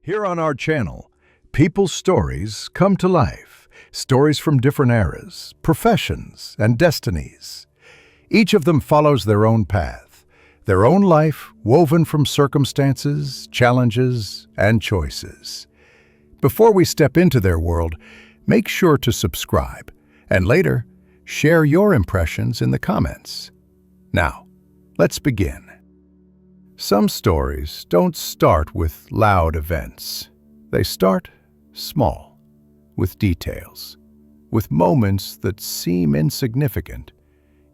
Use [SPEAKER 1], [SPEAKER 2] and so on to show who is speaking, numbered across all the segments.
[SPEAKER 1] Here on our channel, people's stories come to life. Stories from different eras, professions, and destinies. Each of them follows their own path, their own life woven from circumstances, challenges, and choices. Before we step into their world, make sure to subscribe, and later, share your impressions in the comments. Now, let's begin. Some stories don't start with loud events. They start small, with details, with moments that seem insignificant,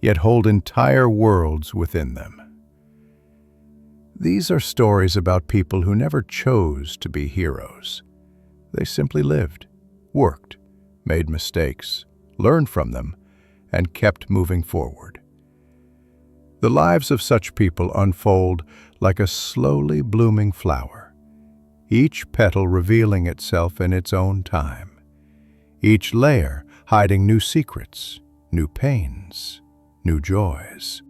[SPEAKER 1] yet hold entire worlds within them. These are stories about people who never chose to be heroes. They simply lived, worked, made mistakes, learned from them, and kept moving forward. The lives of such people unfold like a slowly blooming flower, each petal revealing itself in its own time, each layer hiding new secrets, new pains, new joys.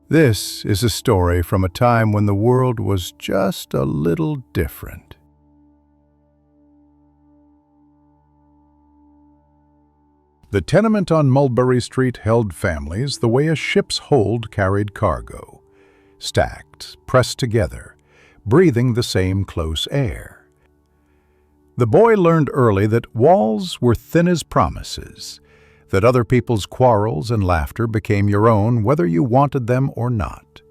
[SPEAKER 1] This is a story from a time when the world was just a little different. The tenement on Mulberry Street held families the way a ship's hold carried cargo, stacked, pressed together, breathing the same close air. The boy learned early that walls were thin as promises, that other people's quarrels and laughter became your own whether you wanted them or not.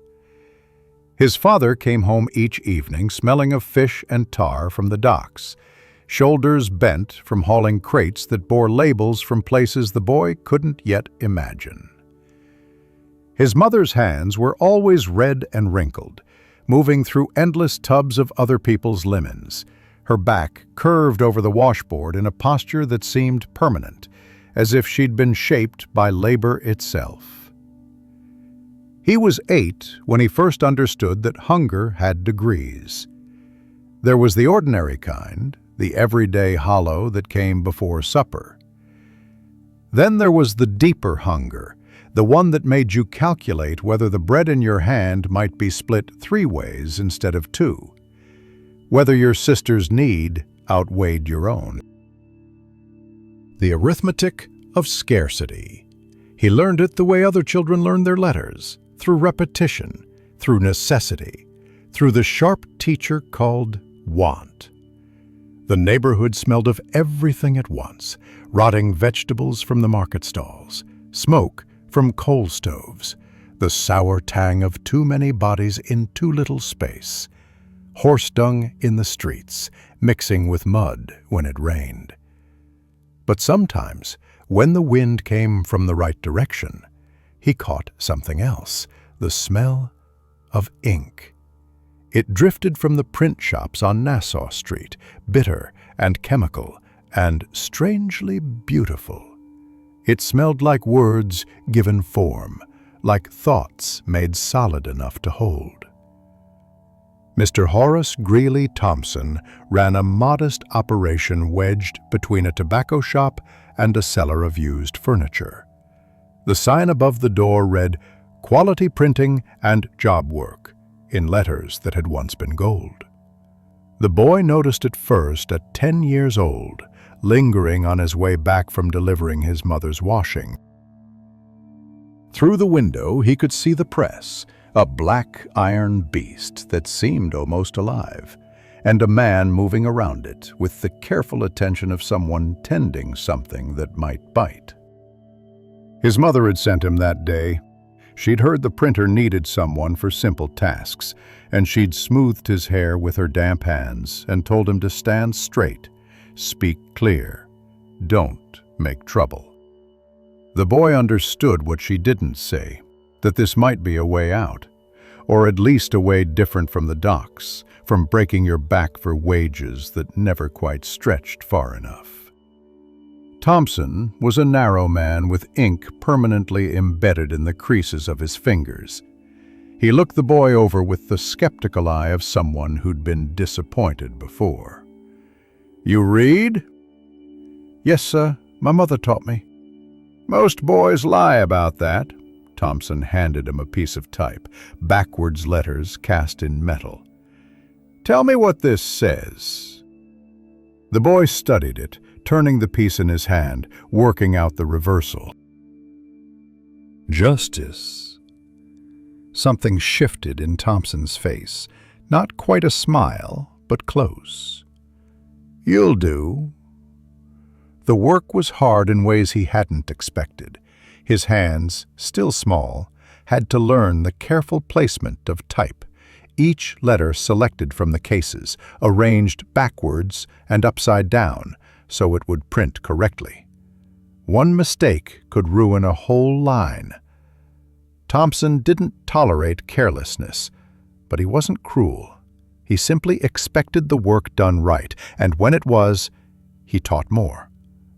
[SPEAKER 1] His father came home each evening smelling of fish and tar from the docks, shoulders bent from hauling crates that bore labels from places the boy couldn't yet imagine. His mother's hands were always red and wrinkled, moving through endless tubs of other people's linens, her back curved over the washboard in a posture that seemed permanent, as if she'd been shaped by labor itself. He was 8 when he first understood that hunger had degrees. There was the ordinary kind, the everyday hollow that came before supper. Then there was the deeper hunger, the one that made you calculate whether the bread in your hand might be split 3 ways instead of 2, whether your sister's need outweighed your own. The arithmetic of scarcity. He learned it the way other children learn their letters, through repetition, through necessity, through the sharp teacher called want. The neighborhood smelled of everything at once, rotting vegetables from the market stalls, smoke from coal stoves, the sour tang of too many bodies in too little space, horse dung in the streets, mixing with mud when it rained. But sometimes, when the wind came from the right direction, he caught something else, the smell of ink. It drifted from the print shops on Nassau Street, bitter and chemical and strangely beautiful. It smelled like words given form, like thoughts made solid enough to hold. Mr. Horace Greeley Thompson ran a modest operation wedged between a tobacco shop and a seller of used furniture. The sign above the door read, "Quality Printing and Job Work," in letters that had once been gold. The boy noticed it first at 10 years old, lingering on his way back from delivering his mother's washing. Through the window he could see the press, a black iron beast that seemed almost alive, and a man moving around it with the careful attention of someone tending something that might bite. His mother had sent him that day. She'd heard the printer needed someone for simple tasks, and she'd smoothed his hair with her damp hands and told him to stand straight, speak clear, don't make trouble. The boy understood what she didn't say, that this might be a way out, or at least a way different from the docks, from breaking your back for wages that never quite stretched far enough. Thompson was a narrow man with ink permanently embedded in the creases of his fingers. He looked the boy over with the skeptical eye of someone who'd been disappointed before. "You read?" "Yes, sir. My mother taught me." "Most boys lie about that." Thompson handed him a piece of type, backwards letters cast in metal. "Tell me what this says." The boy studied it, turning the piece in his hand, working out the reversal. "Justice." Something shifted in Thompson's face. Not quite a smile, but close. "You'll do." The work was hard in ways he hadn't expected. His hands, still small, had to learn the careful placement of type, each letter selected from the cases, arranged backwards and upside down so it would print correctly. One mistake could ruin a whole line. Thompson didn't tolerate carelessness, but he wasn't cruel. He simply expected the work done right, and when it was, he taught more.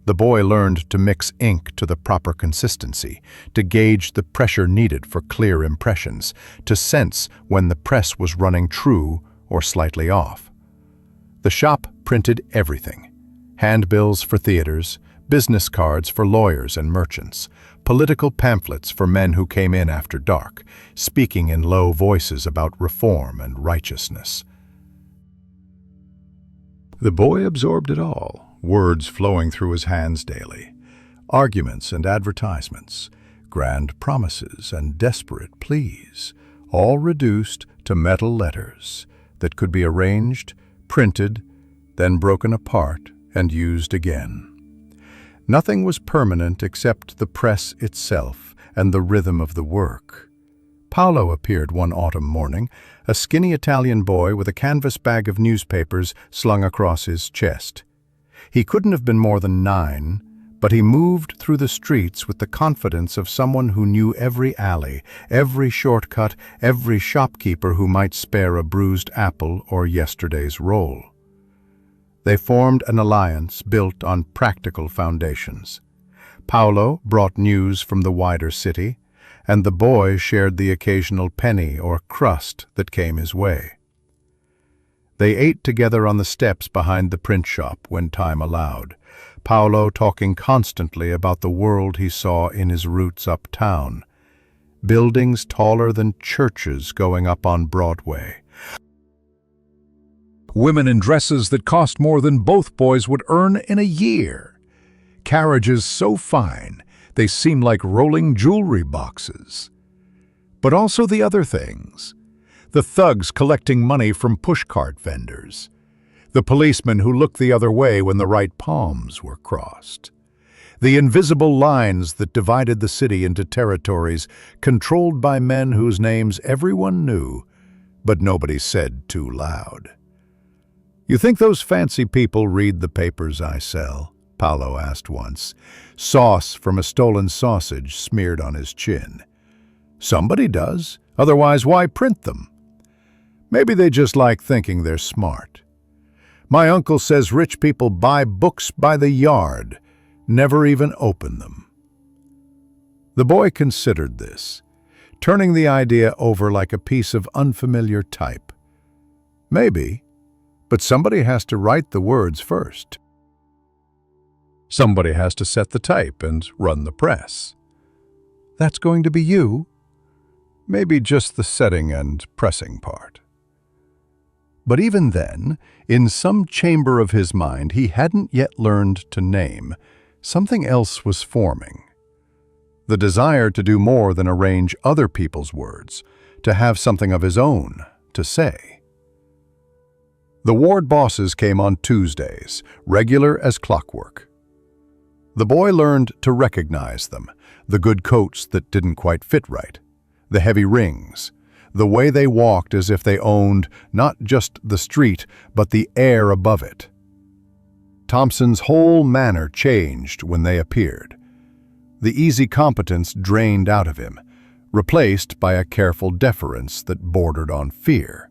[SPEAKER 1] The boy learned to mix ink to the proper consistency, to gauge the pressure needed for clear impressions, to sense when the press was running true or slightly off. The shop printed everything: handbills for theaters, business cards for lawyers and merchants, political pamphlets for men who came in after dark, speaking in low voices about reform and righteousness. The boy absorbed it all, words flowing through his hands daily, arguments and advertisements, grand promises and desperate pleas, all reduced to metal letters that could be arranged, printed, then broken apart and used again. Nothing was permanent except the press itself and the rhythm of the work. Paolo appeared one autumn morning, a skinny Italian boy with a canvas bag of newspapers slung across his chest. He couldn't have been more than 9, but he moved through the streets with the confidence of someone who knew every alley, every shortcut, every shopkeeper who might spare a bruised apple or yesterday's roll. They formed an alliance built on practical foundations. Paolo brought news from the wider city, and the boy shared the occasional penny or crust that came his way. They ate together on the steps behind the print shop when time allowed, Paolo talking constantly about the world he saw in his routes uptown. Buildings taller than churches going up on Broadway. Women in dresses that cost more than both boys would earn in a year. Carriages so fine they seem like rolling jewelry boxes. But also the other things. The thugs collecting money from pushcart vendors. The policemen who looked the other way when the right palms were crossed. The invisible lines that divided the city into territories controlled by men whose names everyone knew, but nobody said too loud. "You think those fancy people read the papers I sell?" Paolo asked once, sauce from a stolen sausage smeared on his chin. "Somebody does, otherwise why print them? Maybe they just like thinking they're smart. My uncle says rich people buy books by the yard, never even open them." The boy considered this, turning the idea over like a piece of unfamiliar type. Maybe, but somebody has to write the words first. Somebody has to set the type and run the press. That's going to be you? Maybe just the setting and pressing part. But even then, in some chamber of his mind he hadn't yet learned to name, something else was forming. The desire to do more than arrange other people's words, to have something of his own to say. The ward bosses came on Tuesdays, regular as clockwork. The boy learned to recognize them, the good coats that didn't quite fit right, the heavy rings, the way they walked as if they owned not just the street, but the air above it. Thompson's whole manner changed when they appeared. The easy competence drained out of him, replaced by a careful deference that bordered on fear.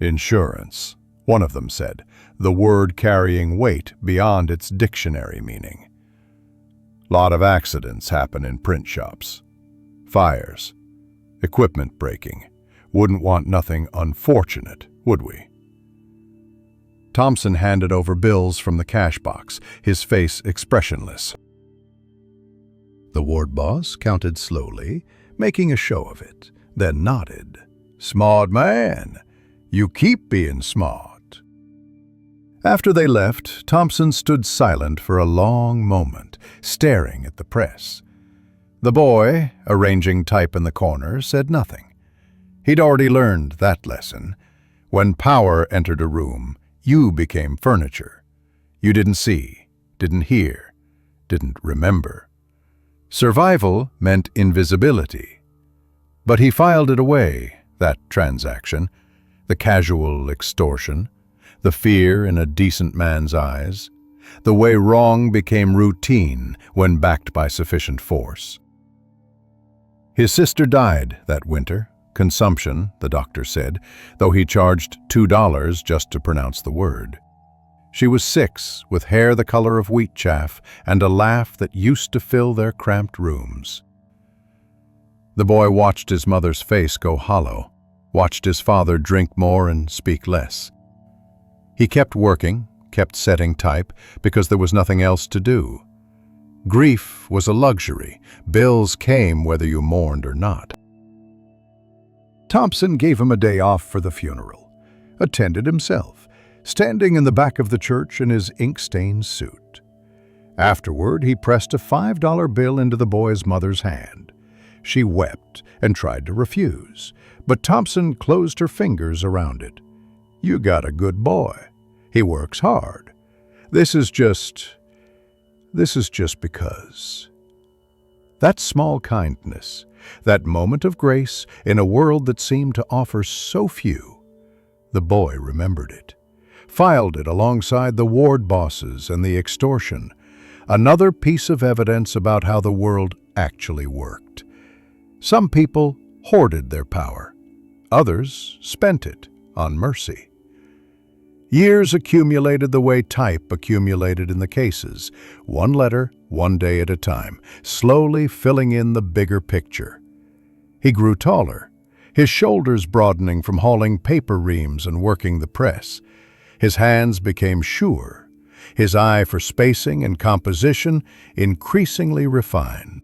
[SPEAKER 1] "Insurance," one of them said, the word carrying weight beyond its dictionary meaning. "Lot of accidents happen in print shops. Fires, equipment breaking. Wouldn't want nothing unfortunate, would we?" Thompson handed over bills from the cash box, his face expressionless. The ward boss counted slowly, making a show of it, then nodded. "Smart man. You keep being smart." After they left, Thompson stood silent for a long moment, staring at the press. The boy, arranging type in the corner, said nothing. He'd already learned that lesson. When power entered a room, you became furniture. You didn't see, didn't hear, didn't remember. Survival meant invisibility. But he filed it away, that transaction, the casual extortion, the fear in a decent man's eyes, the way wrong became routine when backed by sufficient force. His sister died that winter, consumption, the doctor said, though he charged $2 just to pronounce the word. She was 6, with hair the color of wheat chaff and a laugh that used to fill their cramped rooms. The boy watched his mother's face go hollow, watched his father drink more and speak less. He kept working, kept setting type, because there was nothing else to do. Grief was a luxury. Bills came whether you mourned or not. Thompson gave him a day off for the funeral, attended himself, standing in the back of the church in his ink-stained suit. Afterward, he pressed a $5 bill into the boy's mother's hand. She wept and tried to refuse, but Thompson closed her fingers around it. "You got a good boy. He works hard. This is just because." That small kindness, that moment of grace in a world that seemed to offer so few, the boy remembered it, filed it alongside the ward bosses and the extortion, another piece of evidence about how the world actually worked. Some people hoarded their power, others spent it on mercy. Years accumulated the way type accumulated in the cases, one letter, one day at a time, slowly filling in the bigger picture. He grew taller, his shoulders broadening from hauling paper reams and working the press. His hands became sure, his eye for spacing and composition increasingly refined.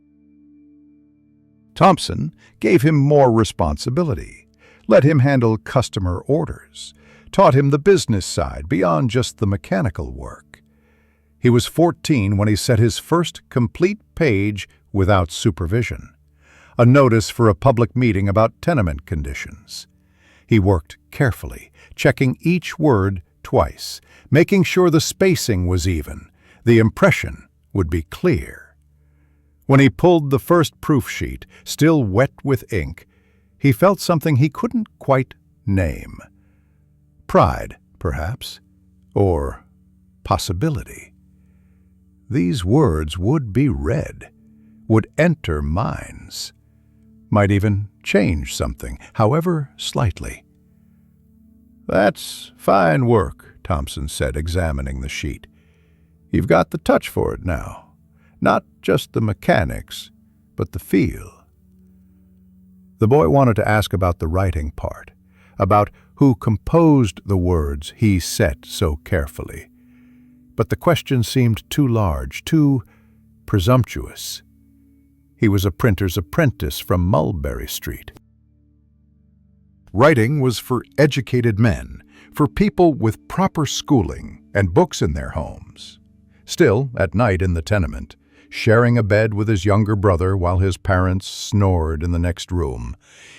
[SPEAKER 1] Thompson gave him more responsibility, let him handle customer orders, taught him the business side beyond just the mechanical work. He was 14 when he set his first complete page without supervision, a notice for a public meeting about tenement conditions. He worked carefully, checking each word twice, making sure the spacing was even, the impression would be clear. When he pulled the first proof sheet, still wet with ink, he felt something he couldn't quite name. Pride, perhaps, or possibility. These words would be read, would enter minds, might even change something, however slightly. "That's fine work," Thompson said, examining the sheet. "You've got the touch for it now. Not just the mechanics, but the feel." The boy wanted to ask about the writing part, about who composed the words he set so carefully. But the question seemed too large, too presumptuous. He was a printer's apprentice from Mulberry Street. Writing was for educated men, for people with proper schooling and books in their homes. Still, at night in the tenement, sharing a bed with his younger brother while his parents snored in the next room,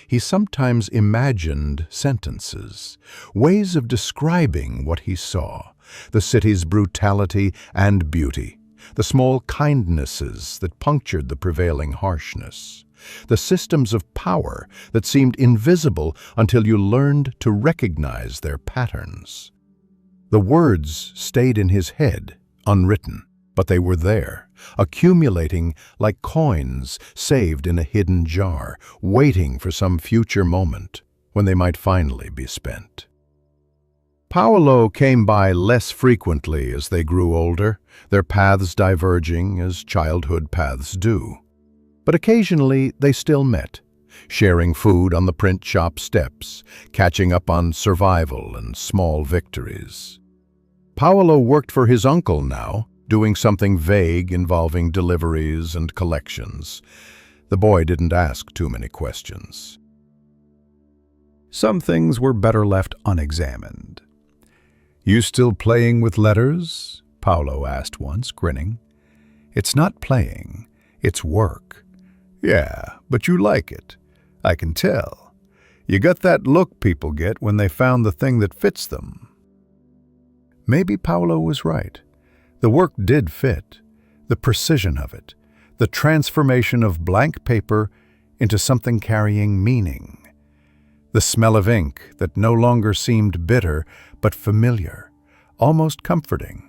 [SPEAKER 1] he sometimes imagined sentences, ways of describing what he saw, the city's brutality and beauty, the small kindnesses that punctured the prevailing harshness, the systems of power that seemed invisible until you learned to recognize their patterns. The words stayed in his head, unwritten, but they were there, accumulating like coins saved in a hidden jar, waiting for some future moment when they might finally be spent. Paolo came by less frequently as they grew older, their paths diverging as childhood paths do. But occasionally they still met, sharing food on the print shop steps, catching up on survival and small victories. Paolo worked for his uncle now, doing something vague involving deliveries and collections. The boy didn't ask too many questions. Some things were better left unexamined. "You still playing with letters?" Paolo asked once, grinning. "It's not playing, it's work." "Yeah, but you like it. I can tell. You got that look people get when they found the thing that fits them." Maybe Paolo was right. The work did fit. The precision of it. The transformation of blank paper into something carrying meaning. The smell of ink that no longer seemed bitter but familiar, almost comforting.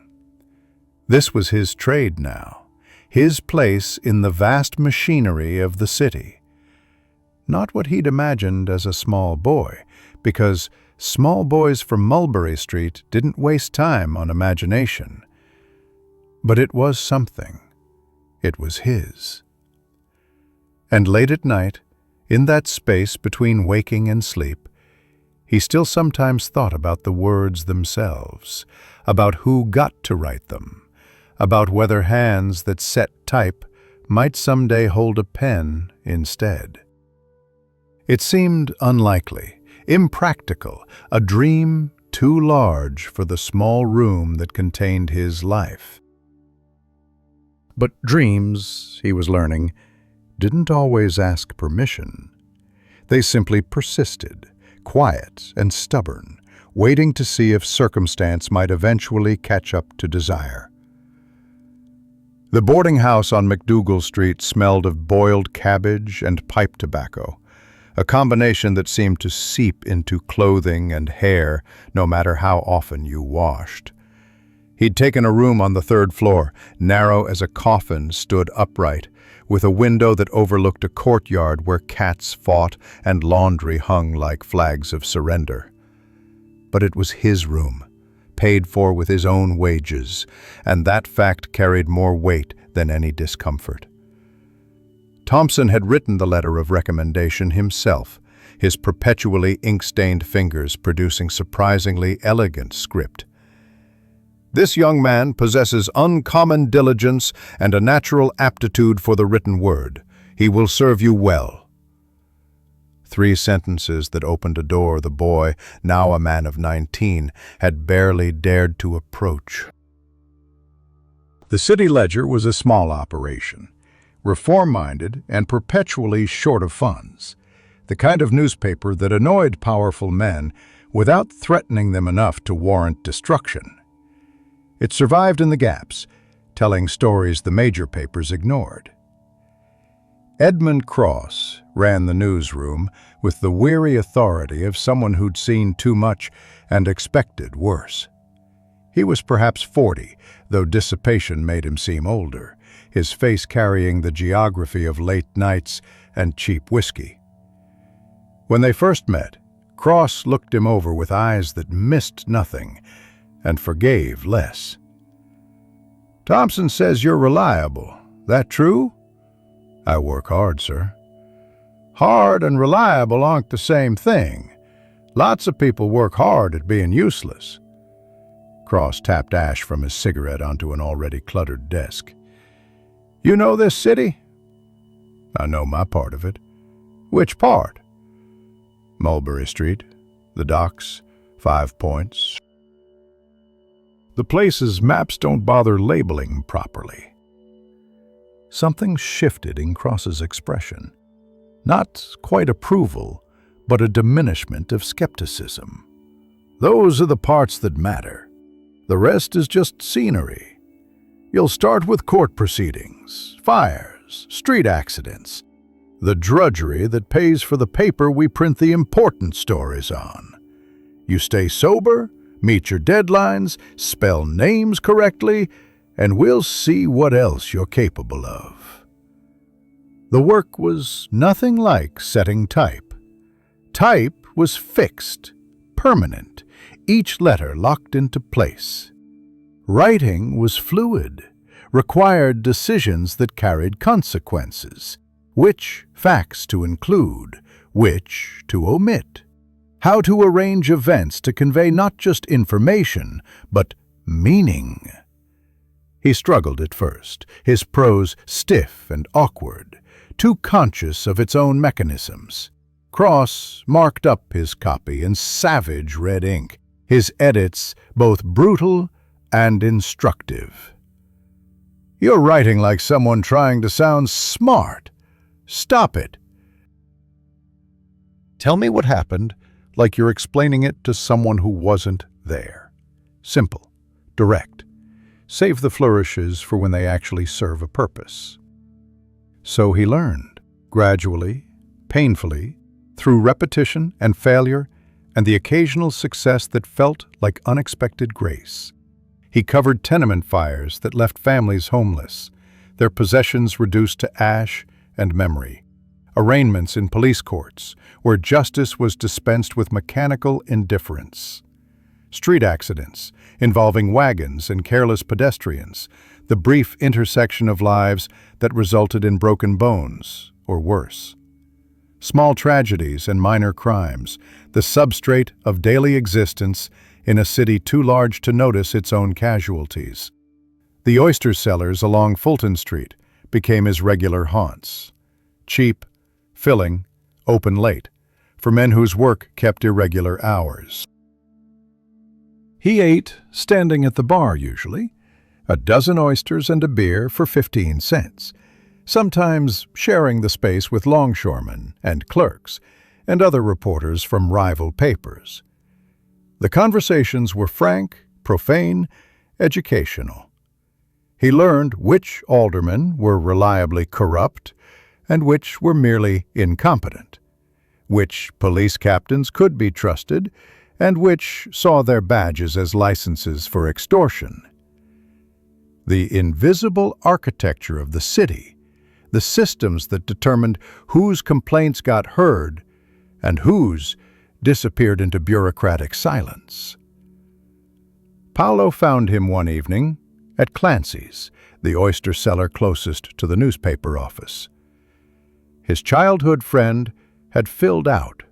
[SPEAKER 1] This was his trade now, his place in the vast machinery of the city. Not what he'd imagined as a small boy, because small boys from Mulberry Street didn't waste time on imagination. But it was something. It was his. And late at night, in that space between waking and sleep, he still sometimes thought about the words themselves, about who got to write them, about whether hands that set type might someday hold a pen instead. It seemed unlikely, impractical, a dream too large for the small room that contained his life. But dreams, he was learning, didn't always ask permission. They simply persisted, quiet and stubborn, waiting to see if circumstance might eventually catch up to desire. The boarding house on McDougal Street smelled of boiled cabbage and pipe tobacco, a combination that seemed to seep into clothing and hair no matter how often you washed. He'd taken a room on the third floor, narrow as a coffin stood upright, with a window that overlooked a courtyard where cats fought and laundry hung like flags of surrender. But it was his room, paid for with his own wages, and that fact carried more weight than any discomfort. Thompson had written the letter of recommendation himself, his perpetually ink-stained fingers producing surprisingly elegant script. "This young man possesses uncommon diligence and a natural aptitude for the written word. He will serve you well." 3 sentences that opened a door the boy, now a man of 19, had barely dared to approach. The City Ledger was a small operation, reform-minded and perpetually short of funds, the kind of newspaper that annoyed powerful men without threatening them enough to warrant destruction. It survived in the gaps, telling stories the major papers ignored. Edmund Cross ran the newsroom with the weary authority of someone who'd seen too much and expected worse. He was perhaps 40, though dissipation made him seem older, his face carrying the geography of late nights and cheap whiskey. When they first met, Cross looked him over with eyes that missed nothing and forgave less. "Thompson says you're reliable. That true?" "I work hard, sir." "Hard and reliable aren't the same thing. Lots of people work hard at being useless." Cross tapped ash from his cigarette onto an already cluttered desk. "You know this city?" "I know my part of it." "Which part?" "Mulberry Street, the docks, 5 Points." "The places maps don't bother labeling properly." Something shifted in Cross's expression. Not quite approval, but a diminishment of skepticism. "Those are the parts that matter. The rest is just scenery. You'll start with court proceedings, fires, street accidents, the drudgery that pays for the paper we print the important stories on. You stay sober, meet your deadlines, spell names correctly, and we'll see what else you're capable of." The work was nothing like setting type. Type was fixed, permanent, each letter locked into place. Writing was fluid, required decisions that carried consequences, which facts to include, which to omit, how to arrange events to convey not just information, but meaning. He struggled at first, his prose stiff and awkward, too conscious of its own mechanisms. Cross marked up his copy in savage red ink, his edits both brutal and instructive. "You're writing like someone trying to sound smart. Stop it." Tell me what happened like you're explaining it to someone who wasn't there. Simple, direct. Save the flourishes for when they actually serve a purpose. So he learned, gradually, painfully, through repetition and failure and the occasional success that felt like unexpected grace. He covered tenement fires that left families homeless, their possessions reduced to ash and memory. Arraignments in police courts, where justice was dispensed with mechanical indifference. Street accidents involving wagons and careless pedestrians, the brief intersection of lives that resulted in broken bones, or worse. Small tragedies and minor crimes, the substrate of daily existence in a city too large to notice its own casualties. The oyster cellars along Fulton Street became his regular haunts. Cheap, filling, open late, for men whose work kept irregular hours. He ate, standing at the bar usually, a dozen oysters and a beer for 15 cents, sometimes sharing the space with longshoremen and clerks and other reporters from rival papers. The conversations were frank, profane, educational. He learned which aldermen were reliably corrupt and which were merely incompetent, which police captains could be trusted and which saw their badges as licenses for extortion. The invisible architecture of the city, the systems that determined whose complaints got heard and whose disappeared into bureaucratic silence. Paolo found him one evening at Clancy's, the oyster cellar closest to the newspaper office. His childhood friend had filled out,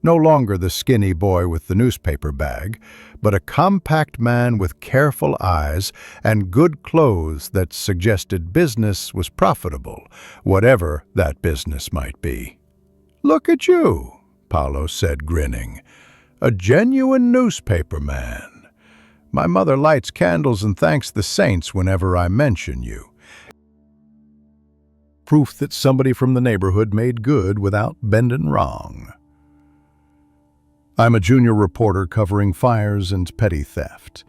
[SPEAKER 1] no longer the skinny boy with the newspaper bag, but a compact man with careful eyes and good clothes that suggested business was profitable, whatever that business might be. "Look at you," Paolo said, grinning. "A genuine newspaper man. My mother lights candles and thanks the saints whenever I mention you." Proof that somebody from the neighborhood made good without bending wrong. "I'm a junior reporter covering fires and petty theft.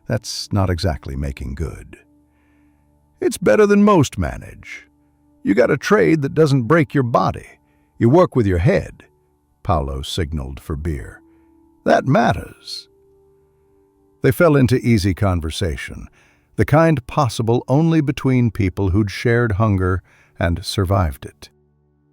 [SPEAKER 1] That's not exactly making good." "It's better than most manage. You got a trade that doesn't break your body. You work with your head." Paolo signaled for beer. "That matters." They fell into easy conversation, the kind possible only between people who'd shared hunger and survived it.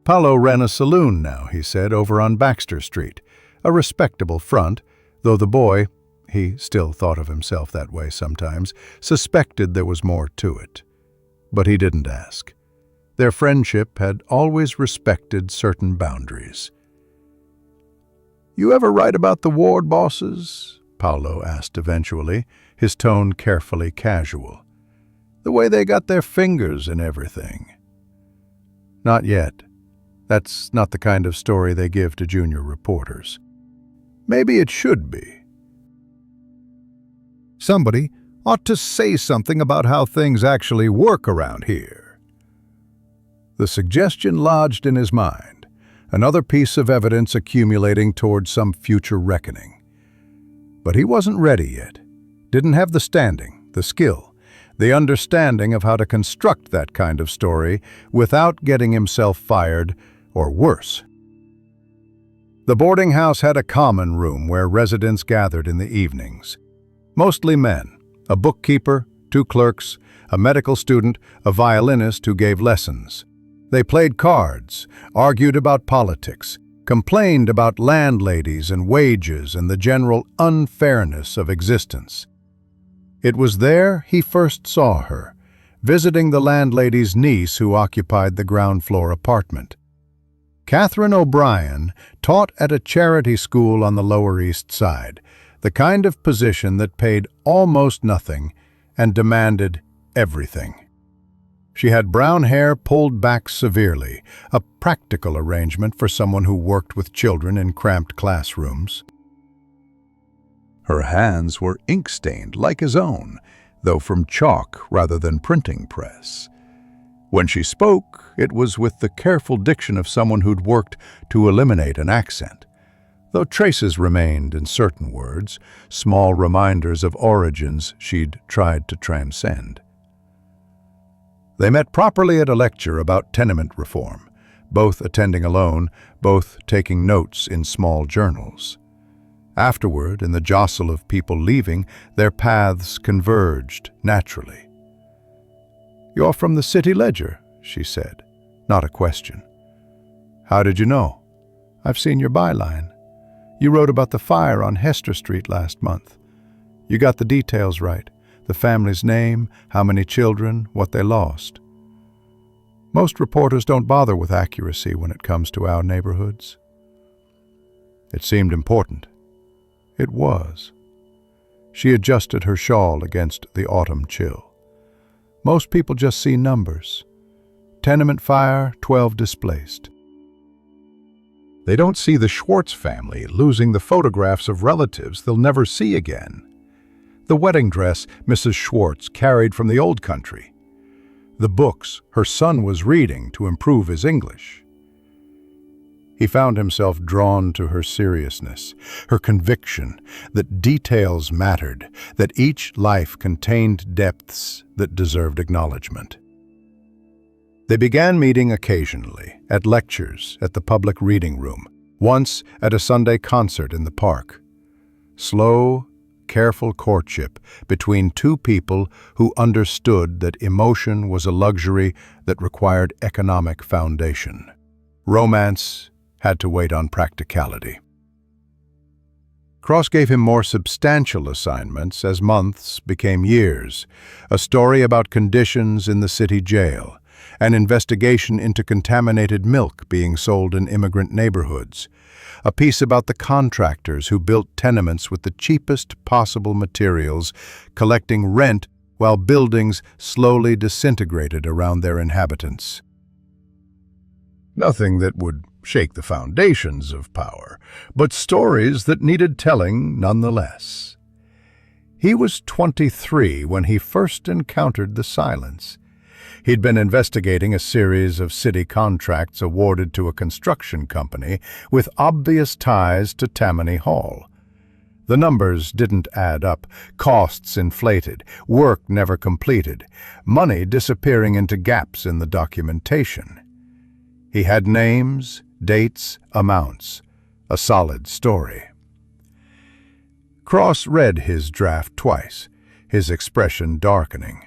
[SPEAKER 1] Paolo ran a saloon now, he said, over on Baxter Street, a respectable front, though the boy, he still thought of himself that way sometimes, suspected there was more to it. But he didn't ask. Their friendship had always respected certain boundaries. "You ever write about the ward bosses?" Paolo asked eventually, his tone carefully casual. "The way they got their fingers in everything." "Not yet. That's not the kind of story they give to junior reporters." "Maybe it should be. Somebody ought to say something about how things actually work around here." The suggestion lodged in his mind, another piece of evidence accumulating toward some future reckoning. But he wasn't ready yet, didn't have the standing, the skill, the understanding of how to construct that kind of story without getting himself fired, or worse. The boarding house had a common room where residents gathered in the evenings. Mostly men, a bookkeeper, 2 clerks, a medical student, a violinist who gave lessons. They played cards, argued about politics, complained about landladies and wages and the general unfairness of existence. It was there he first saw her, visiting the landlady's niece who occupied the ground floor apartment. Catherine O'Brien taught at a charity school on the Lower East Side, the kind of position that paid almost nothing and demanded everything. She had brown hair pulled back severely, a practical arrangement for someone who worked with children in cramped classrooms. Her hands were ink-stained like his own, though from chalk rather than printing press. When she spoke, it was with the careful diction of someone who'd worked to eliminate an accent, though traces remained in certain words, small reminders of origins she'd tried to transcend. They met properly at a lecture about tenement reform, both attending alone, both taking notes in small journals. Afterward, in the jostle of people leaving, their paths converged naturally. "You're from the City Ledger," she said, not a question. "How did you know?" "I've seen your byline. You wrote about the fire on Hester Street last month. You got the details right, the family's name, how many children, what they lost. Most reporters don't bother with accuracy when it comes to our neighborhoods." It seemed important. It was. She adjusted her shawl against the autumn chill. Most people just see numbers. Tenement fire, 12 displaced. They don't see the Schwartz family losing the photographs of relatives they'll never see again. The wedding dress Mrs. Schwartz carried from the old country. The books her son was reading to improve his English. He found himself drawn to her seriousness, her conviction that details mattered, that each life contained depths that deserved acknowledgement. They began meeting occasionally, at lectures, at the public reading room, once at a Sunday concert in the park. Slow, careful courtship between two people who understood that emotion was a luxury that required economic foundation. Romance had to wait on practicality. Cross gave him more substantial assignments as months became years, a story about conditions in the city jail, an investigation into contaminated milk being sold in immigrant neighborhoods, a piece about the contractors who built tenements with the cheapest possible materials, collecting rent while buildings slowly disintegrated around their inhabitants. Nothing that would shake the foundations of power, but stories that needed telling nonetheless. He was 23 when he first encountered the silence. He'd been investigating a series of city contracts awarded to a construction company with obvious ties to Tammany Hall. The numbers didn't add up, costs inflated, work never completed, money disappearing into gaps in the documentation. He had names, dates, amounts, a solid story. Cross read his draft twice, his expression darkening.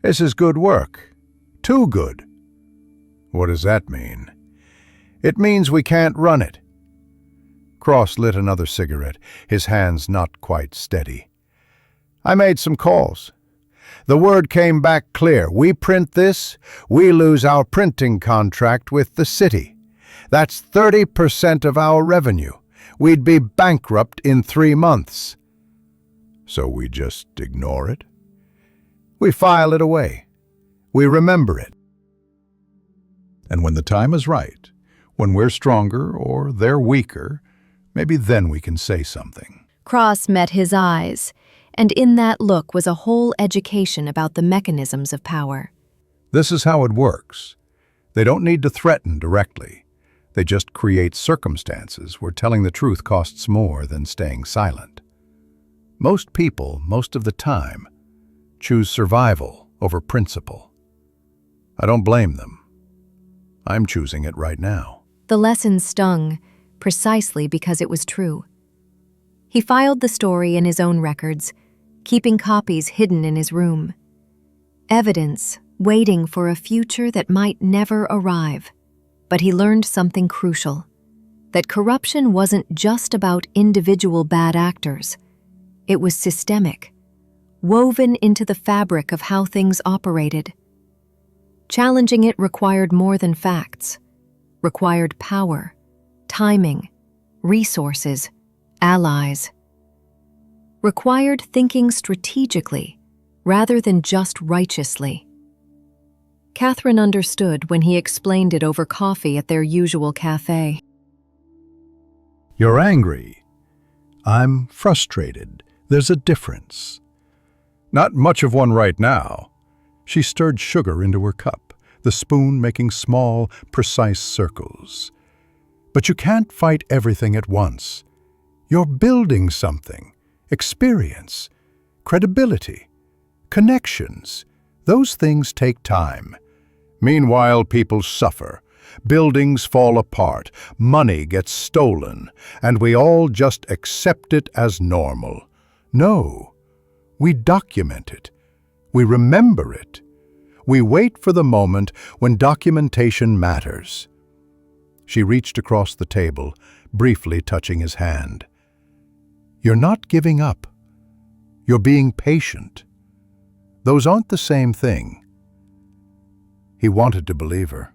[SPEAKER 1] "This is good work. Too good." "What does that mean?" "It means we can't run it." Cross lit another cigarette, his hands not quite steady. "I made some calls. The word came back clear. We print this, we lose our printing contract with the city. That's 30% of our revenue. We'd be bankrupt in 3 months. So we just ignore it? We file it away. We remember it. And when the time is right, when we're stronger or they're weaker, maybe then we can say something."
[SPEAKER 2] Cross met his eyes, and in that look was a whole education about the mechanisms of power.
[SPEAKER 1] This is how it works. They don't need to threaten directly. They just create circumstances where telling the truth costs more than staying silent. Most people, most of the time, choose survival over principle. I don't blame them. I'm choosing it right now.
[SPEAKER 2] The lesson stung, precisely because it was true. He filed the story in his own records, keeping copies hidden in his room. Evidence waiting for a future that might never arrive. But he learned something crucial, that corruption wasn't just about individual bad actors. It was systemic, woven into the fabric of how things operated. Challenging it required more than facts, required power, timing, resources, allies. Required thinking strategically rather than just righteously. Catherine understood when he explained it over coffee at their usual cafe.
[SPEAKER 1] You're angry. I'm frustrated. There's a difference. Not much of one right now. She stirred sugar into her cup, the spoon making small, precise circles. But you can't fight everything at once. You're building something. Experience, credibility, connections. Those things take time. Meanwhile, people suffer. Buildings fall apart, money gets stolen, and we all just accept it as normal. No, we document it. We remember it. We wait for the moment when documentation matters. She reached across the table, briefly touching his hand. You're not giving up. You're being patient. Those aren't the same thing. He wanted to believe her,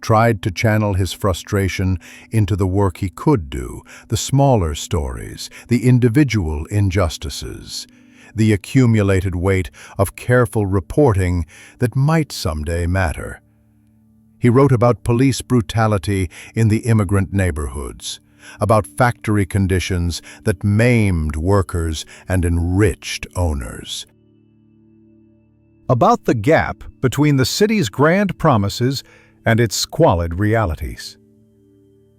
[SPEAKER 1] tried to channel his frustration into the work he could do, the smaller stories, the individual injustices, the accumulated weight of careful reporting that might someday matter. He wrote about police brutality in the immigrant neighborhoods, about factory conditions that maimed workers and enriched owners, about the gap between the city's grand promises and its squalid realities.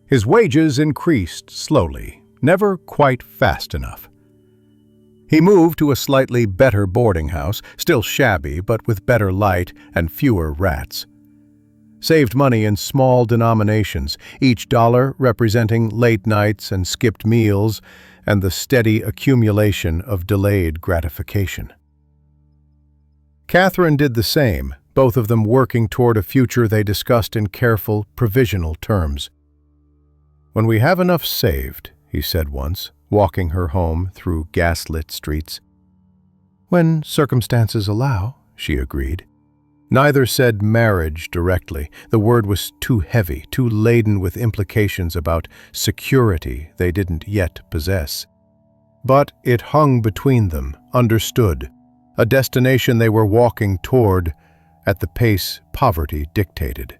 [SPEAKER 1] His wages increased slowly, never quite fast enough. He moved to a slightly better boarding house, still shabby but with better light and fewer rats. Saved money in small denominations, each dollar representing late nights and skipped meals and the steady accumulation of delayed gratification. Catherine did the same, both of them working toward a future they discussed in careful, provisional terms. "When we have enough saved," he said once, walking her home through gas-lit streets. "When circumstances allow," she agreed. Neither said marriage directly. The word was too heavy, too laden with implications about security they didn't yet possess. But it hung between them, understood, a destination they were walking toward at the pace poverty dictated.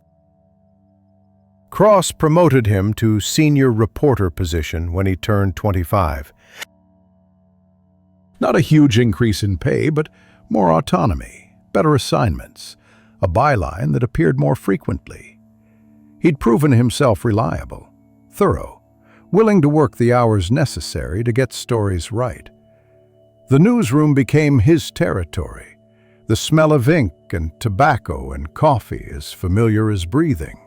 [SPEAKER 1] Cross promoted him to senior reporter position when he turned 25. Not a huge increase in pay, but more autonomy, better assignments, a byline that appeared more frequently. He'd proven himself reliable, thorough, willing to work the hours necessary to get stories right. The newsroom became his territory, the smell of ink and tobacco and coffee as familiar as breathing.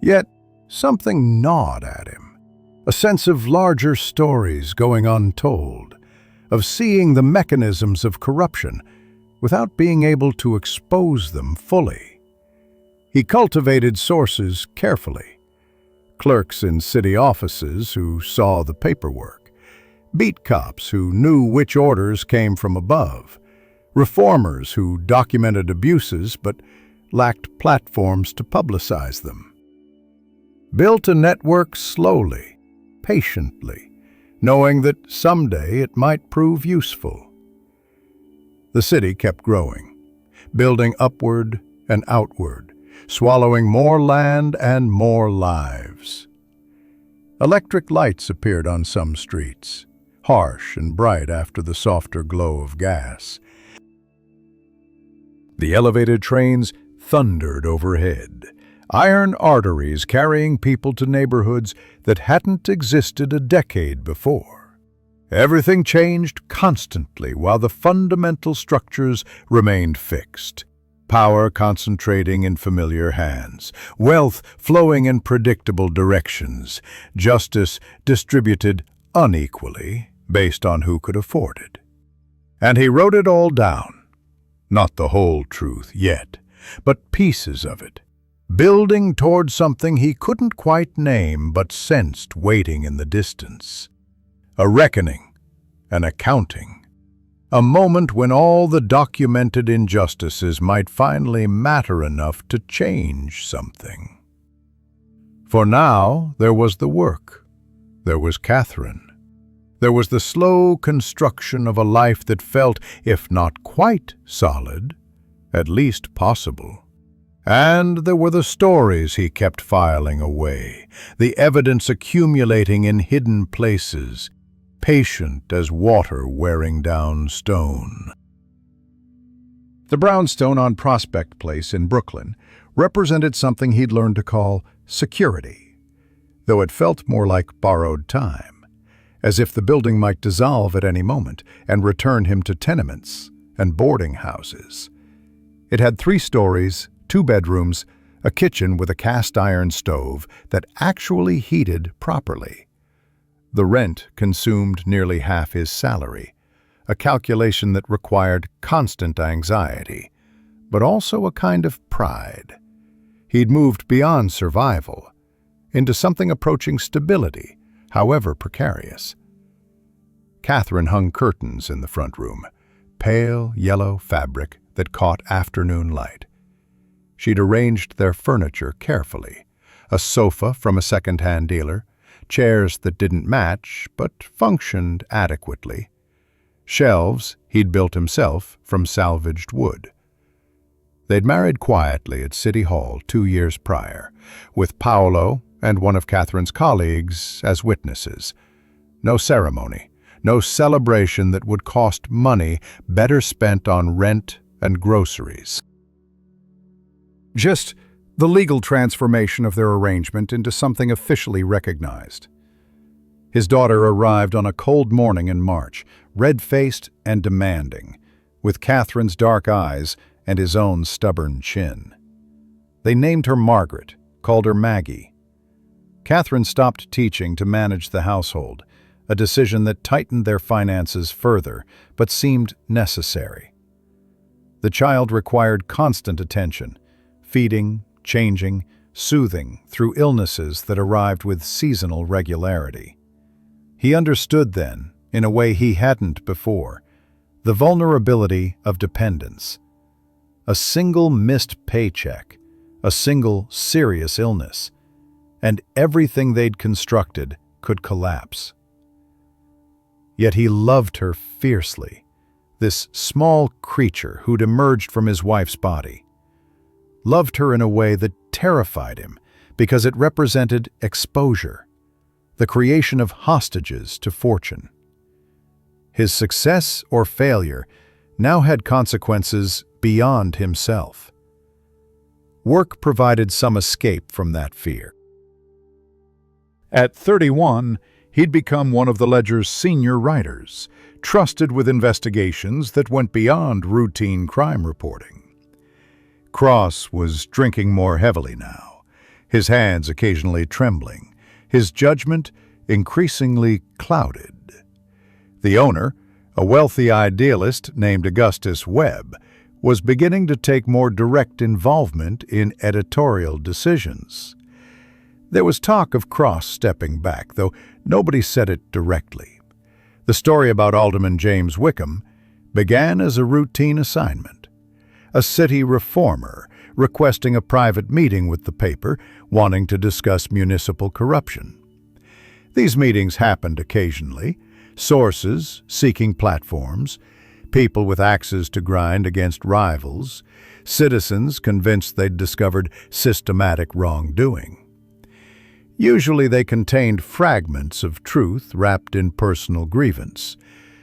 [SPEAKER 1] Yet something gnawed at him, a sense of larger stories going untold, of seeing the mechanisms of corruption without being able to expose them fully. He cultivated sources carefully, clerks in city offices who saw the paperwork, beat cops who knew which orders came from above, reformers who documented abuses but lacked platforms to publicize them. Built a network slowly, patiently, knowing that someday it might prove useful. The city kept growing, building upward and outward, swallowing more land and more lives. Electric lights appeared on some streets, harsh and bright after the softer glow of gas. The elevated trains thundered overhead, iron arteries carrying people to neighborhoods that hadn't existed a decade before. Everything changed constantly while the fundamental structures remained fixed. Power concentrating in familiar hands, wealth flowing in predictable directions, justice distributed unequally based on who could afford it. And he wrote it all down. Not the whole truth yet, but pieces of it, building toward something he couldn't quite name but sensed waiting in the distance. A reckoning, an accounting, a moment when all the documented injustices might finally matter enough to change something. For now, there was the work. There was Catherine. There was the slow construction of a life that felt, if not quite solid, at least possible. And there were the stories he kept filing away, the evidence accumulating in hidden places, patient as water wearing down stone. The brownstone on Prospect Place in Brooklyn represented something he'd learned to call security, though it felt more like borrowed time, as if the building might dissolve at any moment and return him to tenements and boarding houses. It had 3 stories, 2 bedrooms, a kitchen with a cast-iron stove that actually heated properly. The rent consumed nearly half his salary, a calculation that required constant anxiety, but also a kind of pride. He'd moved beyond survival into something approaching stability, however precarious. Catherine hung curtains in the front room, pale yellow fabric that caught afternoon light. She'd arranged their furniture carefully, a sofa from a second-hand dealer, chairs that didn't match but functioned adequately, shelves he'd built himself from salvaged wood. They'd married quietly at City Hall 2 years prior, with Paolo and one of Catherine's colleagues as witnesses. No ceremony, no celebration that would cost money better spent on rent and groceries. Just the legal transformation of their arrangement into something officially recognized. His daughter arrived on a cold morning in March, red-faced and demanding, with Catherine's dark eyes and his own stubborn chin. They named her Margaret, called her Maggie. Catherine stopped teaching to manage the household, a decision that tightened their finances further, but seemed necessary. The child required constant attention, feeding, changing, soothing through illnesses that arrived with seasonal regularity. He understood then, in a way he hadn't before, the vulnerability of dependence. A single missed paycheck, a single serious illness, and everything they'd constructed could collapse. Yet he loved her fiercely, this small creature who'd emerged from his wife's body. Loved her in a way that terrified him because it represented exposure, the creation of hostages to fortune. His success or failure now had consequences beyond himself. Work provided some escape from that fear. At 31, he'd become one of the Ledger's senior writers, trusted with investigations that went beyond routine crime reporting. Cross was drinking more heavily now, his hands occasionally trembling, his judgment increasingly clouded. The owner, a wealthy idealist named Augustus Webb, was beginning to take more direct involvement in editorial decisions. There was talk of Cross stepping back, though nobody said it directly. The story about Alderman James Wickham began as a routine assignment. A city reformer requesting a private meeting with the paper, wanting to discuss municipal corruption. These meetings happened occasionally, sources seeking platforms, people with axes to grind against rivals, citizens convinced they'd discovered systematic wrongdoing. Usually they contained fragments of truth wrapped in personal grievance.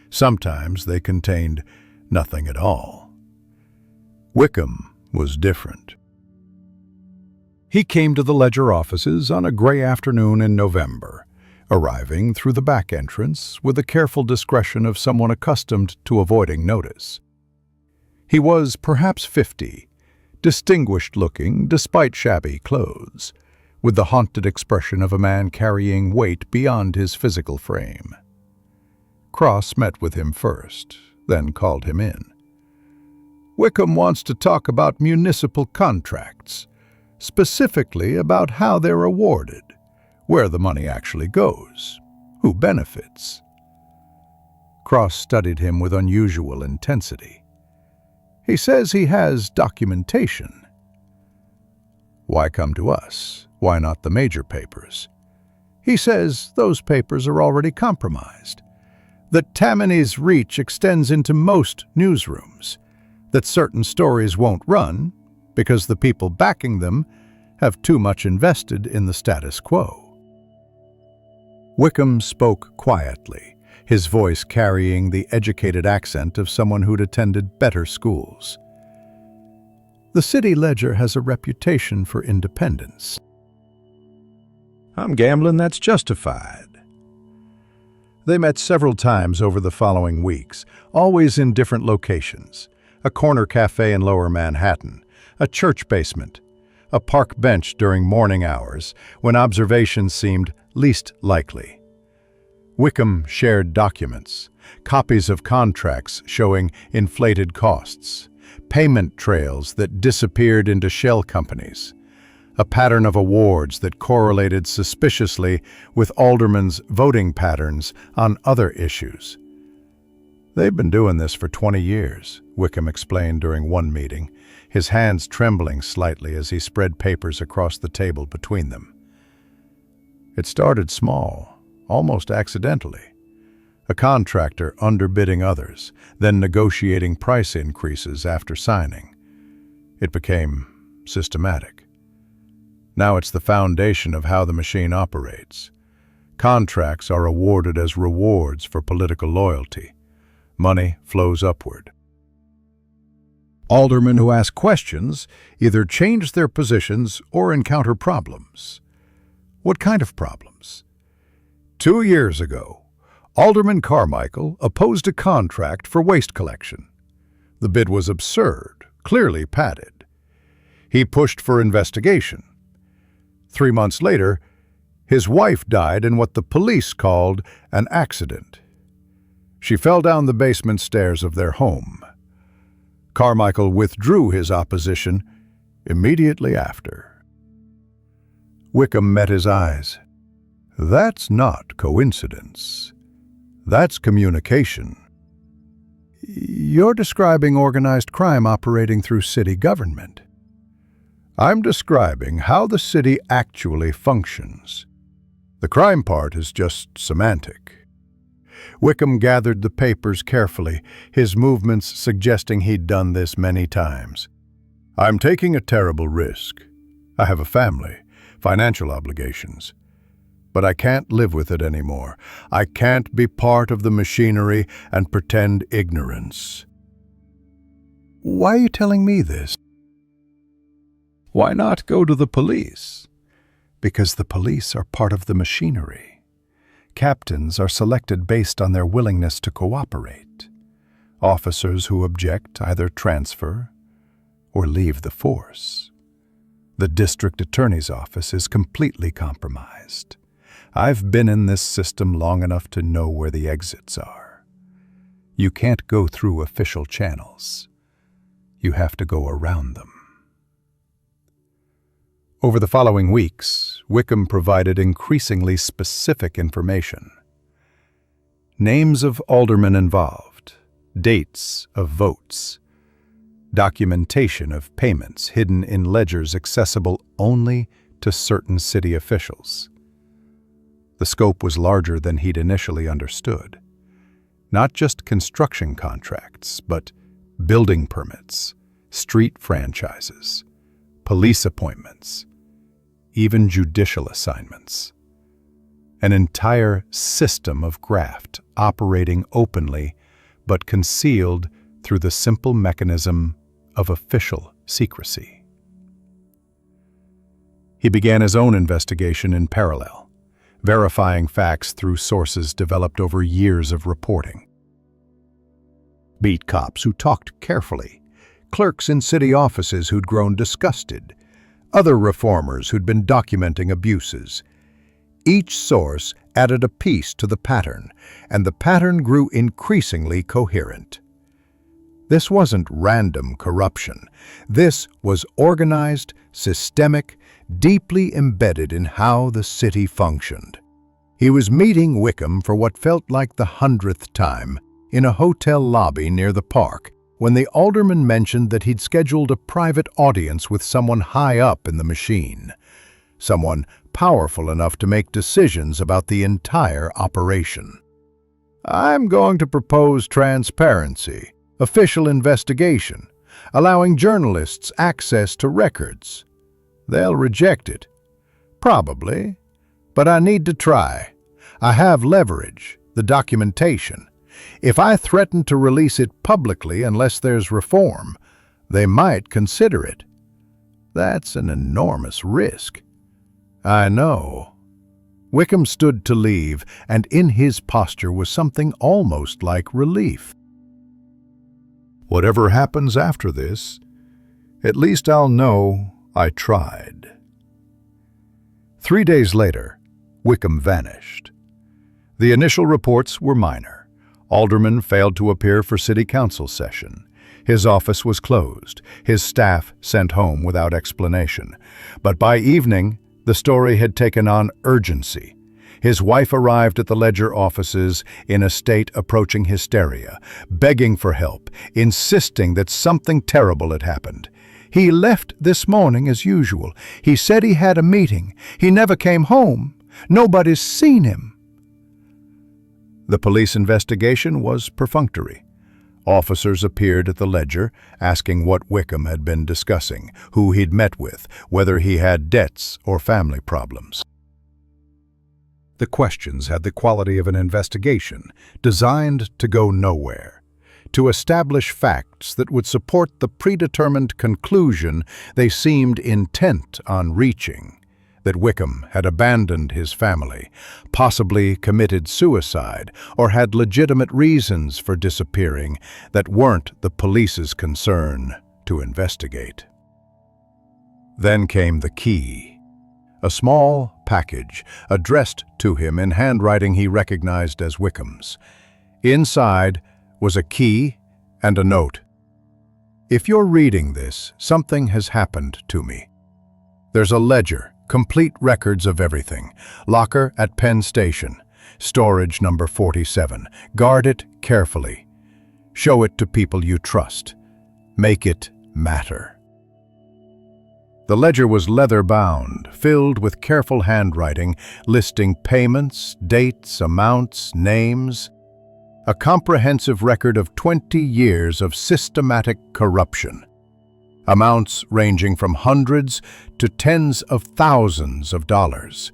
[SPEAKER 1] Sometimes they contained nothing at all. Wickham was different. He came to the Ledger offices on a gray afternoon in November, arriving through the back entrance with the careful discretion of someone accustomed to avoiding notice. He was perhaps 50, distinguished-looking despite shabby clothes, with the haunted expression of a man carrying weight beyond his physical frame. Cross met with him first, then called him in. Wickham wants to talk about municipal contracts, specifically about how they're awarded, where the money actually goes, who benefits. Cross studied him with unusual intensity. He says he has documentation. Why come to us? Why not the major papers? He says those papers are already compromised, that Tammany's reach extends into most newsrooms, that certain stories won't run because the people backing them have too much invested in the status quo. Wickham spoke quietly, his voice carrying the educated accent of someone who'd attended better schools. The city ledger has a reputation for independence.
[SPEAKER 3] I'm gambling that's justified.
[SPEAKER 1] They met several times over the following weeks, always in different locations: a corner cafe in Lower Manhattan, a church basement, a park bench during morning hours when observations seemed least likely. Wickham shared documents, copies of contracts showing inflated costs, payment trails that disappeared into shell companies, a pattern of awards that correlated suspiciously with aldermen's voting patterns on other issues. "They've been doing this for 20 years, Wickham explained during one meeting, his hands trembling slightly as he spread papers across the table between them. It started small, almost accidentally. A contractor underbidding others, then negotiating price increases after signing. It became systematic. Now it's the foundation of how the machine operates. Contracts are awarded as rewards for political loyalty. Money flows upward. Aldermen who ask questions either change their positions or encounter problems. What kind of problems? 2 years ago, Alderman Carmichael opposed a contract for waste collection. The bid was absurd, clearly padded. He pushed for investigation. 3 months later, his wife died in what the police called an accident. She fell down the basement stairs of their home. Carmichael withdrew his opposition immediately after. Wickham met his eyes. That's not coincidence. That's communication. You're describing organized crime operating through city government. I'm describing how the city actually functions. The crime part is just semantic. Wickham gathered the papers carefully, his movements suggesting he'd done this many times. I'm taking a terrible risk. I have a family, financial obligations. But I can't live with it anymore. I can't be part of the machinery and pretend ignorance. Why are you telling me this? Why not go to the police? Because the police are part of the machinery. Captains are selected based on their willingness to cooperate. Officers who object either transfer or leave the force. The district attorney's office is completely compromised. I've been in this system long enough to know where the exits are. You can't go through official channels. You have to go around them. Over the following weeks, Wickham provided increasingly specific information. Names of aldermen involved, dates of votes, documentation of payments hidden in ledgers accessible only to certain city officials. The scope was larger than he'd initially understood. Not just construction contracts, but building permits, street franchises, police appointments, even judicial assignments. An entire system of graft operating openly but concealed through the simple mechanism of official secrecy. He began his own investigation in parallel, verifying facts through sources developed over years of reporting. Beat cops who talked carefully, clerks in city offices who'd grown disgusted, other reformers who'd been documenting abuses. Each source added a piece to the pattern, and the pattern grew increasingly coherent. This wasn't random corruption. This was organized, systemic, deeply embedded in how the city functioned. He was meeting Wickham for what felt like the 100th time in a hotel lobby near the park, when the alderman mentioned that he'd scheduled a private audience with someone high up in the machine, someone powerful enough to make decisions about the entire operation. "I'm going to propose transparency, official investigation, allowing journalists access to records. They'll reject it. Probably. But I need to try. I have leverage, the documentation. If I threaten to release it publicly unless there's reform, they might consider it. That's an enormous risk. I know. Wickham stood to leave, and in his posture was something almost like relief. Whatever happens after this, at least I'll know I tried. 3 days later, Wickham vanished. The initial reports were minor. Aldermen failed to appear for city council session. His office was closed, his staff sent home without explanation. But by evening, the story had taken on urgency. His wife arrived at the Ledger offices in a state approaching hysteria, begging for help, insisting that something terrible had happened. He left this morning as usual. He said he had a meeting. He never came home. Nobody's seen him. The police investigation was perfunctory. Officers appeared at the Ledger, asking what Wickham had been discussing, who he'd met with, whether he had debts or family problems. The questions had the quality of an investigation, designed to go nowhere, to establish facts that would support the predetermined conclusion they seemed intent on reaching, that Wickham had abandoned his family, possibly committed suicide, or had legitimate reasons for disappearing that weren't the police's concern to investigate. Then came the key. A small package addressed to him in handwriting he recognized as Wickham's. Inside was a key and a note. If you're reading this, something has happened to me. There's a ledger, complete records of everything. Locker at Penn Station. Storage number 47. Guard it carefully. Show it to people you trust. Make it matter. The ledger was leather-bound, filled with careful handwriting, listing payments, dates, amounts, names. A comprehensive record of 20 years of systematic corruption. Amounts ranging from hundreds to tens of thousands of dollars.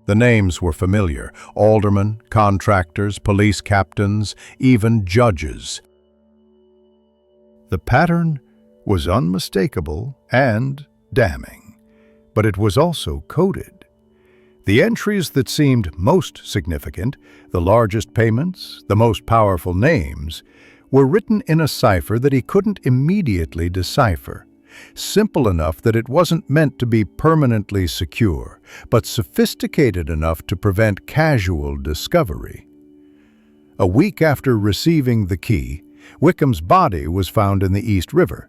[SPEAKER 1] The names were familiar: aldermen, contractors, police captains, even judges. The pattern was unmistakable and damning, but it was also coded. The entries that seemed most significant, the largest payments, the most powerful names, were written in a cipher that he couldn't immediately decipher, simple enough that it wasn't meant to be permanently secure, but sophisticated enough to prevent casual discovery. A week after receiving the key, Wickham's body was found in the East River.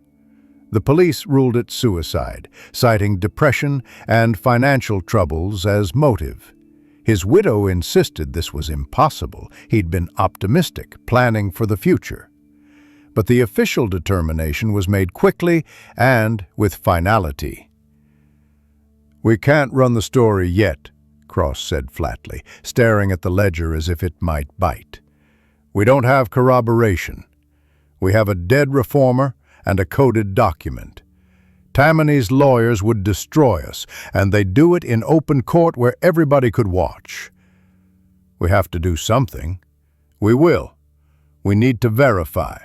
[SPEAKER 1] The police ruled it suicide, citing depression and financial troubles as motive. His widow insisted this was impossible. He'd been optimistic, planning for the future. But the official determination was made quickly and with finality. "We can't run the story yet," Cross said flatly, staring at the ledger as if it might bite. "We don't have corroboration. We have a dead reformer and a coded document. Tammany's lawyers would destroy us, and they'd do it in open court where everybody could watch. We have to do something. We will. We need to verify.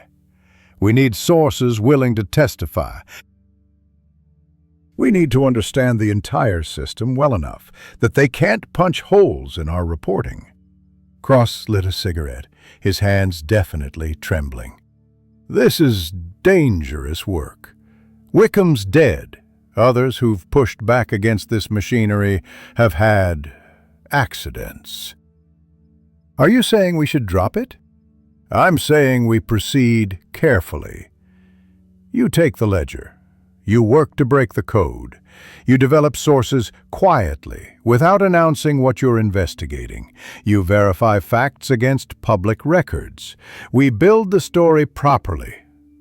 [SPEAKER 1] We need sources willing to testify. We need to understand the entire system well enough that they can't punch holes in our reporting." Cross lit a cigarette, his hands definitely trembling. "This is dangerous work. Wickham's dead. Others who've pushed back against this machinery have had accidents. Are you saying we should drop it?" "I'm saying we proceed carefully. You take the ledger. You work to break the code. You develop sources quietly, without announcing what you're investigating. You verify facts against public records. We build the story properly,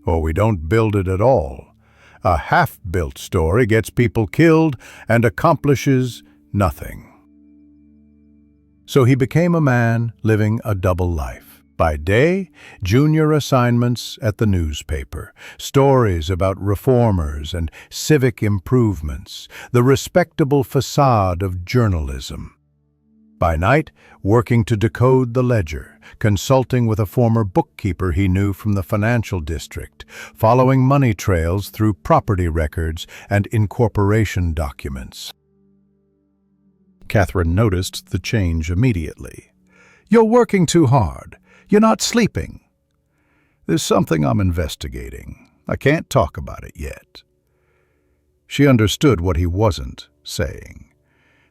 [SPEAKER 1] or we don't build it at all. A half-built story gets people killed and accomplishes nothing." So he became a man living a double life. By day, junior assignments at the newspaper, stories about reformers and civic improvements, the respectable facade of journalism. By night, working to decode the ledger, consulting with a former bookkeeper he knew from the financial district, following money trails through property records and incorporation documents. Catherine noticed the change immediately. "You're working too hard. You're not sleeping." "There's something I'm investigating. I can't talk about it yet." She understood what he wasn't saying.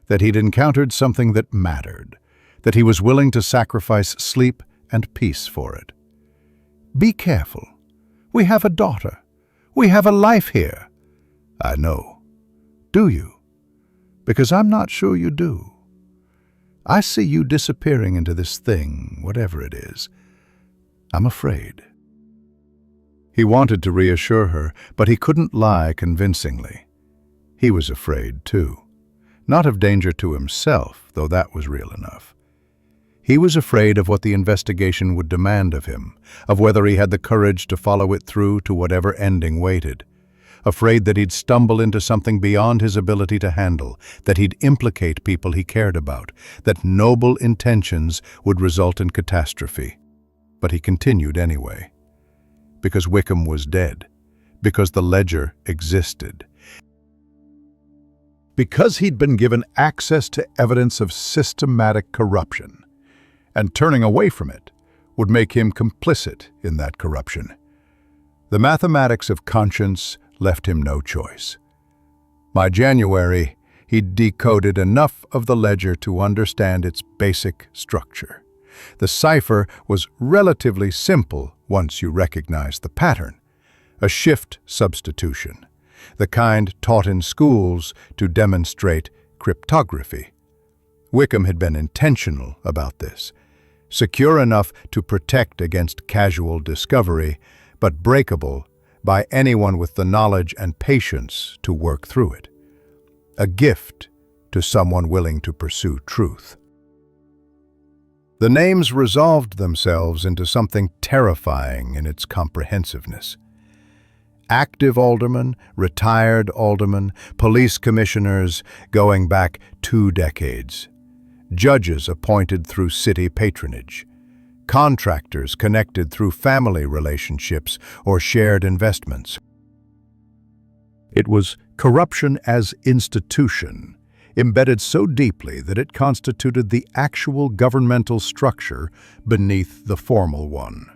[SPEAKER 1] That he'd encountered something that mattered, that he was willing to sacrifice sleep and peace for it. "Be careful. We have a daughter. We have a life here." "I know." "Do you?" "Because I'm not sure you do. I see you disappearing into this thing, whatever it is. I'm afraid." He wanted to reassure her, but he couldn't lie convincingly. He was afraid, too. Not of danger to himself, though that was real enough. He was afraid of what the investigation would demand of him, of whether he had the courage to follow it through to whatever ending waited. Afraid that he'd stumble into something beyond his ability to handle, that he'd implicate people he cared about, that noble intentions would result in catastrophe. But he continued anyway. Because Wickham was dead. Because the ledger existed. Because he'd been given access to evidence of systematic corruption, and turning away from it would make him complicit in that corruption. The mathematics of conscience left him no choice. By January, he'd decoded enough of the ledger to understand its basic structure. The cipher was relatively simple once you recognized the pattern. A shift substitution, the kind taught in schools to demonstrate cryptography. Wickham had been intentional about this, secure enough to protect against casual discovery, but breakable by anyone with the knowledge and patience to work through it. A gift to someone willing to pursue truth. The names resolved themselves into something terrifying in its comprehensiveness. Active aldermen, retired aldermen, police commissioners going back 2 decades. Judges appointed through city patronage. Contractors connected through family relationships or shared investments. It was corruption as institution, embedded so deeply that it constituted the actual governmental structure beneath the formal one.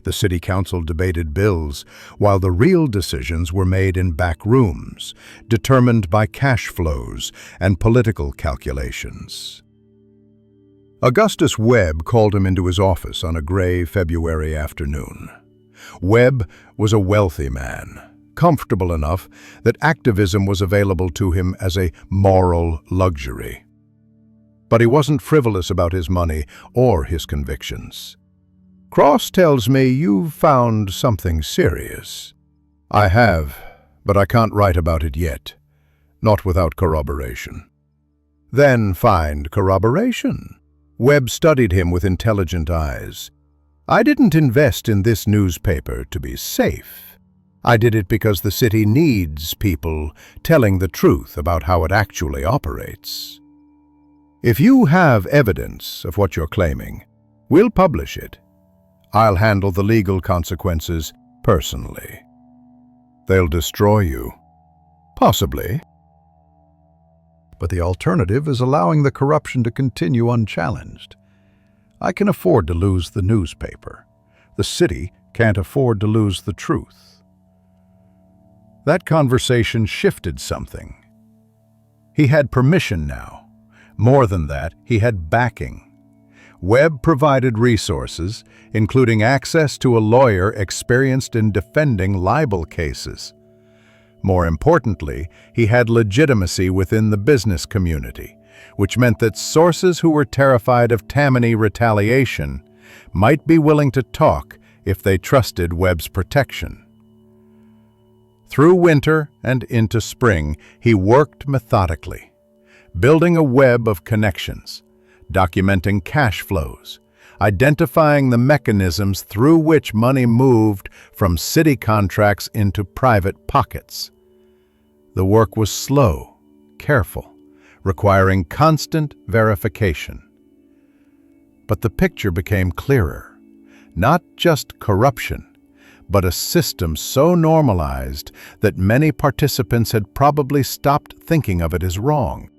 [SPEAKER 1] The city council debated bills, while the real decisions were made in back rooms, determined by cash flows and political calculations. Augustus Webb called him into his office on a gray February afternoon. Webb was a wealthy man, comfortable enough that activism was available to him as a moral luxury. But he wasn't frivolous about his money or his convictions. "Cross tells me you've found something serious." "I have, but I can't write about it yet. Not without corroboration." "Then find corroboration." Webb studied him with intelligent eyes. "I didn't invest in this newspaper to be safe. I did it because the city needs people telling the truth about how it actually operates. If you have evidence of what you're claiming, we'll publish it. I'll handle the legal consequences personally." "They'll destroy you." "Possibly. But the alternative is allowing the corruption to continue unchallenged. I can afford to lose the newspaper. The city can't afford to lose the truth." That conversation shifted something. He had permission now. More than that, he had backing. Webb provided resources, including access to a lawyer experienced in defending libel cases. More importantly, he had legitimacy within the business community, which meant that sources who were terrified of Tammany retaliation might be willing to talk if they trusted Webb's protection. Through winter and into spring, he worked methodically, building a web of connections, documenting cash flows, identifying the mechanisms through which money moved from city contracts into private pockets. The work was slow, careful, requiring constant verification. But the picture became clearer. Not just corruption, but a system so normalized that many participants had probably stopped thinking of it as wrong.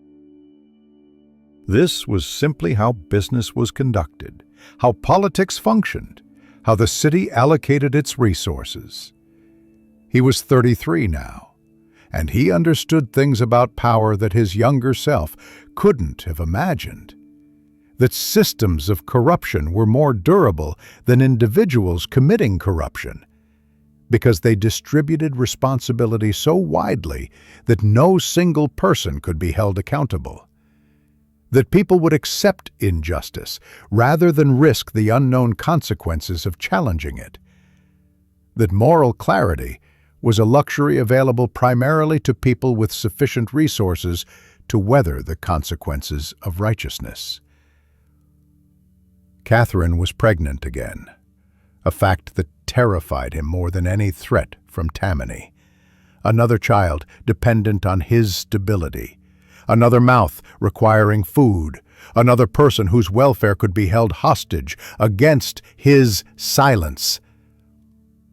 [SPEAKER 1] This was simply how business was conducted, how politics functioned, how the city allocated its resources. He was 33 now, and he understood things about power that his younger self couldn't have imagined. That systems of corruption were more durable than individuals committing corruption, because they distributed responsibility so widely that no single person could be held accountable. That people would accept injustice rather than risk the unknown consequences of challenging it. That moral clarity was a luxury available primarily to people with sufficient resources to weather the consequences of righteousness. Catherine was pregnant again, a fact that terrified him more than any threat from Tammany. Another child dependent on his stability. Another mouth requiring food. Another person whose welfare could be held hostage against his silence.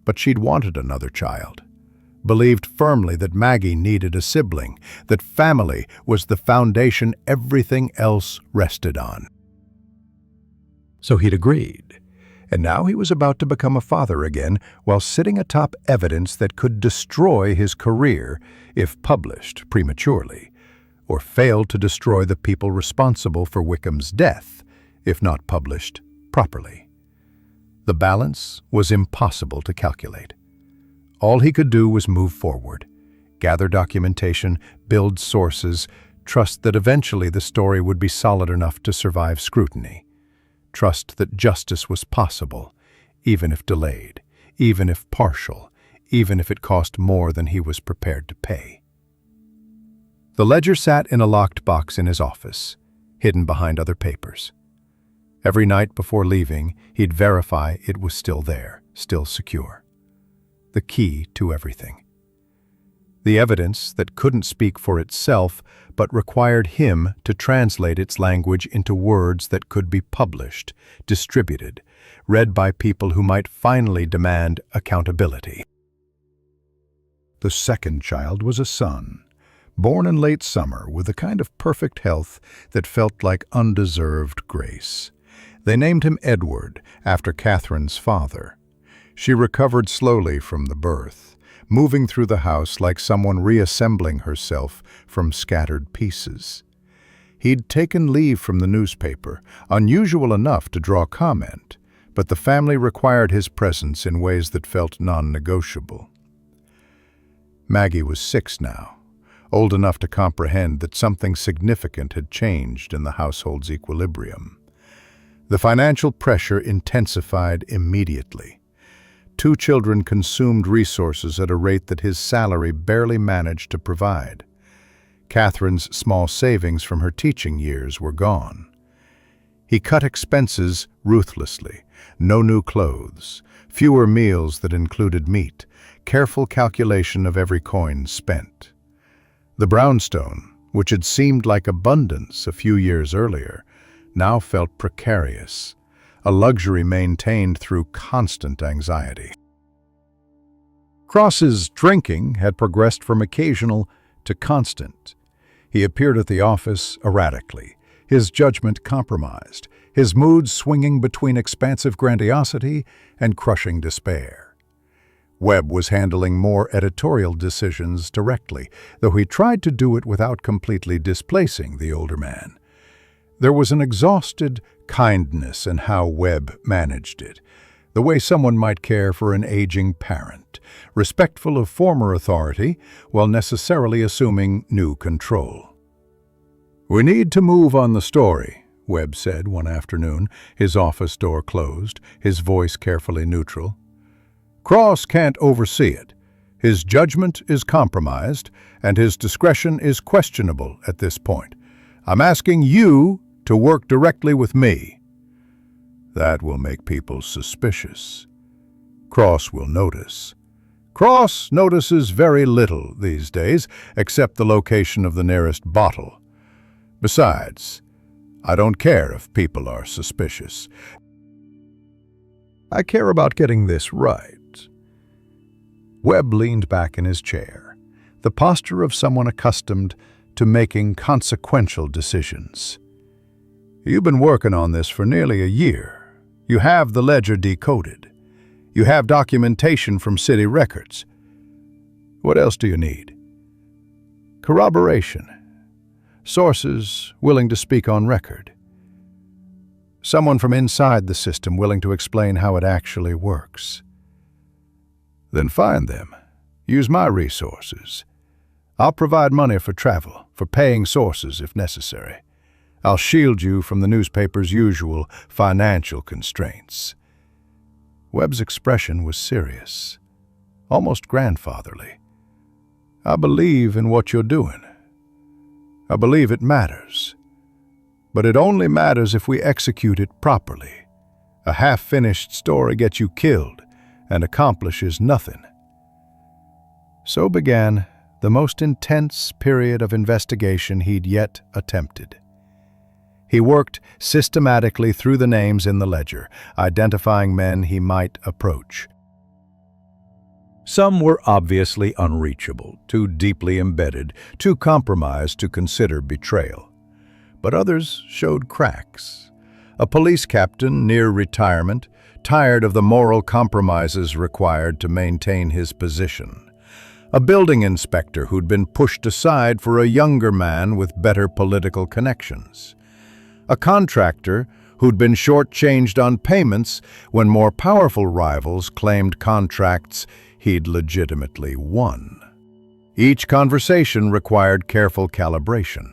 [SPEAKER 1] But she'd wanted another child, believed firmly that Maggie needed a sibling, that family was the foundation everything else rested on. So he'd agreed, and now he was about to become a father again while sitting atop evidence that could destroy his career if published prematurely, or fail to destroy the people responsible for Wickham's death if not published properly. The balance was impossible to calculate. All he could do was move forward, gather documentation, build sources, trust that eventually the story would be solid enough to survive scrutiny. Trust that justice was possible, even if delayed, even if partial, even if it cost more than he was prepared to pay. The ledger sat in a locked box in his office, hidden behind other papers. Every night before leaving, he'd verify it was still there, still secure. The key to everything. The evidence that couldn't speak for itself, but required him to translate its language into words that could be published, distributed, read by people who might finally demand accountability. The second child was a son, born in late summer with a kind of perfect health that felt like undeserved grace. They named him Edward, after Catherine's father. She recovered slowly from the birth, moving through the house like someone reassembling herself from scattered pieces. He'd taken leave from the newspaper, unusual enough to draw comment, but the family required his presence in ways that felt non-negotiable. Maggie was 6 now, old enough to comprehend that something significant had changed in the household's equilibrium. The financial pressure intensified immediately. 2 children consumed resources at a rate that his salary barely managed to provide. Catherine's small savings from her teaching years were gone. He cut expenses ruthlessly. No new clothes, fewer meals that included meat, careful calculation of every coin spent. The brownstone, which had seemed like abundance a few years earlier, now felt precarious, a luxury maintained through constant anxiety. Cross's drinking had progressed from occasional to constant. He appeared at the office erratically, his judgment compromised, his mood swinging between expansive grandiosity and crushing despair. Webb was handling more editorial decisions directly, though he tried to do it without completely displacing the older man. There was an exhausted kindness in how Webb managed it, the way someone might care for an aging parent, respectful of former authority while necessarily assuming new control. "We need to move on the story," Webb said one afternoon, his office door closed, his voice carefully neutral. "Cross can't oversee it. His judgment is compromised, and his discretion is questionable at this point. I'm asking you to work directly with me." That will make people suspicious. Cross will notice. Cross notices very little these days, except the location of the nearest bottle. Besides, I don't care if people are suspicious. I care about getting this right. Webb leaned back in his chair, the posture of someone accustomed to making consequential decisions. You've been working on this for nearly a year. You have the ledger decoded. You have documentation from city records. What else do you need? Corroboration. Sources willing to speak on record. Someone from inside the system willing to explain how it actually works. Then find them. Use my resources. I'll provide money for travel, for paying sources if necessary. I'll shield you from the newspaper's usual financial constraints. Webb's expression was serious, almost grandfatherly. I believe in what you're doing. I believe it matters. But it only matters if we execute it properly. A half-finished story gets you killed and accomplishes nothing. So began the most intense period of investigation he'd yet attempted. He worked systematically through the names in the ledger, identifying men he might approach. Some were obviously unreachable, too deeply embedded, too compromised to consider betrayal. But others showed cracks. A police captain near retirement, tired of the moral compromises required to maintain his position. A building inspector who'd been pushed aside for a younger man with better political connections. A contractor who'd been shortchanged on payments when more powerful rivals claimed contracts he'd legitimately won. Each conversation required careful calibration.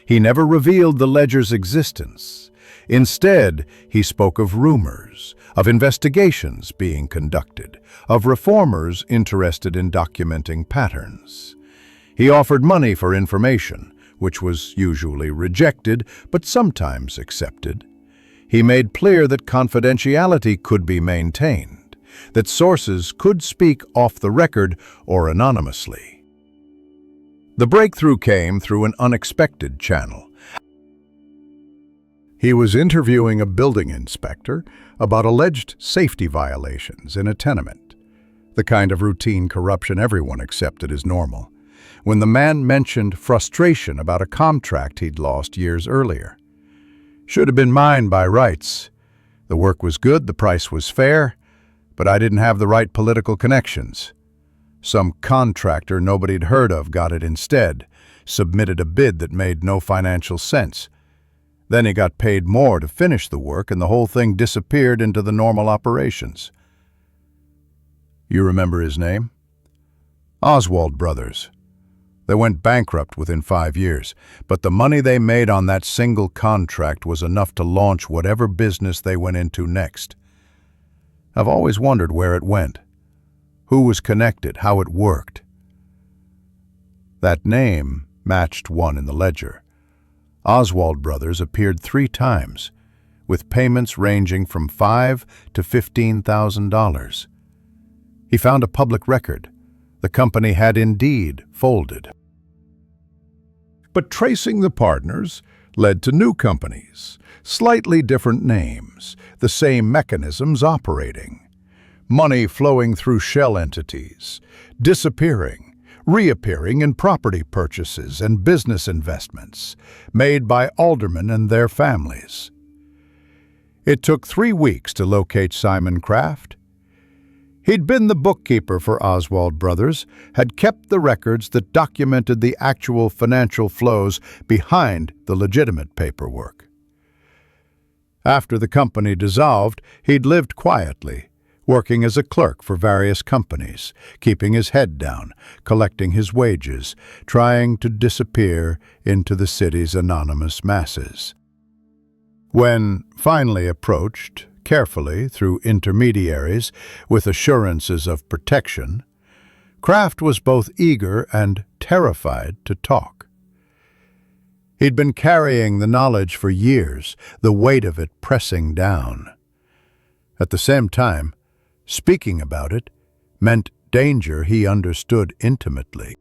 [SPEAKER 1] He never revealed the ledger's existence. Instead, he spoke of rumors, of investigations being conducted, of reformers interested in documenting patterns. He offered money for information, which was usually rejected, but sometimes accepted. He made clear that confidentiality could be maintained, that sources could speak off the record or anonymously. The breakthrough came through an unexpected channel. He was interviewing a building inspector about alleged safety violations in a tenement, the kind of routine corruption everyone accepted as normal, when the man mentioned frustration about a contract he'd lost years earlier. Should have been mine by rights. The work was good, the price was fair, but I didn't have the right political connections. Some contractor nobody'd heard of got it instead, submitted a bid that made no financial sense. Then he got paid more to finish the work, and the whole thing disappeared into the normal operations. You remember his name? Oswald Brothers. They went bankrupt within 5 years, but the money they made on that single contract was enough to launch whatever business they went into next. I've always wondered where it went, who was connected, how it worked. That name matched one in the ledger. Oswald Brothers appeared 3 times, with payments ranging from $5,000 to $15,000. He found a public record. The company had indeed folded. But tracing the partners led to new companies, slightly different names, the same mechanisms operating. Money flowing through shell entities, disappearing, reappearing in property purchases and business investments made by aldermen and their families. It took 3 weeks to locate Simon Kraft. He'd been the bookkeeper for Oswald Brothers, had kept the records that documented the actual financial flows behind the legitimate paperwork. After the company dissolved, he'd lived quietly, working as a clerk for various companies, keeping his head down, collecting his wages, trying to disappear into the city's anonymous masses. When finally approached, carefully through intermediaries with assurances of protection, Kraft was both eager and terrified to talk. He'd been carrying the knowledge for years, the weight of it pressing down. At the same time, speaking about it meant danger he understood intimately.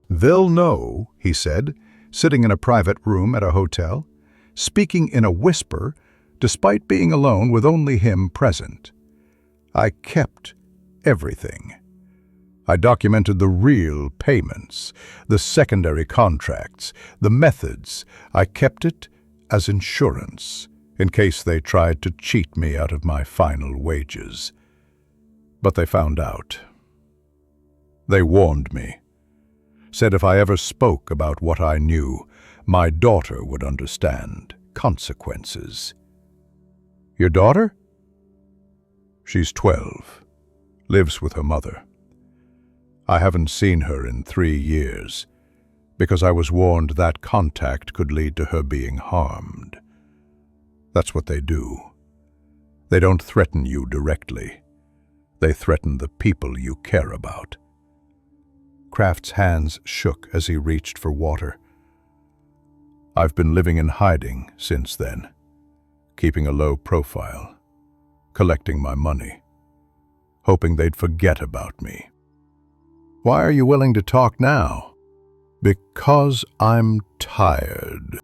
[SPEAKER 1] "They'll know," he said, sitting in a private room at a hotel, speaking in a whisper despite being alone with only him present. "I kept everything. I documented the real payments, the secondary contracts, the methods. I kept it as insurance, in case they tried to cheat me out of my final wages. But they found out. They warned me. Said if I ever spoke about what I knew, my daughter would understand consequences." "Your daughter?" "She's 12, lives with her mother. I haven't seen her in 3 years, because I was warned that contact could lead to her being harmed. That's what they do. They don't threaten you directly. They threaten the people you care about." Kraft's hands shook as he reached for water. "I've been living in hiding since then, keeping a low profile, collecting my money, hoping they'd forget about me." "Why are you willing to talk now?" "Because I'm tired.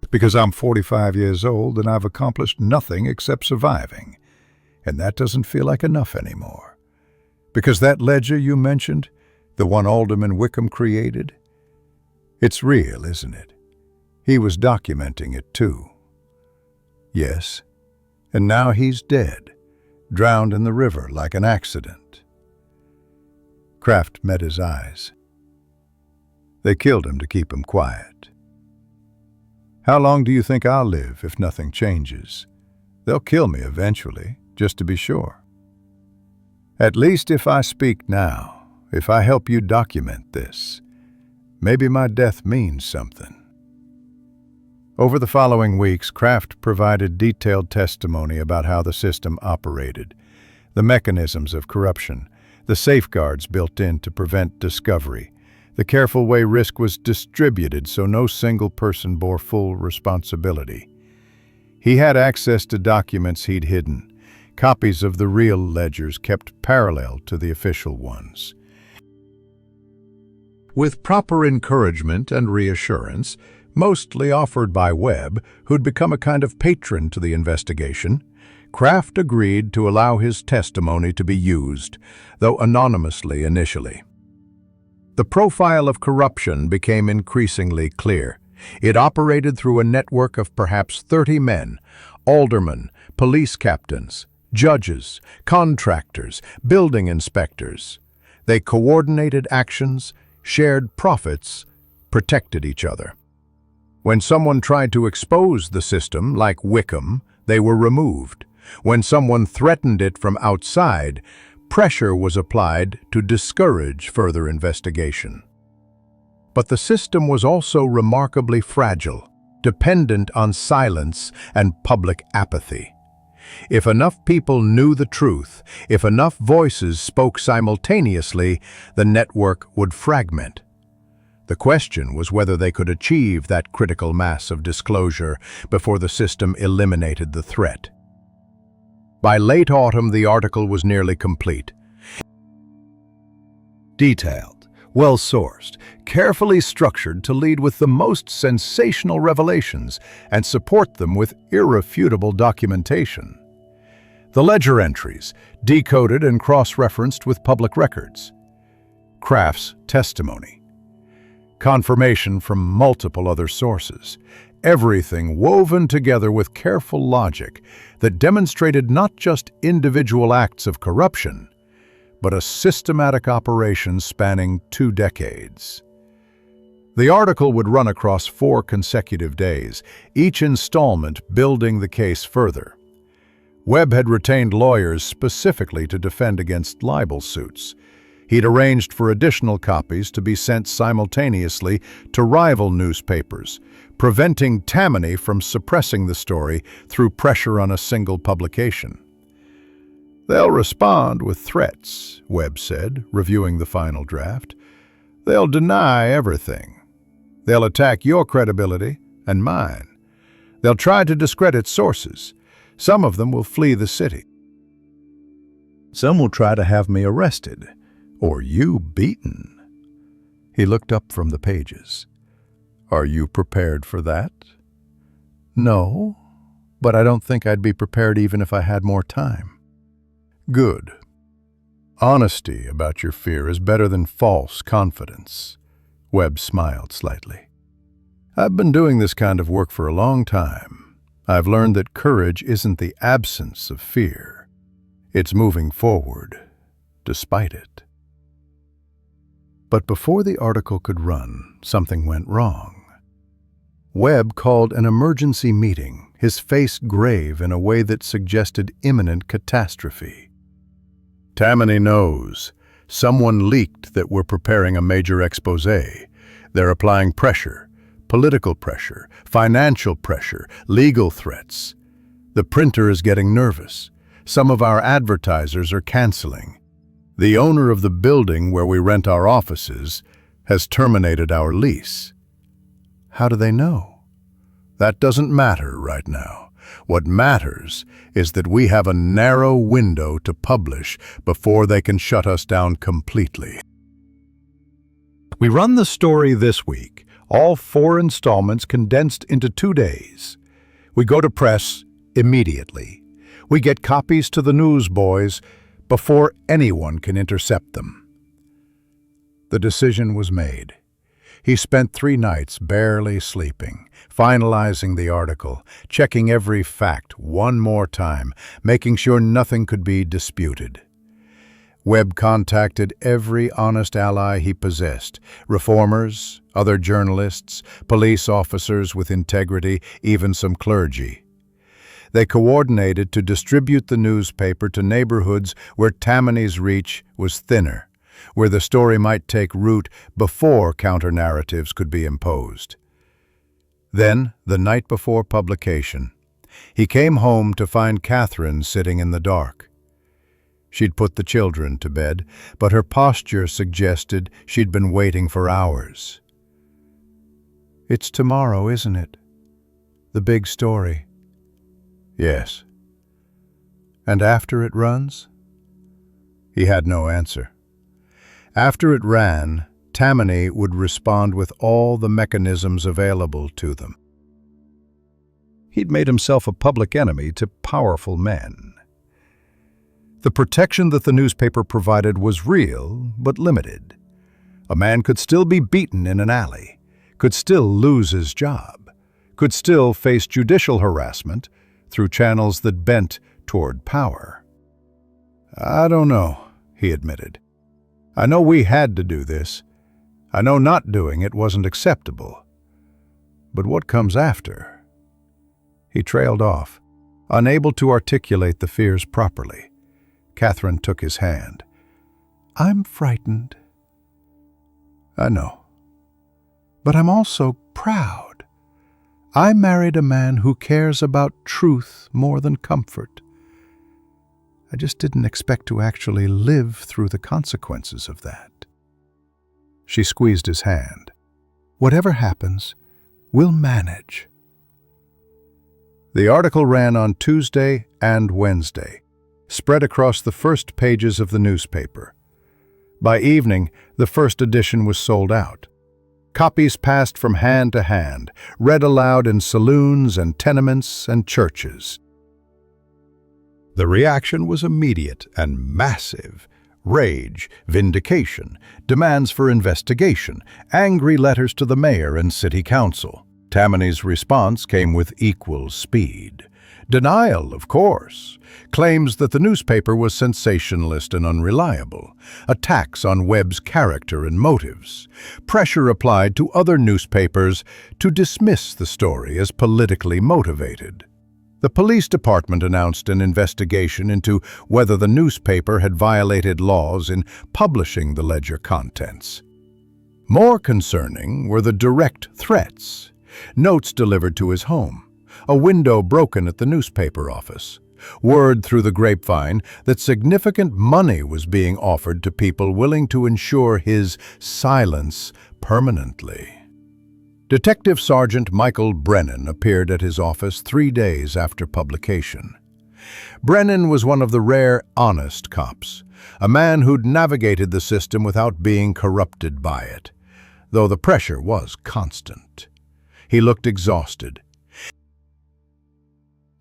[SPEAKER 1] Because I'm 45 years old and I've accomplished nothing except surviving, and that doesn't feel like enough anymore. Because that ledger you mentioned, the one Alderman Wickham created, it's real, isn't it? He was documenting it too." "Yes, and now he's dead, drowned in the river like an accident." Kraft met his eyes. "They killed him to keep him quiet. How long do you think I'll live if nothing changes? They'll kill me eventually, just to be sure. At least if I speak now, if I help you document this, maybe my death means something." Over the following weeks, Kraft provided detailed testimony about how the system operated, the mechanisms of corruption, the safeguards built in to prevent discovery, the careful way risk was distributed so no single person bore full responsibility. He had access to documents he'd hidden, copies of the real ledgers kept parallel to the official ones. With proper encouragement and reassurance, mostly offered by Webb, who'd become a kind of patron to the investigation, Kraft agreed to allow his testimony to be used, though anonymously initially. The profile of corruption became increasingly clear. It operated through a network of perhaps 30 men, aldermen, police captains, judges, contractors, building inspectors. They coordinated actions, shared profits, protected each other. When someone tried to expose the system, like Wickham, they were removed. When someone threatened it from outside, pressure was applied to discourage further investigation. But the system was also remarkably fragile, dependent on silence and public apathy. If enough people knew the truth, if enough voices spoke simultaneously, the network would fragment. The question was whether they could achieve that critical mass of disclosure before the system eliminated the threat. By late autumn, the article was nearly complete. Detailed, well-sourced, carefully structured to lead with the most sensational revelations and support them with irrefutable documentation. The ledger entries, decoded and cross-referenced with public records. Kraft's testimony. Confirmation from multiple other sources. Everything woven together with careful logic that demonstrated not just individual acts of corruption, but a systematic operation spanning 2 decades. The article would run across 4 consecutive days, each installment building the case further. Webb had retained lawyers specifically to defend against libel suits. He'd arranged for additional copies to be sent simultaneously to rival newspapers, preventing Tammany from suppressing the story through pressure on a single publication. "They'll respond with threats," Webb said, reviewing the final draft. "They'll deny everything. They'll attack your credibility and mine. They'll try to discredit sources. Some of them will flee the city.
[SPEAKER 3] Some will try to have me arrested, or you beaten.
[SPEAKER 1] He looked up from the pages. Are you prepared for that? No, but I don't think I'd be prepared even if I had more time. Good. Honesty about your fear is better than false confidence. Webb smiled slightly. I've been doing this kind of work for a long time. I've learned that courage isn't the absence of fear. It's moving forward, despite it. But before the article could run, something went wrong. Webb called an emergency meeting, his face grave in a way that suggested imminent catastrophe. Tammany knows. Someone leaked that we're preparing a major exposé. They're applying pressure, political pressure, financial pressure, legal threats. The printer is getting nervous. Some of our advertisers are canceling. The owner of the building where we rent our offices has terminated our lease. How do they know? That doesn't matter right now. What matters is that we have a narrow window to publish before they can shut us down completely. We run the story this week, all 4 installments condensed into 2 days. We go to press immediately. We get copies to the newsboys before anyone can intercept them. The decision was made. He spent 3 nights barely sleeping, finalizing the article, checking every fact one more time, making sure nothing could be disputed. Webb contacted every honest ally he possessed, reformers, other journalists, police officers with integrity, even some clergy. They coordinated to distribute the newspaper to neighborhoods where Tammany's reach was thinner, where the story might take root before counter-narratives could be imposed. Then, the night before publication, he came home to find Catherine sitting in the dark. She'd put the children to bed, but her posture suggested she'd been waiting for hours. "It's tomorrow, isn't it? The big story." "Yes." "And after it runs?" He had no answer. After it ran, Tammany would respond with all the mechanisms available to them. He'd made himself a public enemy to powerful men. The protection that the newspaper provided was real, but limited. A man could still be beaten in an alley, could still lose his job, could still face judicial harassment through channels that bent toward power. "I don't know," he admitted. "I know we had to do this. I know not doing it wasn't acceptable. But what comes after?" He trailed off, unable to articulate the fears properly. Catherine took his hand. "I'm frightened." "I know. But I'm also proud. I married a man who cares about truth more than comfort. I just didn't expect to actually live through the consequences of that." She squeezed his hand. "Whatever happens, we'll manage." The article ran on Tuesday and Wednesday, spread across the first pages of the newspaper. By evening, the first edition was sold out. Copies passed from hand to hand, read aloud in saloons and tenements and churches. The reaction was immediate and massive. Rage, vindication, demands for investigation, angry letters to the mayor and city council. Tammany's response came with equal speed. Denial, of course. Claims that the newspaper was sensationalist and unreliable. Attacks on Webb's character and motives. Pressure applied to other newspapers to dismiss the story as politically motivated. The police department announced an investigation into whether the newspaper had violated laws in publishing the ledger contents. More concerning were the direct threats. Notes delivered to his home. A window broken at the newspaper office. Word through the grapevine that significant money was being offered to people willing to ensure his silence permanently. Detective Sergeant Michael Brennan appeared at his office 3 days after publication. Brennan was one of the rare honest cops, a man who'd navigated the system without being corrupted by it, though the pressure was constant. He looked exhausted.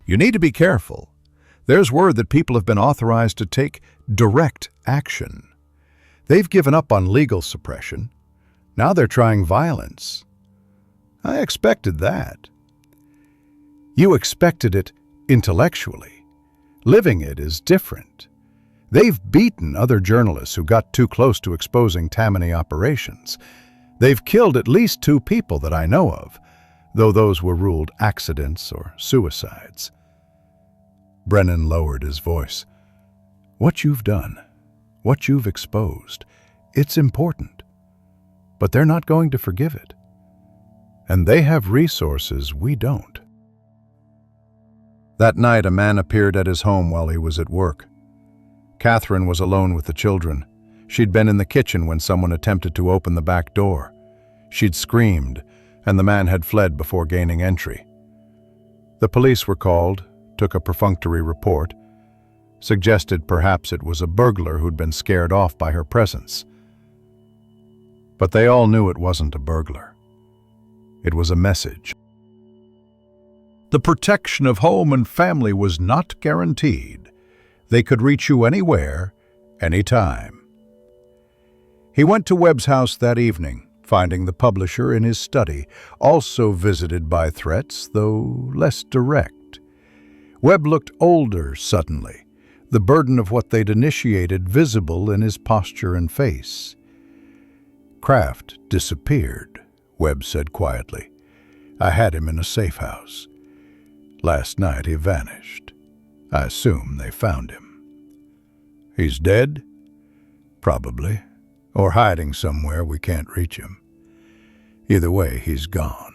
[SPEAKER 1] You need to be careful. There's word that people have been authorized to take direct action. They've given up on legal suppression. Now they're trying violence. I expected that. You expected it intellectually. Living it is different. They've beaten other journalists who got too close to exposing Tammany operations. They've killed at least 2 people that I know of, though those were ruled accidents or suicides. Brennan lowered his voice. What you've done, what you've exposed, it's important. But they're not going to forgive it. And they have resources we don't. That night, a man appeared at his home while he was at work. Catherine was alone with the children. She'd been in the kitchen when someone attempted to open the back door. She'd screamed, and the man had fled before gaining entry. The police were called, took a perfunctory report, suggested perhaps it was a burglar who'd been scared off by her presence. But they all knew it wasn't a burglar. It was a message. The protection of home and family was not guaranteed. They could reach you anywhere, anytime. He went to Webb's house that evening, finding the publisher in his study, also visited by threats, though less direct. Webb looked older suddenly, the burden of what they'd initiated visible in his posture and face. Kraft disappeared, Webb said quietly. I had him in a safe house. Last night he vanished. I assume they found him. He's dead? Probably. Or hiding somewhere we can't reach him. Either way, he's gone.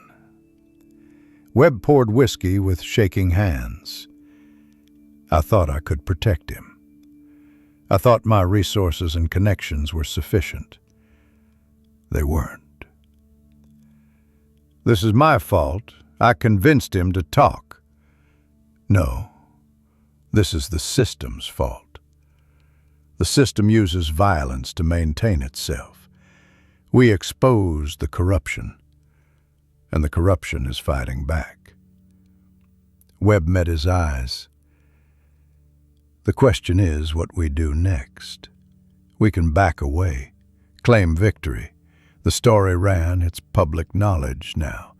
[SPEAKER 1] Webb poured whiskey with shaking hands. I thought I could protect him. I thought my resources and connections were sufficient. They weren't. This is my fault. I convinced him to talk. No, this is the system's fault. The system uses violence to maintain itself. We expose the corruption, and the corruption is fighting back. Webb met his eyes. The question is what we do next. We can back away, claim victory. The story ran, it's public knowledge now.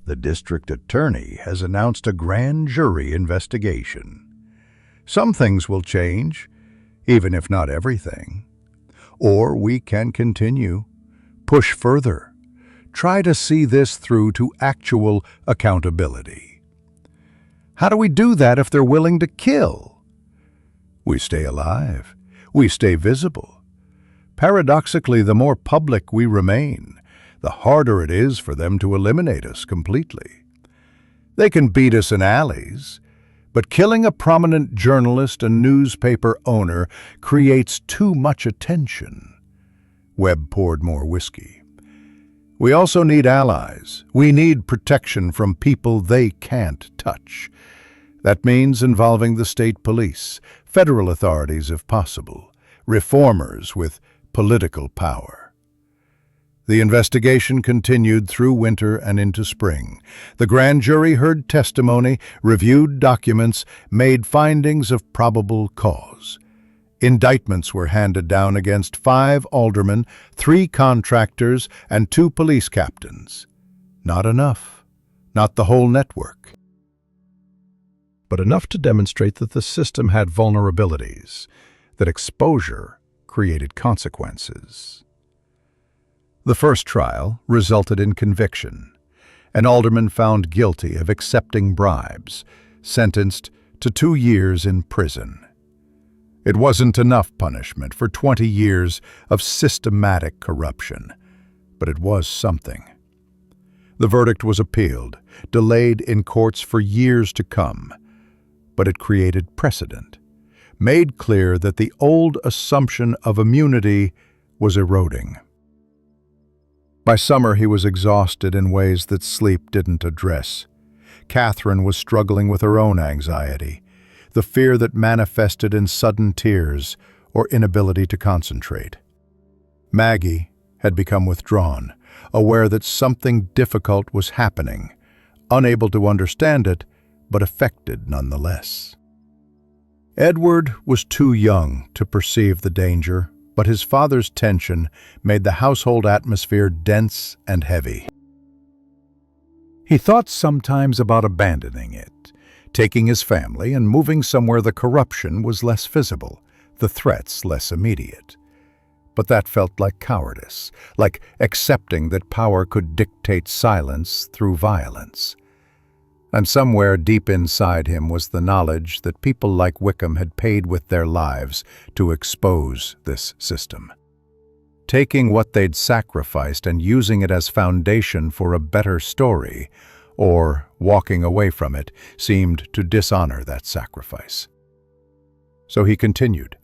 [SPEAKER 1] The district attorney has announced a grand jury investigation. Some things will change, even if not everything. Or we can continue, push further, try to see this through to actual accountability. How do we do that if they're willing to kill? We stay alive. We stay visible. Paradoxically, the more public we remain, the harder it is for them to eliminate us completely. They can beat us in alleys, but killing a prominent journalist and newspaper owner creates too much attention. Webb poured more whiskey. We also need allies. We need protection from people they can't touch. That means involving the state police, federal authorities if possible, reformers with political power. The investigation continued through winter and into spring. The grand jury heard testimony, reviewed documents, made findings of probable cause. Indictments were handed down against 5 aldermen, 3 contractors, and 2 police captains. Not enough. Not the whole network. But enough to demonstrate that the system had vulnerabilities, that exposure created consequences. The first trial resulted in conviction. An alderman found guilty of accepting bribes, sentenced to 2 years in prison. It wasn't enough punishment for 20 years of systematic corruption, but it was something. The verdict was appealed, delayed in courts for years to come, but it created precedent, made clear that the old assumption of immunity was eroding. By summer, he was exhausted in ways that sleep didn't address.
[SPEAKER 3] Catherine was struggling with her own anxiety, the fear that manifested in sudden tears or inability to concentrate. Maggie had become withdrawn, aware that something difficult was happening, unable to understand it, but affected nonetheless. Edward was too young to perceive the danger, but his father's tension made the household atmosphere dense and heavy. He thought sometimes about abandoning it, taking his family and moving somewhere the corruption was less visible, the threats less immediate. But that felt like cowardice, like accepting that power could dictate silence through violence. And somewhere deep inside him was the knowledge that people like Wickham had paid with their lives to expose this system. Taking what they'd sacrificed and using it as foundation for a better story, or walking away from it, seemed to dishonor that sacrifice. So he continued,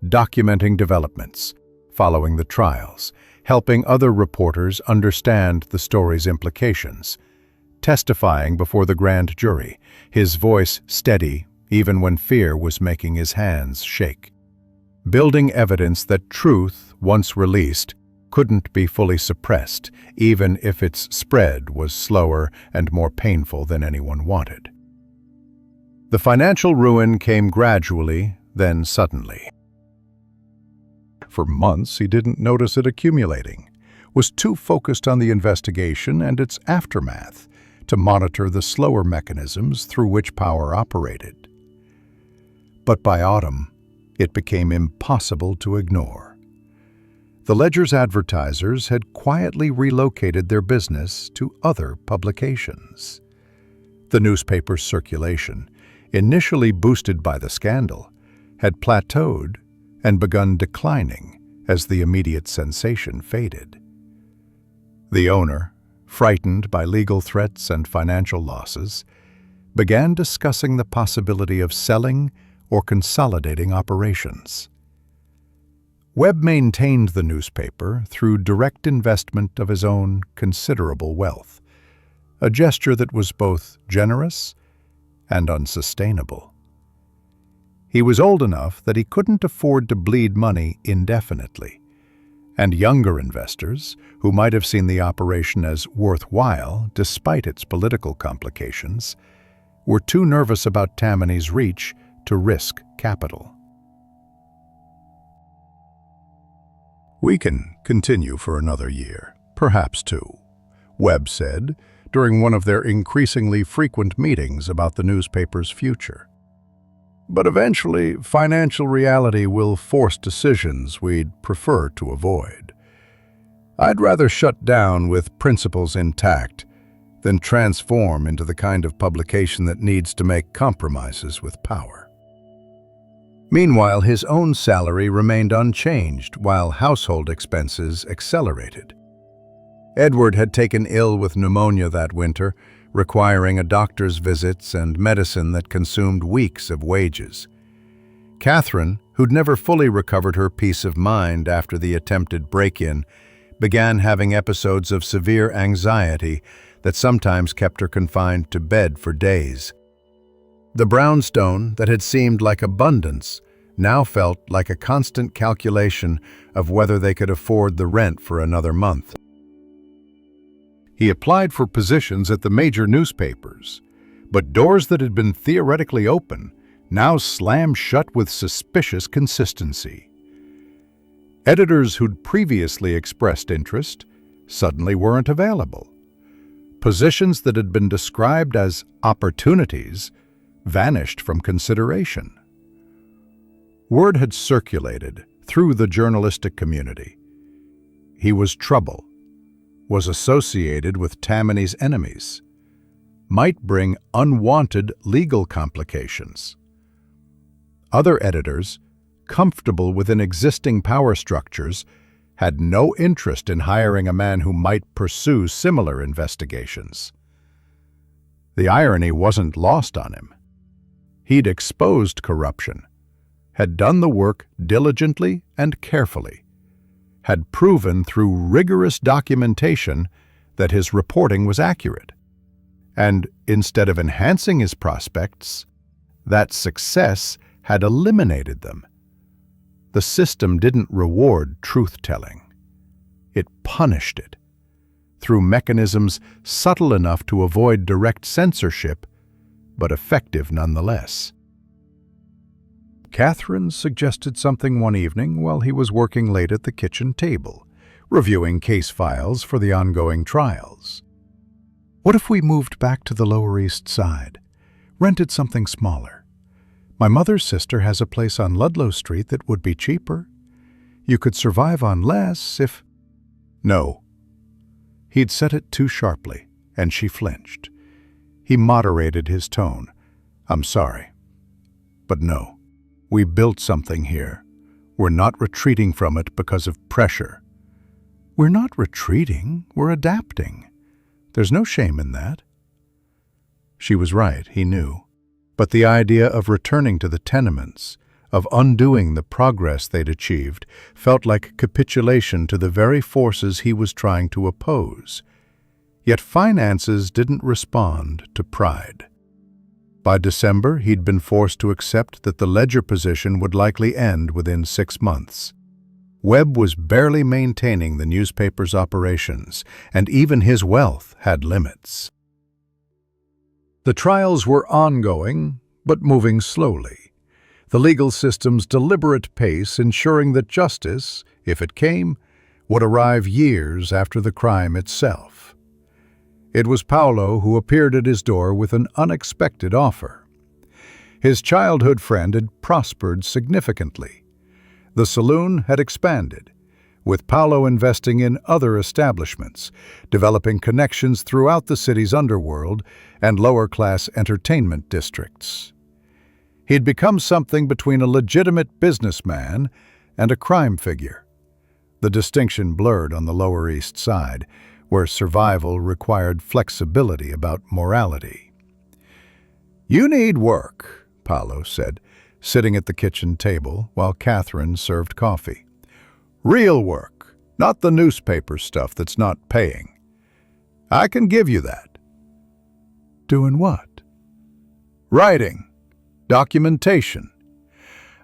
[SPEAKER 3] documenting developments, following the trials, helping other reporters understand the story's implications, testifying before the grand jury, his voice steady even when fear was making his hands shake. Building evidence that truth, once released, couldn't be fully suppressed, even if its spread was slower and more painful than anyone wanted. The financial ruin came gradually, then suddenly. For months, he didn't notice it accumulating, was too focused on the investigation and its aftermath to monitor the slower mechanisms through which power operated. But by autumn, it became impossible to ignore. The Ledger's advertisers had quietly relocated their business to other publications. The newspaper's circulation, initially boosted by the scandal, had plateaued and begun declining as the immediate sensation faded. The owner, frightened by legal threats and financial losses, began discussing the possibility of selling or consolidating operations. Webb maintained the newspaper through direct investment of his own considerable wealth, a gesture that was both generous and unsustainable. He was old enough that he couldn't afford to bleed money indefinitely, and younger investors, who might have seen the operation as worthwhile despite its political complications, were too nervous about Tammany's reach to risk capital. "We can continue for another year, perhaps two," Webb said during one of their increasingly frequent meetings about the newspaper's future. "But eventually, financial reality will force decisions we'd prefer to avoid. I'd rather shut down with principles intact than transform into the kind of publication that needs to make compromises with power." Meanwhile, his own salary remained unchanged while household expenses accelerated. Edward had taken ill with pneumonia that winter, requiring a doctor's visits and medicine that consumed weeks of wages. Catherine, who'd never fully recovered her peace of mind after the attempted break-in, began having episodes of severe anxiety that sometimes kept her confined to bed for days. The brownstone that had seemed like abundance now felt like a constant calculation of whether they could afford the rent for another month. He applied for positions at the major newspapers, but doors that had been theoretically open now slammed shut with suspicious consistency. Editors who'd previously expressed interest suddenly weren't available. Positions that had been described as opportunities vanished from consideration. Word had circulated through the journalistic community. He was trouble, was associated with Tammany's enemies, might bring unwanted legal complications. Other editors, comfortable within existing power structures, had no interest in hiring a man who might pursue similar investigations. The irony wasn't lost on him. He'd exposed corruption, had done the work diligently and carefully, had proven through rigorous documentation that his reporting was accurate. And instead of enhancing his prospects, that success had eliminated them. The system didn't reward truth-telling. It punished it, through mechanisms subtle enough to avoid direct censorship, but effective nonetheless. Catherine suggested something one evening while he was working late at the kitchen table, reviewing case files for the ongoing trials. What if we moved back to the Lower East Side, rented something smaller? My mother's sister has a place on Ludlow Street that would be cheaper. You could survive on less if— No. He'd said it too sharply, and she flinched. He moderated his tone. I'm sorry, but no. We built something here. We're not retreating from it because of pressure. We're not retreating, we're adapting. There's no shame in that. She was right, he knew. But the idea of returning to the tenements, of undoing the progress they'd achieved, felt like capitulation to the very forces he was trying to oppose. Yet finances didn't respond to pride. By December, he'd been forced to accept that the ledger position would likely end within 6 months. Webb was barely maintaining the newspaper's operations, and even his wealth had limits. The trials were ongoing, but moving slowly. The legal system's deliberate pace ensuring that justice, if it came, would arrive years after the crime itself. It was Paolo who appeared at his door with an unexpected offer. His childhood friend had prospered significantly. The saloon had expanded, with Paolo investing in other establishments, developing connections throughout the city's underworld and lower-class entertainment districts. He'd become something between a legitimate businessman and a crime figure. The distinction blurred on the Lower East Side, where survival required flexibility about morality. "You need work," Paolo said, sitting at the kitchen table while Catherine served coffee. "Real work, not the newspaper stuff that's not paying. I can give you that." "Doing what?" "Writing. Documentation.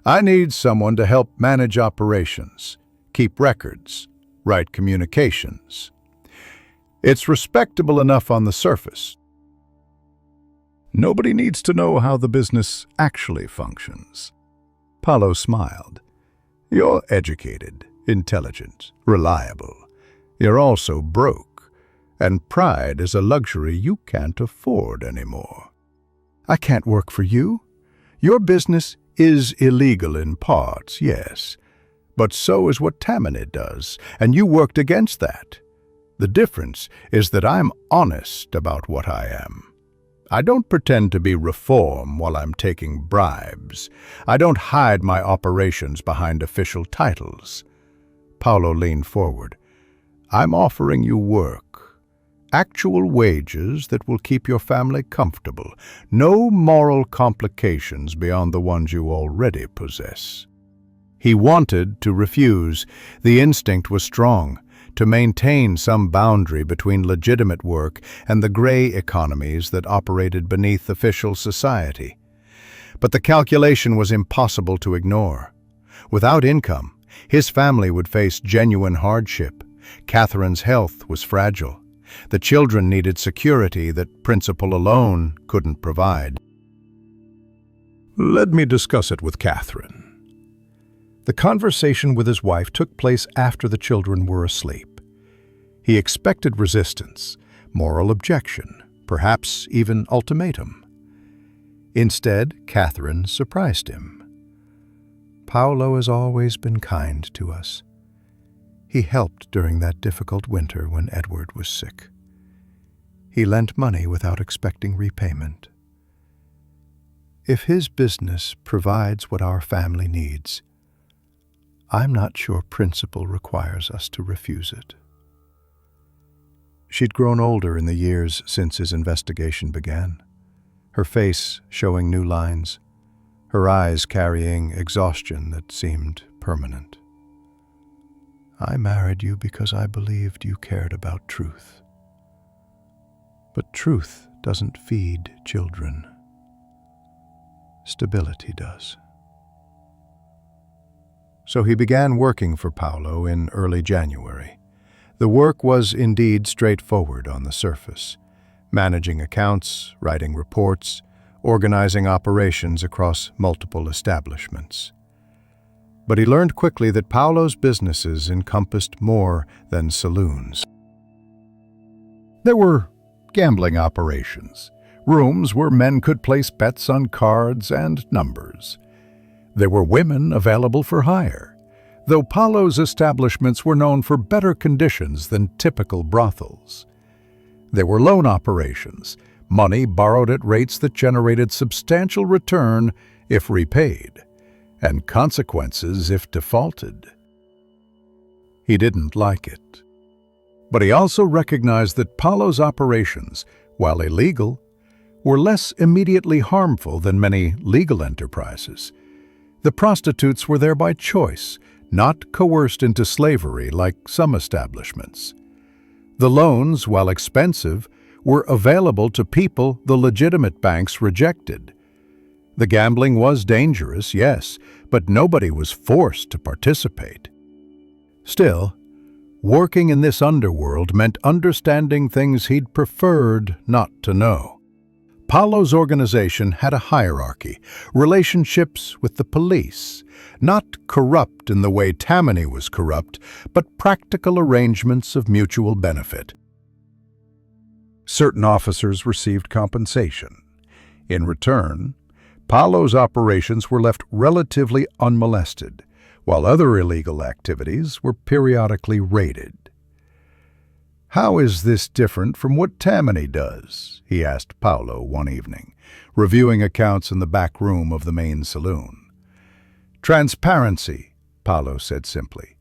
[SPEAKER 3] I need someone to help manage operations, keep records, write communications. It's respectable enough on the surface. Nobody needs to know how the business actually functions." Paolo smiled. "You're educated, intelligent, reliable. You're also broke, and pride is a luxury you can't afford anymore." "I can't work for you. Your business is illegal in parts, yes, but so is what Tammany does, and you worked against that. The difference is that I'm honest about what I am. I don't pretend to be reform while I'm taking bribes. I don't hide my operations behind official titles." Paolo leaned forward. "I'm offering you work. Actual wages that will keep your family comfortable. No moral complications beyond the ones you already possess." He wanted to refuse. The instinct was strong, to maintain some boundary between legitimate work and the gray economies that operated beneath official society. But the calculation was impossible to ignore. Without income, his family would face genuine hardship. Catherine's health was fragile. The children needed security that principle alone couldn't provide. "Let me discuss it with Catherine." The conversation with his wife took place after the children were asleep. He expected resistance, moral objection, perhaps even ultimatum. Instead, Catherine surprised him. "Paolo has always been kind to us. He helped during that difficult winter when Edward was sick. He lent money without expecting repayment. If his business provides what our family needs, I'm not sure principle requires us to refuse it." She'd grown older in the years since his investigation began, her face showing new lines, her eyes carrying exhaustion that seemed permanent. "I married you because I believed you cared about truth. But truth doesn't feed children. Stability does. So he began working for Paulo in early January. The work was indeed straightforward on the surface: managing accounts, writing reports, organizing operations across multiple establishments. But he learned quickly that Paulo's businesses encompassed more than saloons.
[SPEAKER 1] There were gambling operations, rooms where men could place bets on cards and numbers. There were women available for hire, though Paulo's establishments were known for better conditions than typical brothels. There were loan operations, money borrowed at rates that generated substantial return if repaid, and consequences if defaulted. He didn't like it. But he also recognized that Paulo's operations, while illegal, were less immediately harmful than many legal enterprises. The prostitutes were there by choice, not coerced into slavery like some establishments. The loans, while expensive, were available to people the legitimate banks rejected. The gambling was dangerous, yes, but nobody was forced to participate. Still, working in this underworld meant understanding things he'd preferred not to know. Paulo's organization had a hierarchy, relationships with the police, not corrupt in the way Tammany was corrupt, but practical arrangements of mutual benefit. Certain officers received compensation. In return, Paulo's operations were left relatively unmolested, while other illegal activities were periodically raided. "How is this different from what Tammany does?" he asked Paulo one evening, reviewing accounts in the back room of the main saloon. "Transparency," Paulo said simply.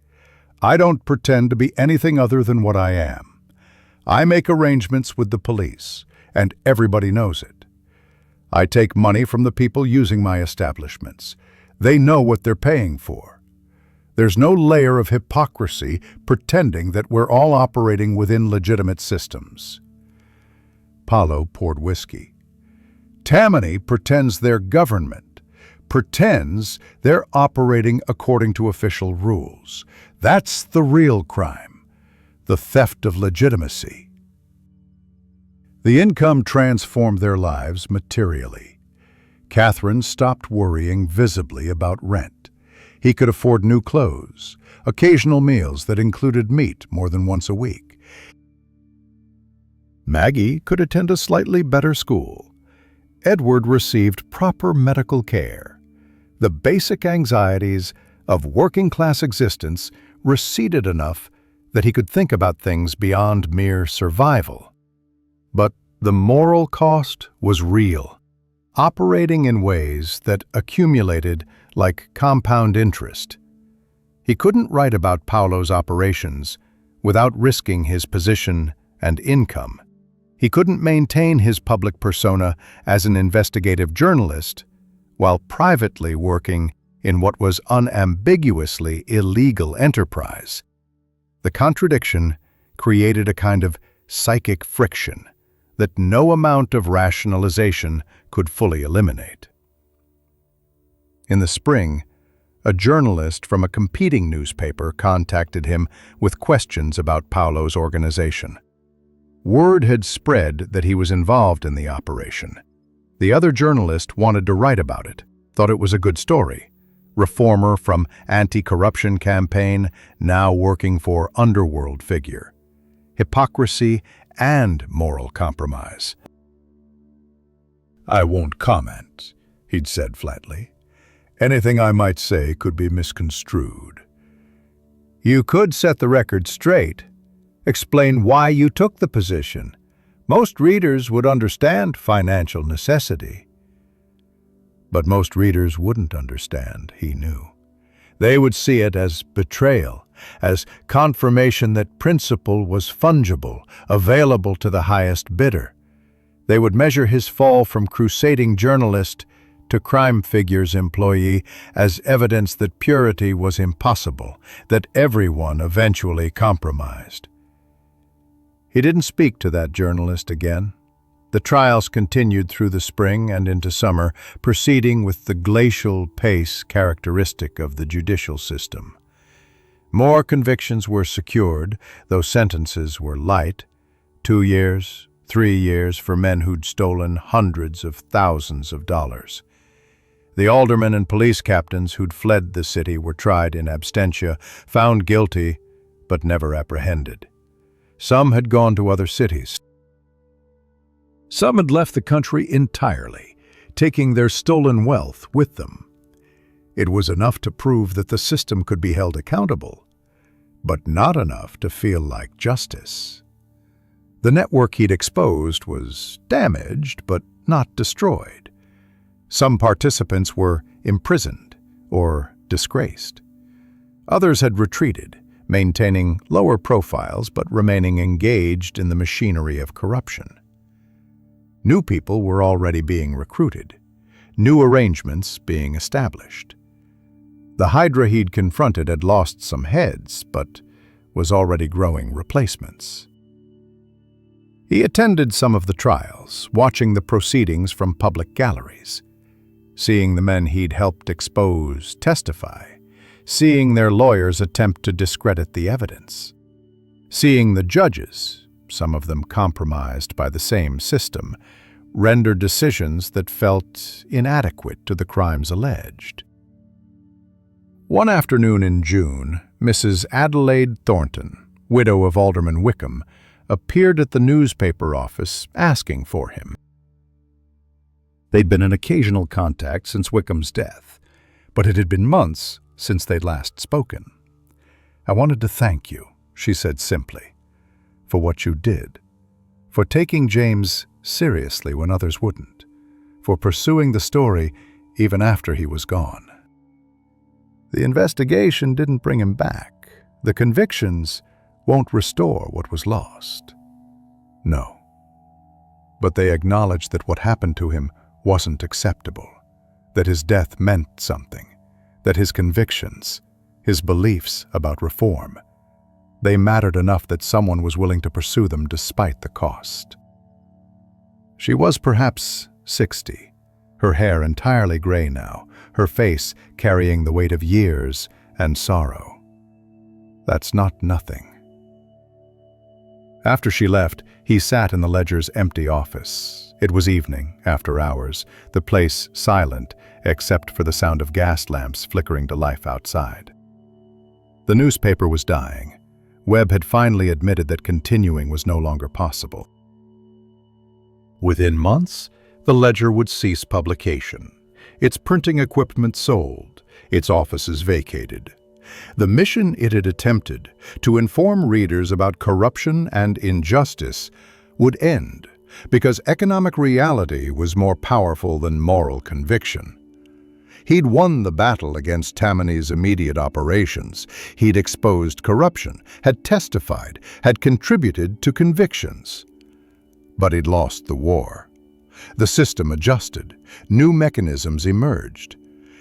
[SPEAKER 1] "I don't pretend to be anything other than what I am. I make arrangements with the police, and everybody knows it. I take money from the people using my establishments. They know what they're paying for. There's no layer of hypocrisy pretending that we're all operating within legitimate systems." Paulo poured whiskey. "Tammany pretends they're government, pretends they're operating according to official rules. That's the real crime, the theft of legitimacy." The income transformed their lives materially. Catherine stopped worrying visibly about rent. He could afford new clothes, occasional meals that included meat more than once a week. Maggie could attend a slightly better school. Edward received proper medical care. The basic anxieties of working-class existence receded enough that he could think about things beyond mere survival. But the moral cost was real, operating in ways that accumulated like compound interest. He couldn't write about Paulo's operations without risking his position and income. He couldn't maintain his public persona as an investigative journalist while privately working in what was unambiguously illegal enterprise. The contradiction created a kind of psychic friction that no amount of rationalization could fully eliminate. In the spring, a journalist from a competing newspaper contacted him with questions about Paulo's organization. Word had spread that he was involved in the operation. The other journalist wanted to write about it, thought it was a good story. Reformer from anti-corruption campaign, now working for underworld figure. Hypocrisy and moral compromise. "I won't comment," he'd said flatly. "Anything I might say could be misconstrued." "You could set the record straight. Explain why you took the position. Most readers would understand financial necessity." But most readers wouldn't understand, he knew. They would see it as betrayal, as confirmation that principle was fungible, available to the highest bidder. They would measure his fall from crusading journalist to crime figures employee as evidence that purity was impossible, that everyone eventually compromised. He didn't speak to that journalist again.
[SPEAKER 3] The trials continued through the spring and into summer, proceeding with the glacial pace characteristic of the judicial system. More convictions were secured, though sentences were light. 2 years, 3 years for men who'd stolen hundreds of thousands of dollars. The aldermen and police captains who'd fled the city were tried in absentia, found guilty, but never apprehended. Some had gone to other cities. Some had left the country entirely, taking their stolen wealth with them. It was enough to prove that the system could be held accountable, but not enough to feel like justice. The network he'd exposed was damaged, but not destroyed. Some participants were imprisoned or disgraced. Others had retreated, maintaining lower profiles but remaining engaged in the machinery of corruption. New people were already being recruited, new arrangements being established. The Hydra he'd confronted had lost some heads, but was already growing replacements. He attended some of the trials, watching the proceedings from public galleries, seeing the men he'd helped expose testify, seeing their lawyers attempt to discredit the evidence, seeing the judges, some of them compromised by the same system, render decisions that felt inadequate to the crimes alleged. One afternoon in June, Mrs. Adelaide Thornton, widow of Alderman Wickham, appeared at the newspaper office asking for him. They'd been in occasional contact since Wickham's death, but it had been months since they'd last spoken. "I wanted to thank you," she said simply, "for what you did, for taking James seriously when others wouldn't, for pursuing the story even after he was gone. The investigation didn't bring him back. The convictions won't restore what was lost. No. But they acknowledged that what happened to him wasn't acceptable, that his death meant something, that his convictions, his beliefs about reform, they mattered enough that someone was willing to pursue them despite the cost." She was perhaps 60, her hair entirely gray now, her face carrying the weight of years and sorrow. That's not nothing. After she left, he sat in the ledger's empty office. It was evening, after hours, the place silent except for the sound of gas lamps flickering to life outside. The newspaper was dying. Webb had finally admitted that continuing was no longer possible. Within months, the ledger would cease publication, its printing equipment sold, its offices vacated. The mission it had attempted, to inform readers about corruption and injustice, would end because economic reality was more powerful than moral conviction. He'd won the battle against Tammany's immediate operations. He'd exposed corruption, had testified, had contributed to convictions. But he'd lost the war. The system adjusted, new mechanisms emerged,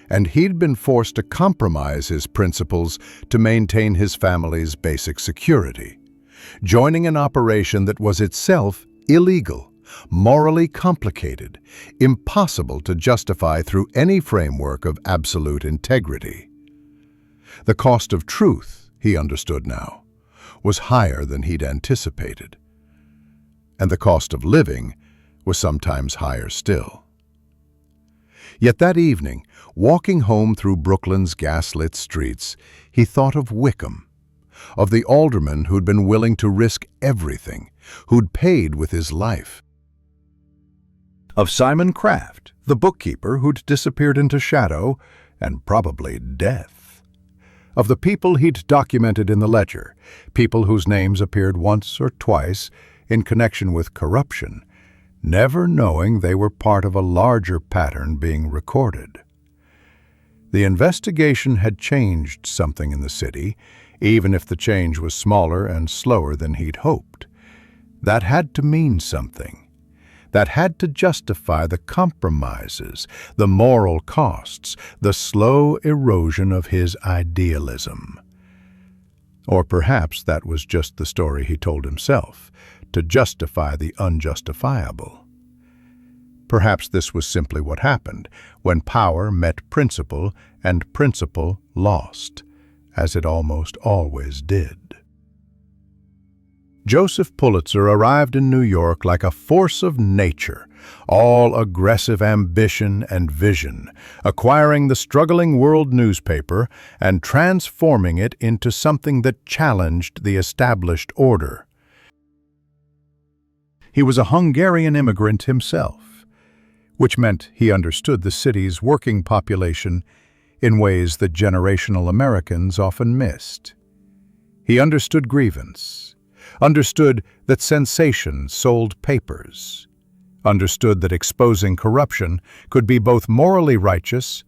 [SPEAKER 3] and he'd been forced to compromise his principles to maintain his family's basic security, joining an operation that was itself illegal, morally complicated, impossible to justify through any framework of absolute integrity. The cost of truth, he understood now, was higher than he'd anticipated, and the cost of living was sometimes higher still. Yet that evening, walking home through Brooklyn's gaslit streets, he thought of Wickham, of the alderman who'd been willing to risk everything, who'd paid with his life. Of Simon Kraft, the bookkeeper who'd disappeared into shadow and probably death. Of the people he'd documented in the ledger, people whose names appeared once or twice in connection with corruption, never knowing they were part of a larger pattern being recorded. The investigation had changed something in the city, even if the change was smaller and slower than he'd hoped. That had to mean something. That had to justify the compromises, the moral costs, the slow erosion of his idealism. Or perhaps that was just the story he told himself, to justify the unjustifiable. Perhaps this was simply what happened when power met principle and principle lost, as it almost always did. Joseph Pulitzer arrived in New York like a force of nature, all aggressive ambition and vision, acquiring the struggling world newspaper and transforming it into something that challenged the established order. He was a Hungarian immigrant himself, which meant he understood the city's working population in ways that generational Americans often missed. He understood grievance, understood that sensation sold papers, understood that exposing corruption could be both morally righteous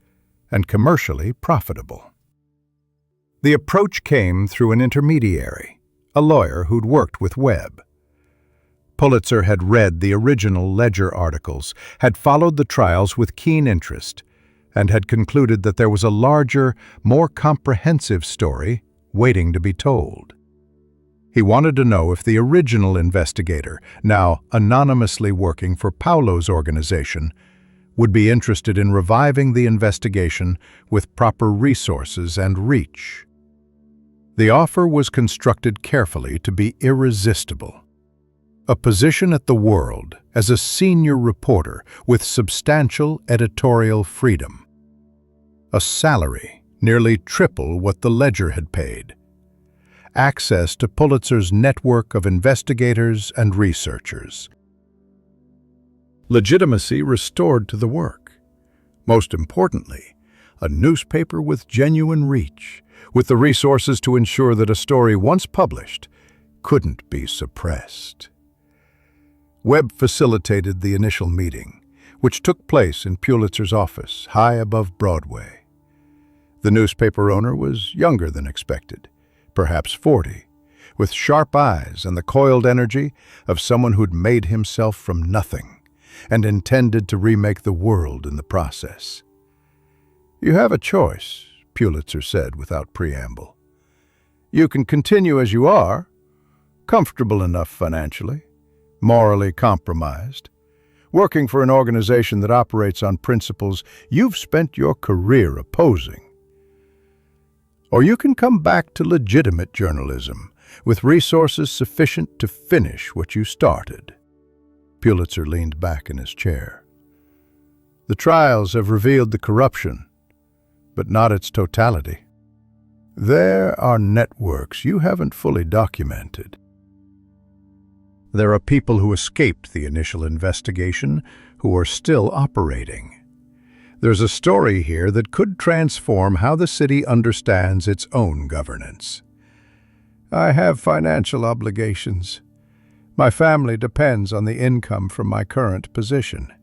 [SPEAKER 3] and commercially profitable. The approach came through an intermediary, a lawyer who'd worked with Webb. Pulitzer had read the original Ledger articles, had followed the trials with keen interest, and had concluded that there was a larger, more comprehensive story waiting to be told. He wanted to know if the original investigator, now anonymously working for Paulo's organization, would be interested in reviving the investigation with proper resources and reach. The offer was constructed carefully to be irresistible. A position at the World as a senior reporter with substantial editorial freedom. A salary nearly triple what the Ledger had paid. Access to Pulitzer's network of investigators and researchers. Legitimacy restored to the work. Most importantly, a newspaper with genuine reach, with the resources to ensure that a story once published couldn't be suppressed. Webb facilitated the initial meeting, which took place in Pulitzer's office, high above Broadway. The newspaper owner was younger than expected, perhaps 40, with sharp eyes and the coiled energy of someone who'd made himself from nothing and intended to remake the world in the process. "You have a choice," Pulitzer said without preamble. "You can continue as you are, comfortable enough financially, morally compromised, working for an organization that operates on principles you've spent your career opposing. Or you can come back to legitimate journalism, with resources sufficient to finish what you started." Pulitzer leaned back in his chair. "The trials have revealed the corruption, but not its totality. There are networks you haven't fully documented. There are people who escaped the initial investigation who are still operating. There's a story here that could transform how the city understands its own governance. I have financial obligations. My family depends on the income from my current position.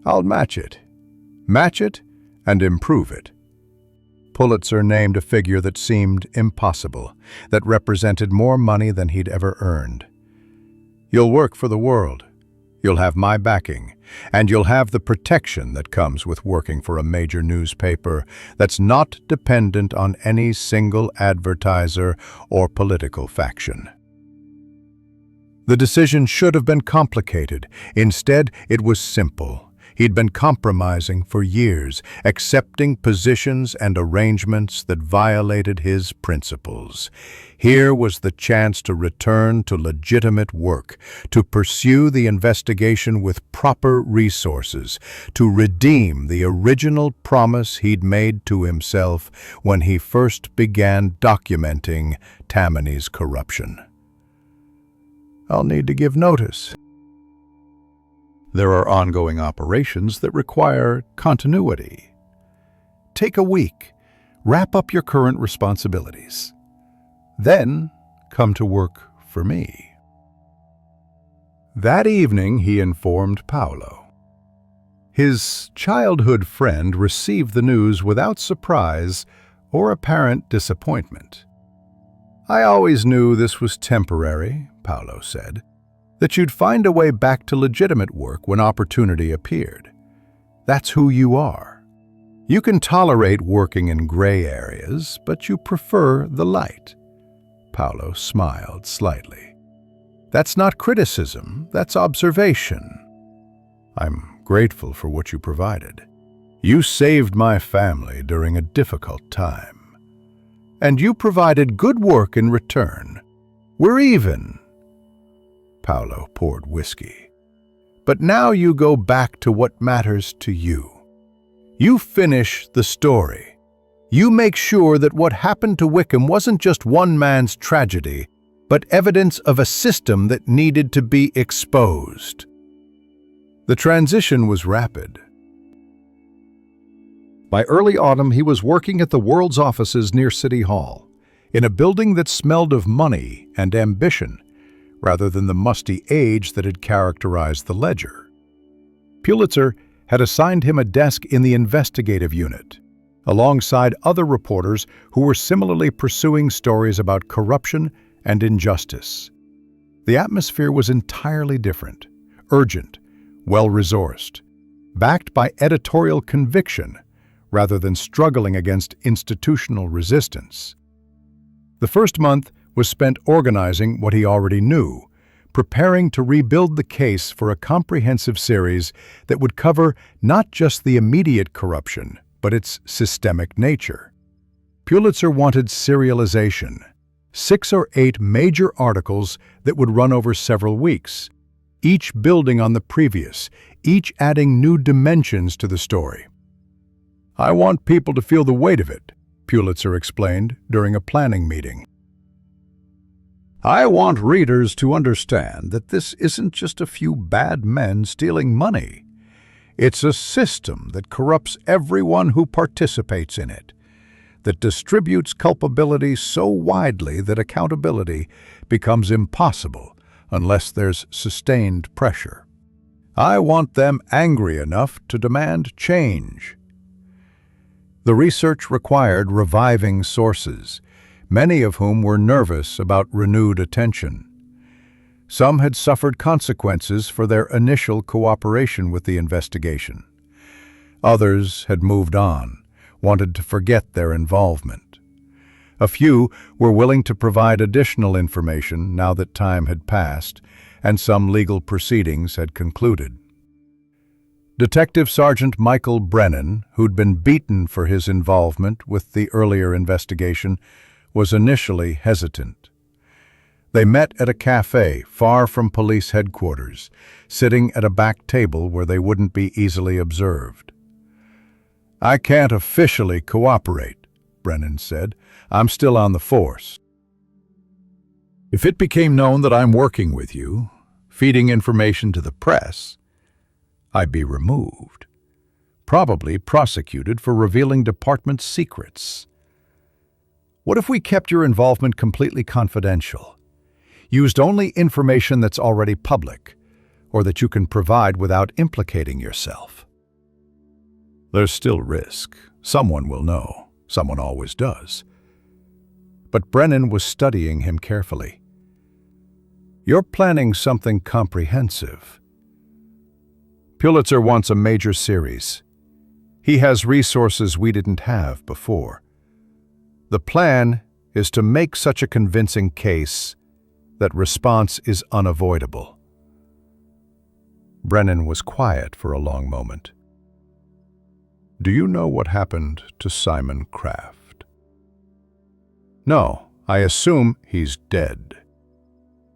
[SPEAKER 3] I'll match it and improve it." Pulitzer named a figure that seemed impossible, that represented more money than he'd ever earned. "You'll work for the World. You'll have my backing, and you'll have the protection that comes with working for a major newspaper that's not dependent on any single advertiser or political faction." The decision should have been complicated. Instead, it was simple. He'd been compromising for years, accepting positions and arrangements that violated his principles. Here was the chance to return to legitimate work, to pursue the investigation with proper resources, to redeem the original promise he'd made to himself when he first began documenting Tammany's corruption. "I'll need to give notice. There are ongoing operations that require continuity. Take a week, wrap up your current responsibilities. Then come to work for me." That evening he informed Paulo. His childhood friend received the news without surprise or apparent disappointment. "I always knew this was temporary," Paulo said, "that you'd find a way back to legitimate work when opportunity appeared. That's who you are. You can tolerate working in gray areas, but you prefer the light." Paulo smiled slightly. "That's not criticism, that's observation. I'm grateful for what you provided. You saved my family during a difficult time. And you provided good work in return. We're even." Paolo poured whiskey. "But now you go back to what matters to you. You finish the story. You make sure that what happened to Wickham wasn't just one man's tragedy, but evidence of a system that needed to be exposed." The transition was rapid. By early autumn, he was working at the World's offices near City Hall, in a building that smelled of money and ambition, rather than the musty age that had characterized the Ledger. Pulitzer had assigned him a desk in the investigative unit, alongside other reporters who were similarly pursuing stories about corruption and injustice. The atmosphere was entirely different, urgent, well-resourced, backed by editorial conviction rather than struggling against institutional resistance. The first month was spent organizing what he already knew, preparing to rebuild the case for a comprehensive series that would cover not just the immediate corruption, but its systemic nature. Pulitzer wanted serialization, 6 or 8 major articles that would run over several weeks, each building on the previous, each adding new dimensions to the story. "I want people to feel the weight of it," Pulitzer explained during a planning meeting. "I want readers to understand that this isn't just a few bad men stealing money. It's a system that corrupts everyone who participates in it, that distributes culpability so widely that accountability becomes impossible unless there's sustained pressure. I want them angry enough to demand change." The research required reviving sources, many of whom were nervous about renewed attention. Some had suffered consequences for their initial cooperation with the investigation. Others had moved on, wanted to forget their involvement. A few were willing to provide additional information now that time had passed and some legal proceedings had concluded. Detective Sergeant Michael Brennan, who'd been beaten for his involvement with the earlier investigation, was initially hesitant. They met at a cafe far from police headquarters, sitting at a back table where they wouldn't be easily observed. "I can't officially cooperate," Brennan said. "I'm still on the force. If it became known that I'm working with you, feeding information to the press, I'd be removed, probably prosecuted for revealing department secrets. What if we kept your involvement completely confidential, used only information that's already public, or that you can provide without implicating yourself?" "There's still risk. Someone will know. Someone always does." But Brennan was studying him carefully. "You're planning something comprehensive. Pulitzer wants a major series. He has resources we didn't have before. The plan is to make such a convincing case that response is unavoidable." Brennan was quiet for a long moment. "Do you know what happened to Simon Kraft?" "No, I assume he's dead.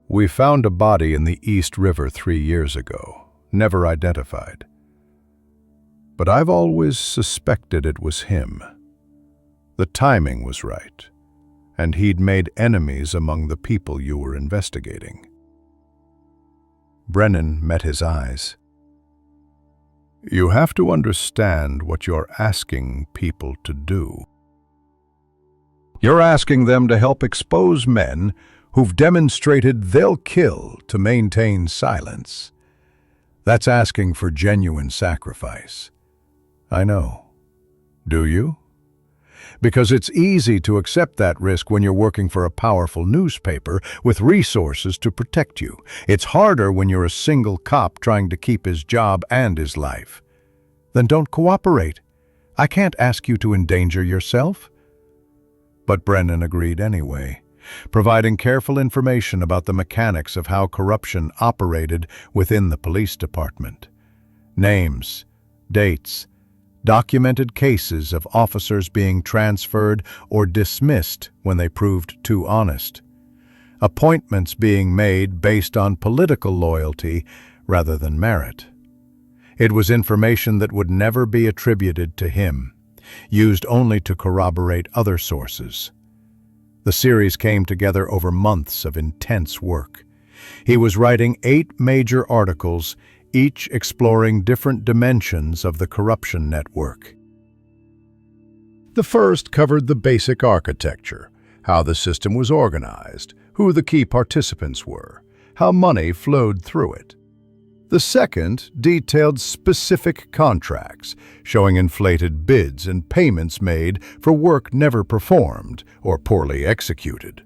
[SPEAKER 3] We found a body in the East River 3 years ago, never identified. But I've always suspected it was him. The timing was right, and he'd made enemies among the people you were investigating." Brennan met his eyes. "You have to understand what you're asking people to do. You're asking them to help expose men who've demonstrated they'll kill to maintain silence. That's asking for genuine sacrifice. I know. Do you? Because it's easy to accept that risk when you're working for a powerful newspaper with resources to protect you. It's harder when you're a single cop trying to keep his job and his life. Then don't cooperate. I can't ask you to endanger yourself." But Brennan agreed anyway, providing careful information about the mechanics of how corruption operated within the police department. Names, dates, documented cases of officers being transferred or dismissed when they proved too honest. Appointments being made based on political loyalty rather than merit. It was information that would never be attributed to him, used only to corroborate other sources. The series came together over months of intense work. He was writing 8 major articles, each exploring different dimensions of the corruption network. The first covered the basic architecture, how the system was organized, who the key participants were, how money flowed through it. The second detailed specific contracts, showing inflated bids and payments made for work never performed or poorly executed.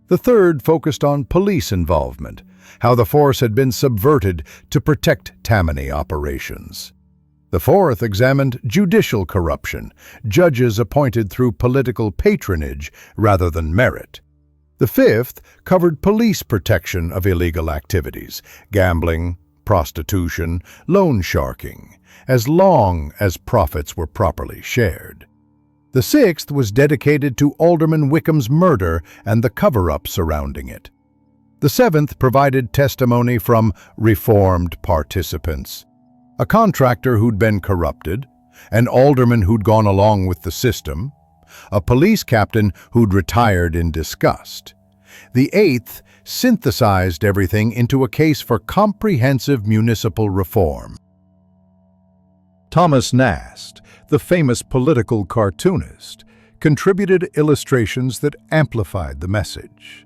[SPEAKER 3] The third focused on police involvement, how the force had been subverted to protect Tammany operations. The fourth examined judicial corruption, judges appointed through political patronage rather than merit. The fifth covered police protection of illegal activities, gambling, prostitution, loan sharking, as long as profits were properly shared. The sixth was dedicated to Alderman Wickham's murder and the cover-up surrounding it. The seventh provided testimony from reformed participants, a contractor who'd been corrupted, an alderman who'd gone along with the system, a police captain who'd retired in disgust. The eighth synthesized everything into a case for comprehensive municipal reform.
[SPEAKER 1] Thomas Nast, the famous political cartoonist, contributed illustrations that amplified the message.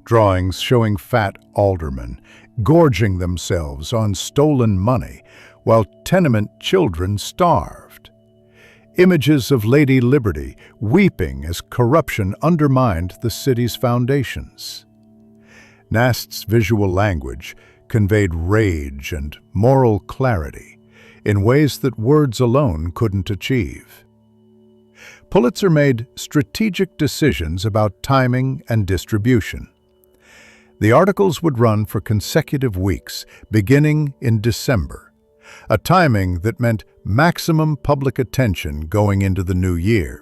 [SPEAKER 1] Drawings showing fat aldermen gorging themselves on stolen money while tenement children starved. Images of Lady Liberty weeping as corruption undermined the city's foundations. Nast's visual language conveyed rage and moral clarity in ways that words alone couldn't achieve. Pulitzer made strategic decisions about timing and distribution. The articles would run for consecutive weeks, beginning in December, a timing that meant maximum public attention going into the new year.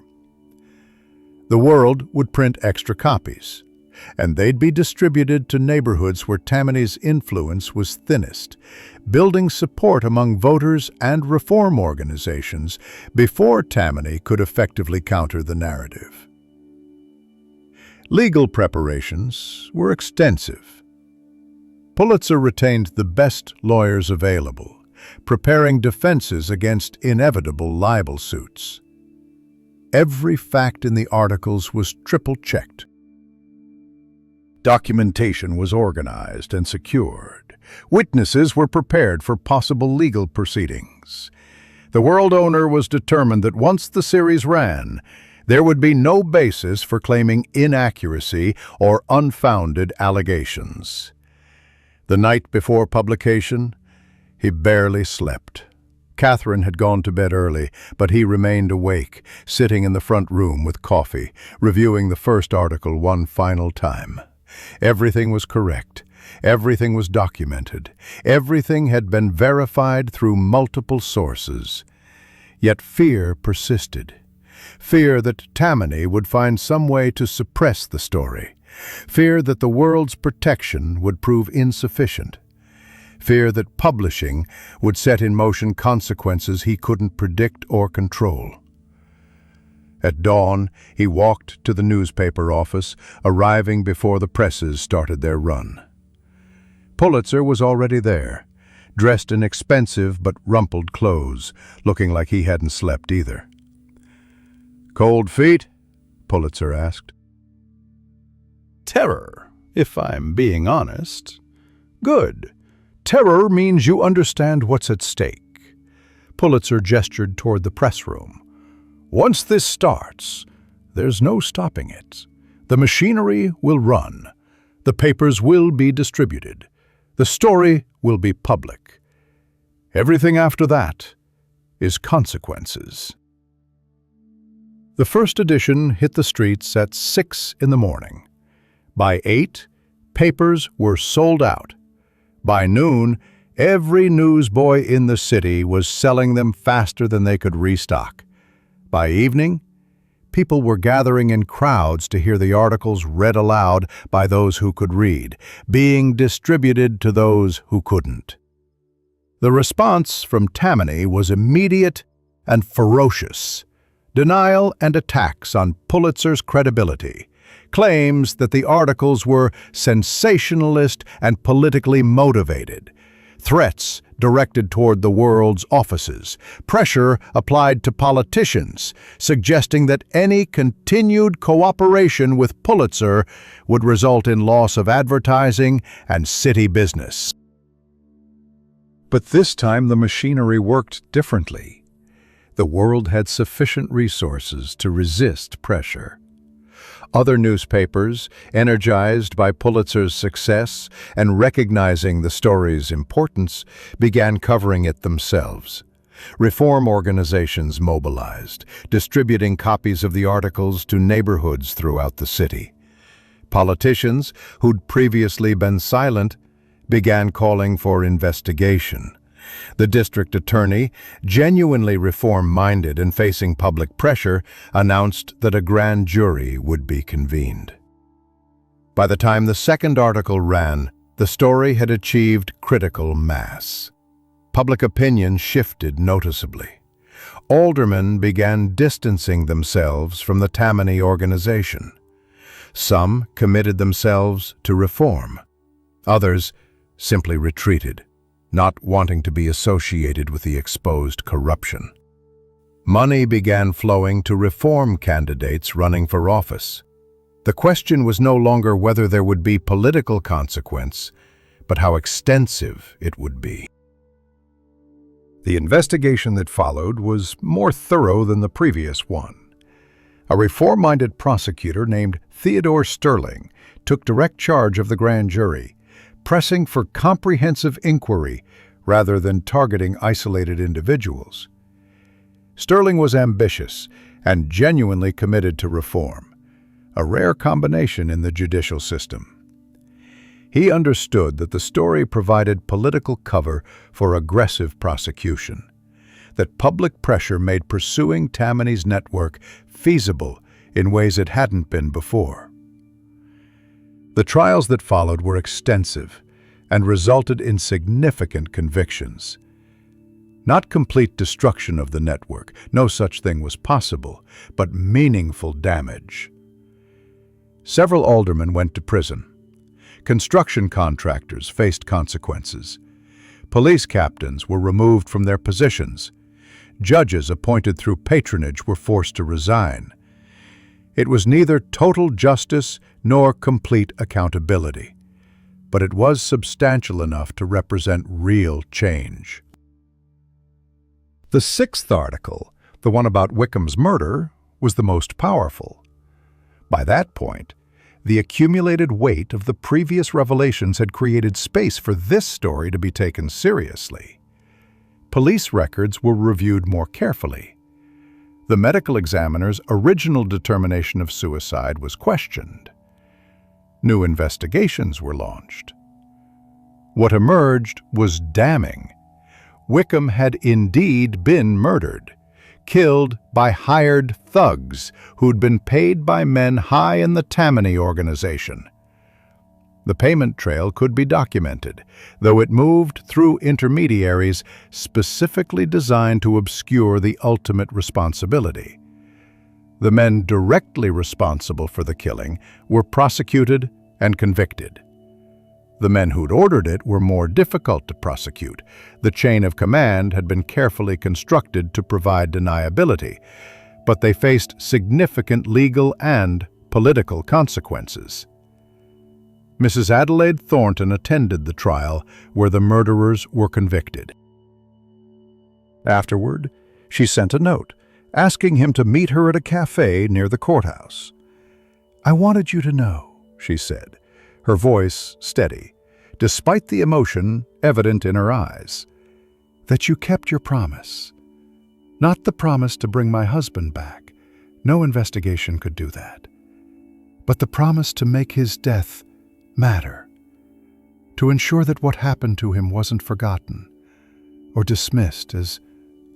[SPEAKER 1] The World would print extra copies, and they'd be distributed to neighborhoods where Tammany's influence was thinnest, building support among voters and reform organizations before Tammany could effectively counter the narrative. Legal preparations were extensive. Pulitzer retained the best lawyers available, preparing defenses against inevitable libel suits. Every fact in the articles was triple-checked. Documentation was organized and secured. Witnesses were prepared for possible legal proceedings. The World owner was determined that once the series ran, there would be no basis for claiming inaccuracy or unfounded allegations. The night before publication, he barely slept. Catherine had gone to bed early, but he remained awake, sitting in the front room with coffee, reviewing the first article one final time. Everything was correct. Everything was documented. Everything had been verified through multiple sources. Yet fear persisted. Fear that Tammany would find some way to suppress the story. Fear that the World's protection would prove insufficient. Fear that publishing would set in motion consequences he couldn't predict or control. At dawn, he walked to the newspaper office, arriving before the presses started their run. Pulitzer was already there, dressed in expensive but rumpled clothes, looking like he hadn't slept either. "Cold feet?" Pulitzer asked. "Terror, if I'm being honest." "Good. Terror means you understand what's at stake." Pulitzer gestured toward the press room. "Once this starts, there's no stopping it. The machinery will run. The papers will be distributed. The story will be public. Everything after that is consequences." The first edition hit the streets at 6 in the morning. By 8, papers were sold out. By noon,
[SPEAKER 3] Every newsboy in the city was selling them faster than they could restock. By evening, people were gathering in crowds to hear the articles read aloud by those who could read, being distributed to those who couldn't. The response from Tammany was immediate and ferocious. Denial and attacks on Pulitzer's credibility, claims that the articles were sensationalist and politically motivated, threats directed toward the world's offices, pressure applied to politicians, suggesting that any continued cooperation with Pulitzer would result in loss of advertising and city business.
[SPEAKER 1] But this time the machinery worked differently. The world had sufficient resources to resist pressure. Other newspapers, energized by Pulitzer's success and recognizing the story's importance, began covering it themselves. Reform organizations mobilized, distributing copies of the articles to neighborhoods throughout the city. Politicians, who'd previously been silent, began calling for investigation. The district attorney, genuinely reform-minded and facing public pressure, announced that a grand jury would be convened. By the time the second article ran, the story had achieved critical mass. Public opinion shifted noticeably. Aldermen began distancing themselves from the Tammany organization. Some committed themselves to reform. Others simply retreated, not wanting to be associated with the exposed corruption. Money began flowing to reform candidates running for office. The question was no longer whether there would be political consequence, but how extensive it would be. The investigation that followed was more thorough than the previous one. A reform-minded prosecutor named Theodore Sterling took direct charge of the grand jury, pressing for comprehensive inquiry rather than targeting isolated individuals. Sterling was ambitious and genuinely committed to reform, a rare combination in the judicial system. He understood that the story provided political cover for aggressive prosecution, that public pressure made pursuing Tammany's network feasible in ways it hadn't been before. The trials that followed were extensive and resulted in significant convictions. Not complete destruction of the network, no such thing was possible, but meaningful damage. Several aldermen went to prison. Construction contractors faced consequences. Police captains were removed from their positions. Judges appointed through patronage were forced to resign. It was neither total justice nor complete accountability, but it was substantial enough to represent real change. The sixth article, the one about Wickham's murder, was the most powerful. By that point, the accumulated weight of the previous revelations had created space for this story to be taken seriously. Police records were reviewed more carefully. The medical examiner's original determination of suicide was questioned. New investigations were launched. What emerged was damning. Wickham had indeed been murdered, killed by hired thugs who'd been paid by men high in the Tammany organization. The payment trail could be documented, though it moved through intermediaries specifically designed to obscure the ultimate responsibility. The men directly responsible for the killing were prosecuted and convicted. The men who'd ordered it were more difficult to prosecute. The chain of command had been carefully constructed to provide deniability, but they faced significant legal and political consequences. Mrs. Adelaide Thornton attended the trial where the murderers were convicted. Afterward, she sent a note asking him to meet her at a cafe near the courthouse. "I wanted you to know," she said, her voice steady, despite the emotion evident in her eyes, "that you kept your promise. Not the promise to bring my husband back. No investigation could do that. But the promise to make his death matter.
[SPEAKER 3] to ensure that what happened to him wasn't forgotten or dismissed as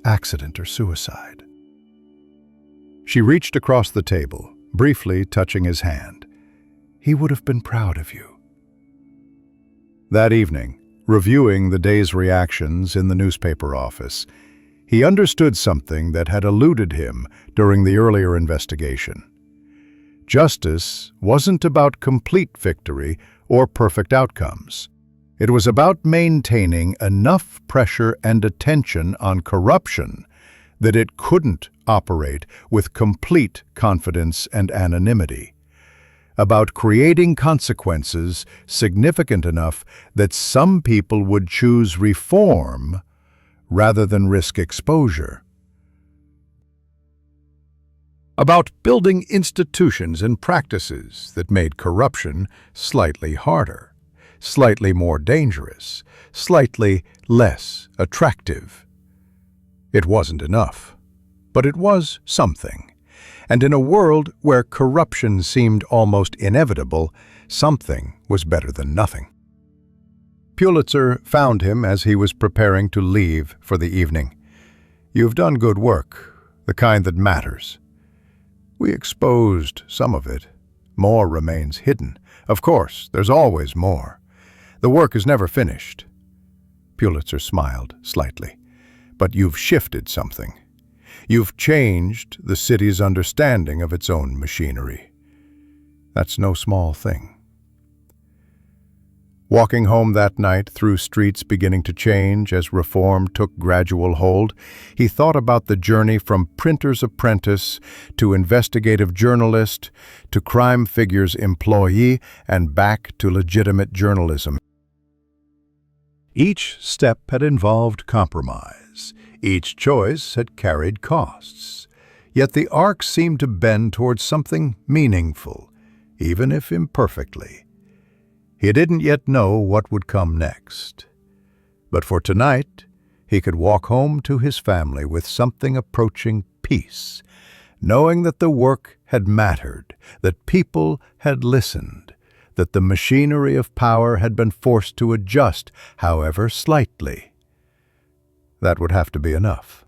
[SPEAKER 3] accident or suicide. She reached across the table, briefly touching his hand. He would have been proud of you. That evening, reviewing the day's reactions in the newspaper office, he understood something that had eluded him during the earlier investigation. Justice wasn't about complete victory or perfect outcomes. It was about maintaining enough pressure and attention on corruption that it couldn't operate with complete confidence and anonymity. About creating consequences significant enough that some people would choose reform rather than risk exposure. About building institutions and practices that made corruption slightly harder, slightly more dangerous, slightly less attractive. It wasn't enough, but it was something. And in a world where corruption seemed almost inevitable, something was better than nothing. Pulitzer found him as he was preparing to leave for the evening. "You've done good work, the kind that matters. We exposed some of it. More remains hidden. Of course, there's always more. The work is never finished." Pulitzer smiled slightly. "But you've shifted something. You've changed the city's understanding of its own machinery. That's no small thing." Walking home that night through streets beginning to change as reform took gradual hold, he thought about the journey from printer's apprentice to investigative journalist to crime figure's employee and back to legitimate journalism. Each step had involved compromise. Each choice had carried costs. Yet the arc seemed to bend towards something meaningful, even if imperfectly. He didn't yet know what would come next. But for tonight, he could walk home to his family with something approaching peace, knowing that the work had mattered, that people had listened, that the machinery of power had been forced to adjust, however slightly. That would have to be enough.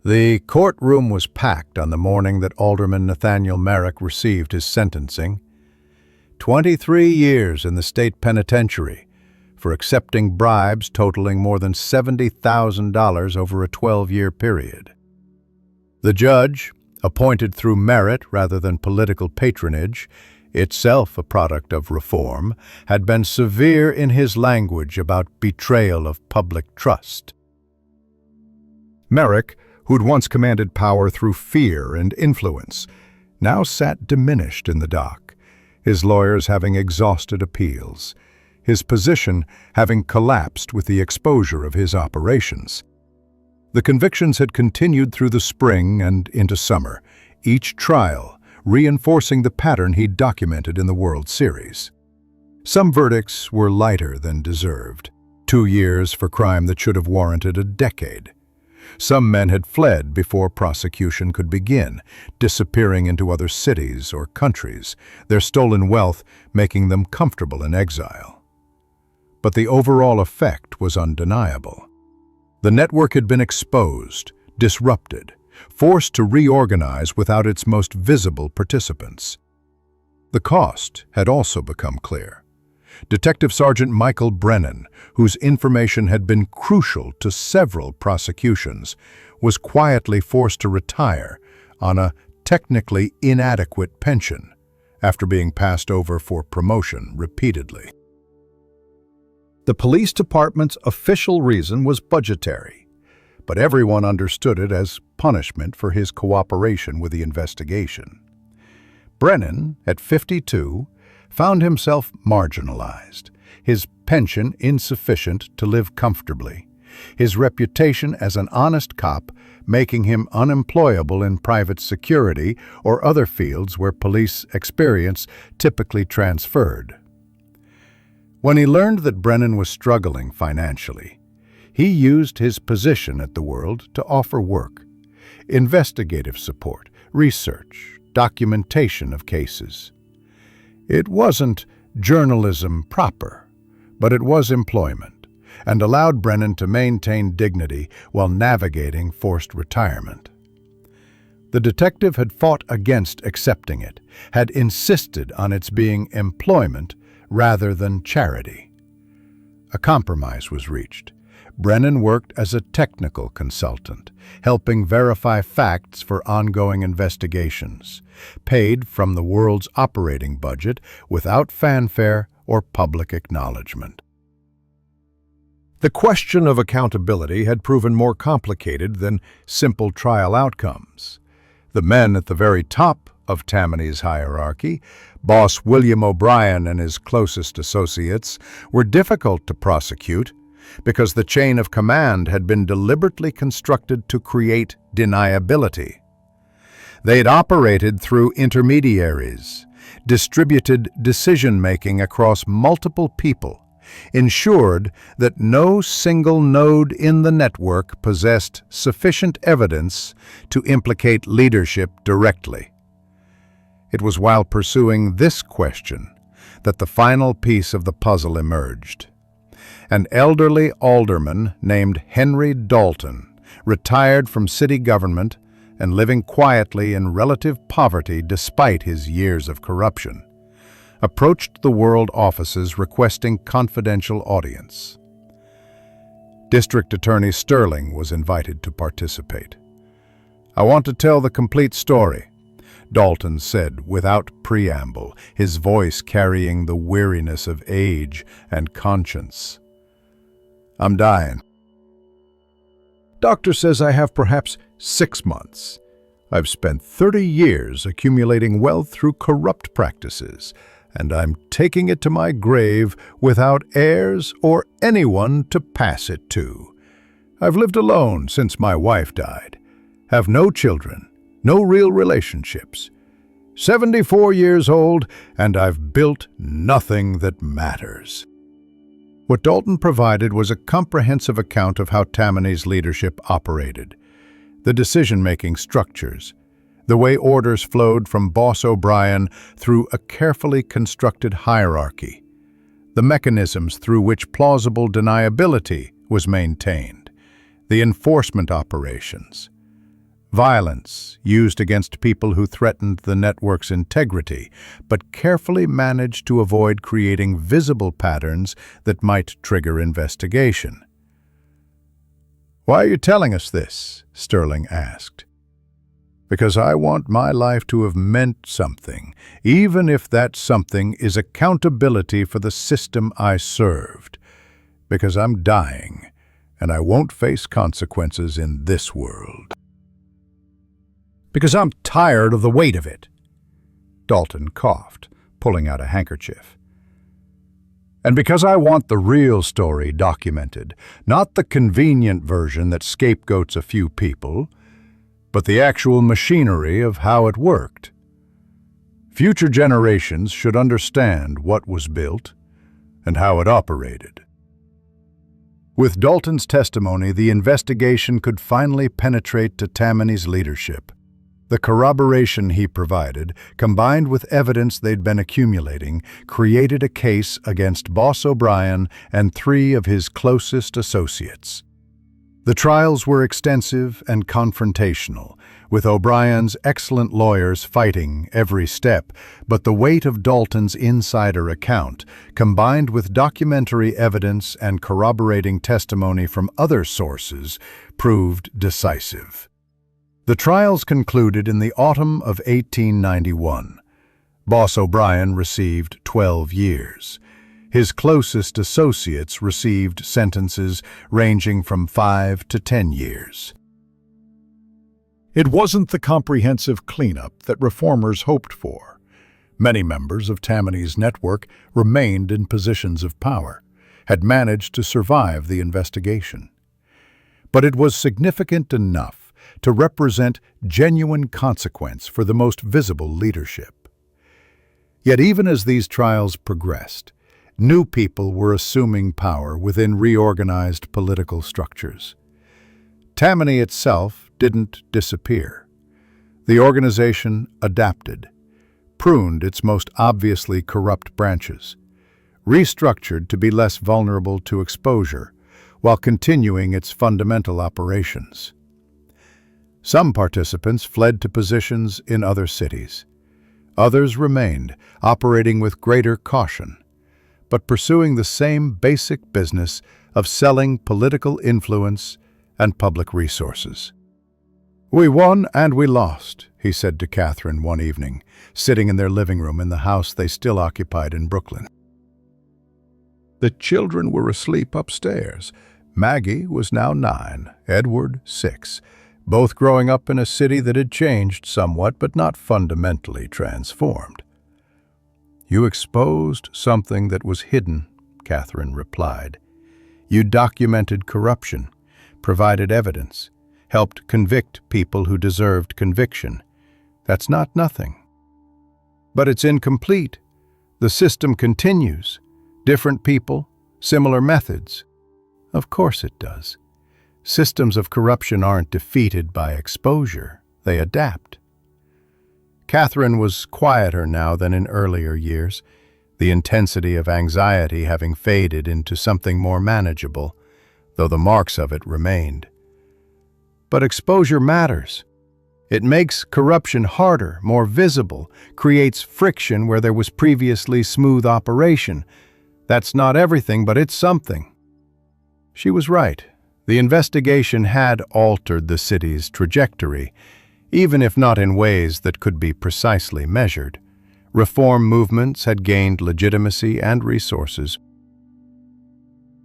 [SPEAKER 3] The courtroom was packed on the morning that Alderman Nathaniel Merrick received his sentencing. 23 years in the state penitentiary for accepting bribes totaling more than $70,000 over a 12-year period. The judge, appointed through merit rather than political patronage, itself a product of reform, had been severe in his language about betrayal of public trust. Merrick, who'd once commanded power through fear and influence, now sat diminished in the dock, his lawyers having exhausted appeals, his position having collapsed with the exposure of his operations. The convictions had continued through the spring and into summer, each trial reinforcing the pattern he'd documented in the World Series. Some verdicts were lighter than deserved, 2 years for crime that should have warranted a decade. Some men had fled before prosecution could begin, disappearing into other cities or countries, their stolen wealth making them comfortable in exile. But the overall effect was undeniable. The network had been exposed, disrupted, forced to reorganize without its most visible participants. The cost had also become clear. Detective Sergeant Michael Brennan, whose information had been crucial to several prosecutions, was quietly forced to retire on a technically inadequate pension after being passed over for promotion repeatedly. The police department's official reason was budgetary, but everyone understood it as punishment for his cooperation with the investigation. Brennan, at 52, found himself marginalized, his pension insufficient to live comfortably, his reputation as an honest cop making him unemployable in private security or other fields where police experience typically transferred. When he learned that Brennan was struggling financially, he used his position at the World to offer work, investigative support, research, documentation of cases. It wasn't journalism proper,
[SPEAKER 1] But it was employment, and allowed Brennan to maintain dignity while navigating forced retirement. The detective had fought against accepting it, had insisted on its being employment rather than charity. A compromise was reached. Brennan worked as a technical consultant, helping verify facts for ongoing investigations, paid from the world's operating budget without fanfare or public acknowledgement. The question of accountability had proven more complicated than simple trial outcomes. The men at the very top of Tammany's hierarchy, Boss William O'Brien and his closest associates, were difficult to prosecute because the chain of command had been deliberately constructed to create deniability. They'd operated through intermediaries, distributed decision-making across multiple people, ensured that no single node in the network possessed sufficient evidence to implicate leadership directly. It was while pursuing this question that the final piece of the puzzle emerged. An elderly alderman named Henry Dalton, retired from city government and living quietly in relative poverty despite his years of corruption, approached the world offices requesting confidential audience. District Attorney Sterling was invited to participate. "I want to tell the complete story," Dalton said without preamble, his voice carrying the weariness of age and conscience. "I'm dying. Doctor says I have perhaps 6 months. I've spent 30 years accumulating wealth through corrupt practices, and I'm taking it to my grave without heirs or anyone to pass it to. I've lived alone since my wife died, have no children, no real relationships. 74 years old, and I've built nothing that matters." What Dalton provided was a comprehensive account of how Tammany's leadership operated, the decision-making structures, the way orders flowed from Boss O'Brien through a carefully constructed hierarchy, the mechanisms through which plausible deniability was maintained, the enforcement operations, violence used against people who threatened the network's integrity, but carefully managed to avoid creating visible patterns that might trigger investigation. "Why are you telling us this?" Sterling asked. "Because I want my life to have meant something, even if that something is accountability for the system I served. Because I'm dying, and I won't face consequences in this world. Because I'm tired of the weight of it." Dalton coughed, pulling out a handkerchief. "And because I want the real story documented, not the convenient version that scapegoats a few people, but the actual machinery of how it worked. Future generations should understand what was built and how it operated." With Dalton's testimony, the investigation could finally penetrate to Tammany's leadership. The corroboration he provided, combined with evidence they'd been accumulating, created a case against Boss O'Brien and 3 of his closest associates. The trials were extensive and confrontational, with O'Brien's excellent lawyers fighting every step, but the weight of Dalton's insider account, combined with documentary evidence and corroborating testimony from other sources, proved decisive. The trials concluded in the autumn of 1891. Boss O'Brien received 12 years. His closest associates received sentences ranging from 5 to 10 years. It wasn't the comprehensive cleanup that reformers hoped for. Many members of Tammany's network remained in positions of power, had managed to survive the investigation. But it was significant enough to represent genuine consequence for the most visible leadership. Yet even as these trials progressed, new people were assuming power within reorganized political structures. Tammany itself didn't disappear. The organization adapted, pruned its most obviously corrupt branches,
[SPEAKER 3] restructured to be less vulnerable to exposure, while continuing its fundamental operations. Some participants fled to positions in other cities. Others remained, operating with greater caution, but pursuing the same basic business of selling political influence and public resources. "We won and we lost," he said to Catherine one evening, sitting in their living room in the house they still occupied in Brooklyn. The children were asleep upstairs. Maggie was now 9, Edward 6, both growing up in a city that had changed somewhat but not fundamentally transformed. "You exposed something that was hidden," Catherine replied. "You documented corruption, provided evidence, helped convict people who deserved conviction. That's not nothing. But it's incomplete. The system continues. Different people, similar methods." "Of course it does. Systems of corruption aren't defeated by exposure. They adapt." Catherine was quieter now than in earlier years, the intensity of anxiety having faded into something more manageable, though the marks of it remained. But exposure matters. It makes corruption harder, more visible, creates friction where there was previously smooth operation. That's not everything, but it's something. She was right. The investigation had altered the city's trajectory, even if not in ways that could be precisely measured. Reform movements had gained legitimacy and resources.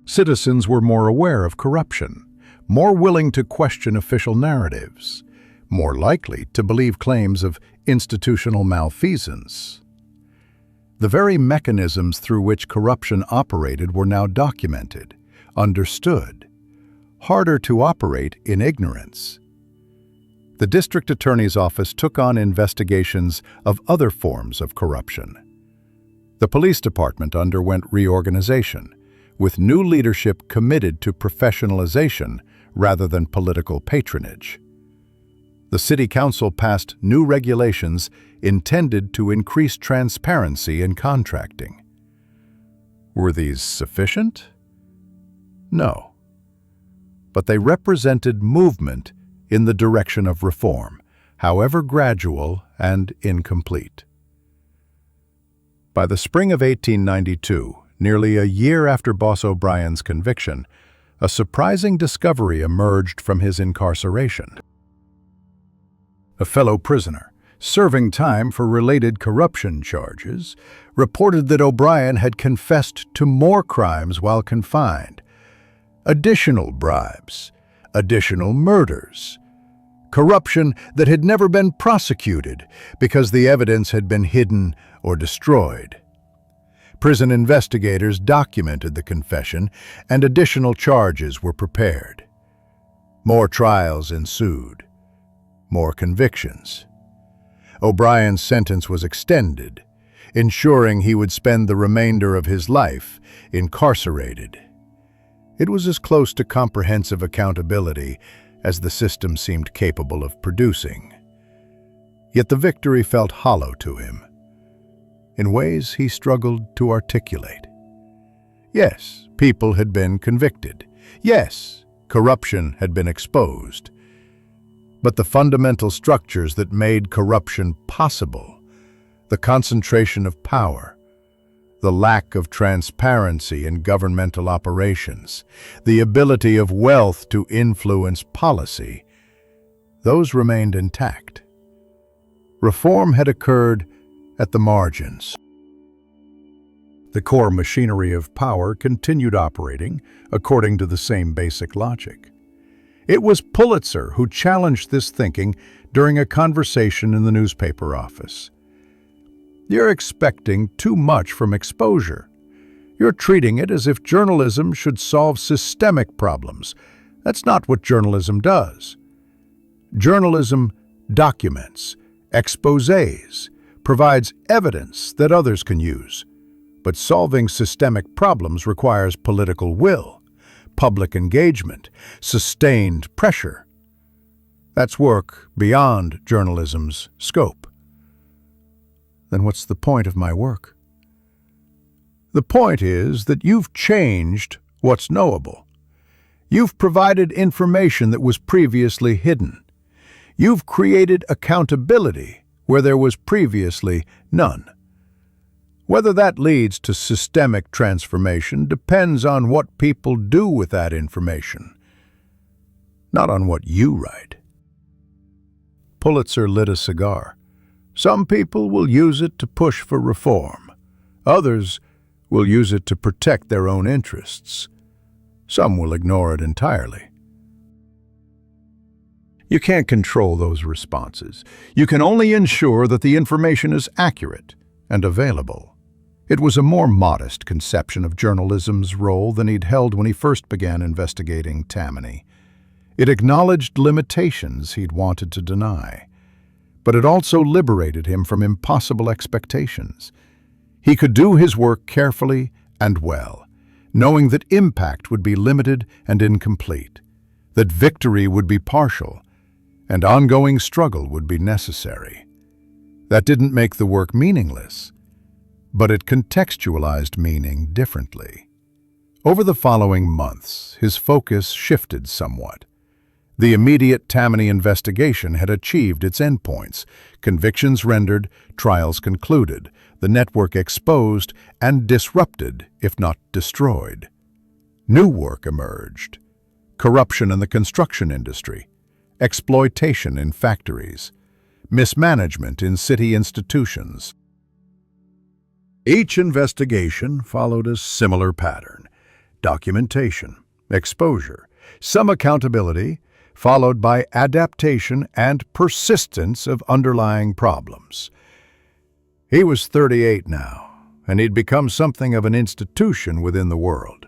[SPEAKER 1] Citizens were more aware of corruption, more willing to question official narratives, more likely to believe claims of institutional malfeasance. The very mechanisms through which corruption operated were now documented, understood, harder to operate in ignorance. The district attorney's office took on investigations of other forms of corruption. The police department underwent reorganization, with new leadership committed to professionalization rather than political patronage. The city council passed new regulations intended to increase transparency in contracting. Were these sufficient? No. But they represented movement in the direction of reform, however gradual and incomplete. By the spring of 1892, nearly a year after Boss O'Brien's conviction, a surprising discovery emerged from his incarceration. A fellow prisoner, serving time for related corruption charges, reported that O'Brien had confessed to more crimes while confined. Additional bribes, additional murders, corruption that had never been prosecuted because the evidence had been hidden or destroyed. Prison investigators documented the confession, and additional charges were prepared. More trials ensued, more convictions. O'Brien's sentence was extended, ensuring he would spend the remainder of his life incarcerated. It was as close to comprehensive accountability as the system seemed capable of producing. Yet the victory felt hollow to him, in ways he struggled to articulate. Yes, people had been convicted. Yes, corruption had been exposed. But the fundamental structures that made corruption possible, the concentration of power, the lack of transparency in governmental operations, the ability of wealth to influence policy, those remained intact. Reform had occurred at the margins. The core machinery of power continued operating according to the same basic logic. It was Pulitzer who challenged this thinking during a conversation in the newspaper office. "You're expecting too much from exposure. You're treating it as if journalism should solve systemic problems. That's not what journalism does. Journalism documents, exposes, provides evidence that others can use. But solving systemic problems requires political will, public engagement, sustained pressure. That's work beyond journalism's scope." "Then what's the point of my work?" The point is that you've changed what's knowable. You've provided information that was previously hidden. You've created accountability where there was previously none. Whether that leads to systemic transformation depends on what people do with that information, not on what you write. Pulitzer lit a cigar. Some people will use it to push for reform. Others will use it to protect their own interests. Some will ignore it entirely. You can't control those responses. You can only ensure that the information is accurate and available. It was a more modest conception of journalism's role than he'd held when he first began investigating Tammany. It acknowledged limitations he'd wanted to deny, but it also liberated him from impossible expectations. He could do his work carefully and well, knowing that impact would be limited and incomplete, that victory would be partial, and ongoing struggle would be necessary. That didn't make the work meaningless, but it contextualized meaning differently. Over the following months, his focus shifted somewhat. The immediate Tammany investigation had achieved its endpoints, convictions rendered, trials concluded, the network exposed and disrupted, if not destroyed. New work emerged: corruption in the construction industry, exploitation in factories, mismanagement in city institutions. Each investigation followed a similar pattern: documentation, exposure, some accountability, followed by adaptation and persistence of underlying problems. He was 38 now, and he'd become something of an institution within the world.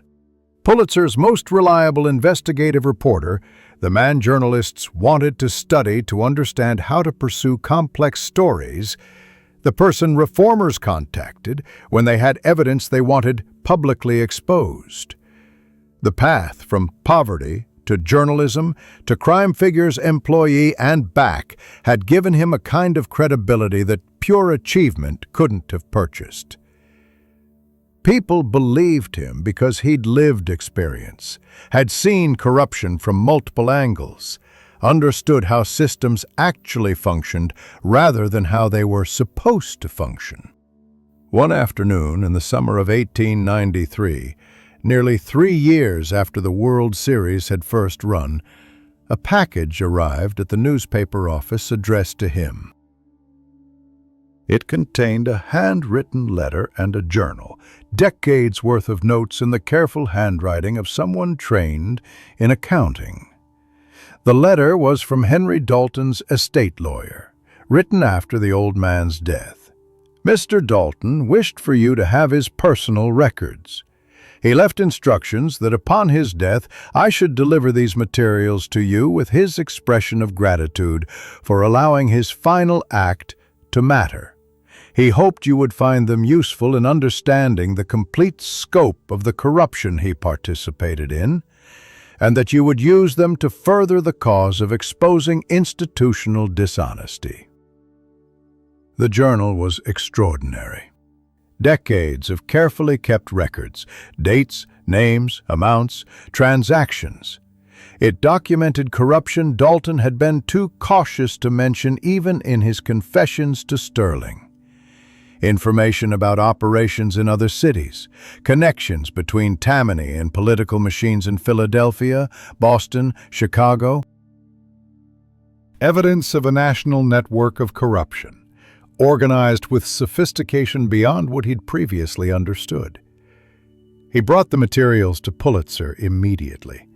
[SPEAKER 1] Pulitzer's most reliable investigative reporter, the man journalists wanted to study to understand how to pursue complex stories, the person reformers contacted when they had evidence they wanted publicly exposed. The path from poverty to journalism to crime figures employee and back had given him a kind of credibility that pure achievement couldn't have purchased. People believed him because he'd lived experience, had seen corruption from multiple angles, understood how systems actually functioned rather than how they were supposed to function. One afternoon in the summer of 1893, nearly 3 years after the World Series had first run, a package arrived at the newspaper office addressed to him. It contained a handwritten letter and a journal, decades worth of notes in the careful handwriting of someone trained in accounting. The letter was from Henry Dalton's estate lawyer, written after the old man's death. Mr. Dalton wished for you to have his personal records. He left instructions that upon his death I should deliver these materials to you with his expression of gratitude for allowing his final act to matter. He hoped you would find them useful in understanding the complete scope of the corruption he participated in, and that you would use them to further the cause of exposing institutional dishonesty. The journal was extraordinary. Decades of carefully kept records, dates, names, amounts, transactions. It documented corruption Dalton had been too cautious to mention even in his confessions to Sterling. Information about operations in other cities, connections between Tammany and political machines in Philadelphia, Boston, Chicago. Evidence of a national network of corruption, organized with sophistication beyond what he'd previously understood. He brought the materials to Pulitzer immediately.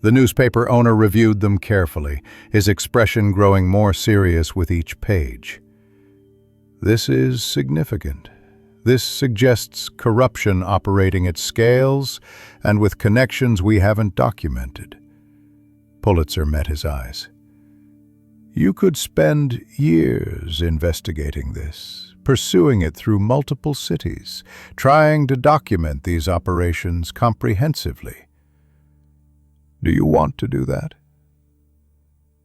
[SPEAKER 1] The newspaper owner reviewed them carefully, his expression growing more serious with each page. This is significant. This suggests corruption operating at scales and with connections we haven't documented. Pulitzer met his eyes. You could spend years investigating this, pursuing it through multiple cities, trying to document these operations comprehensively. Do you want to do that?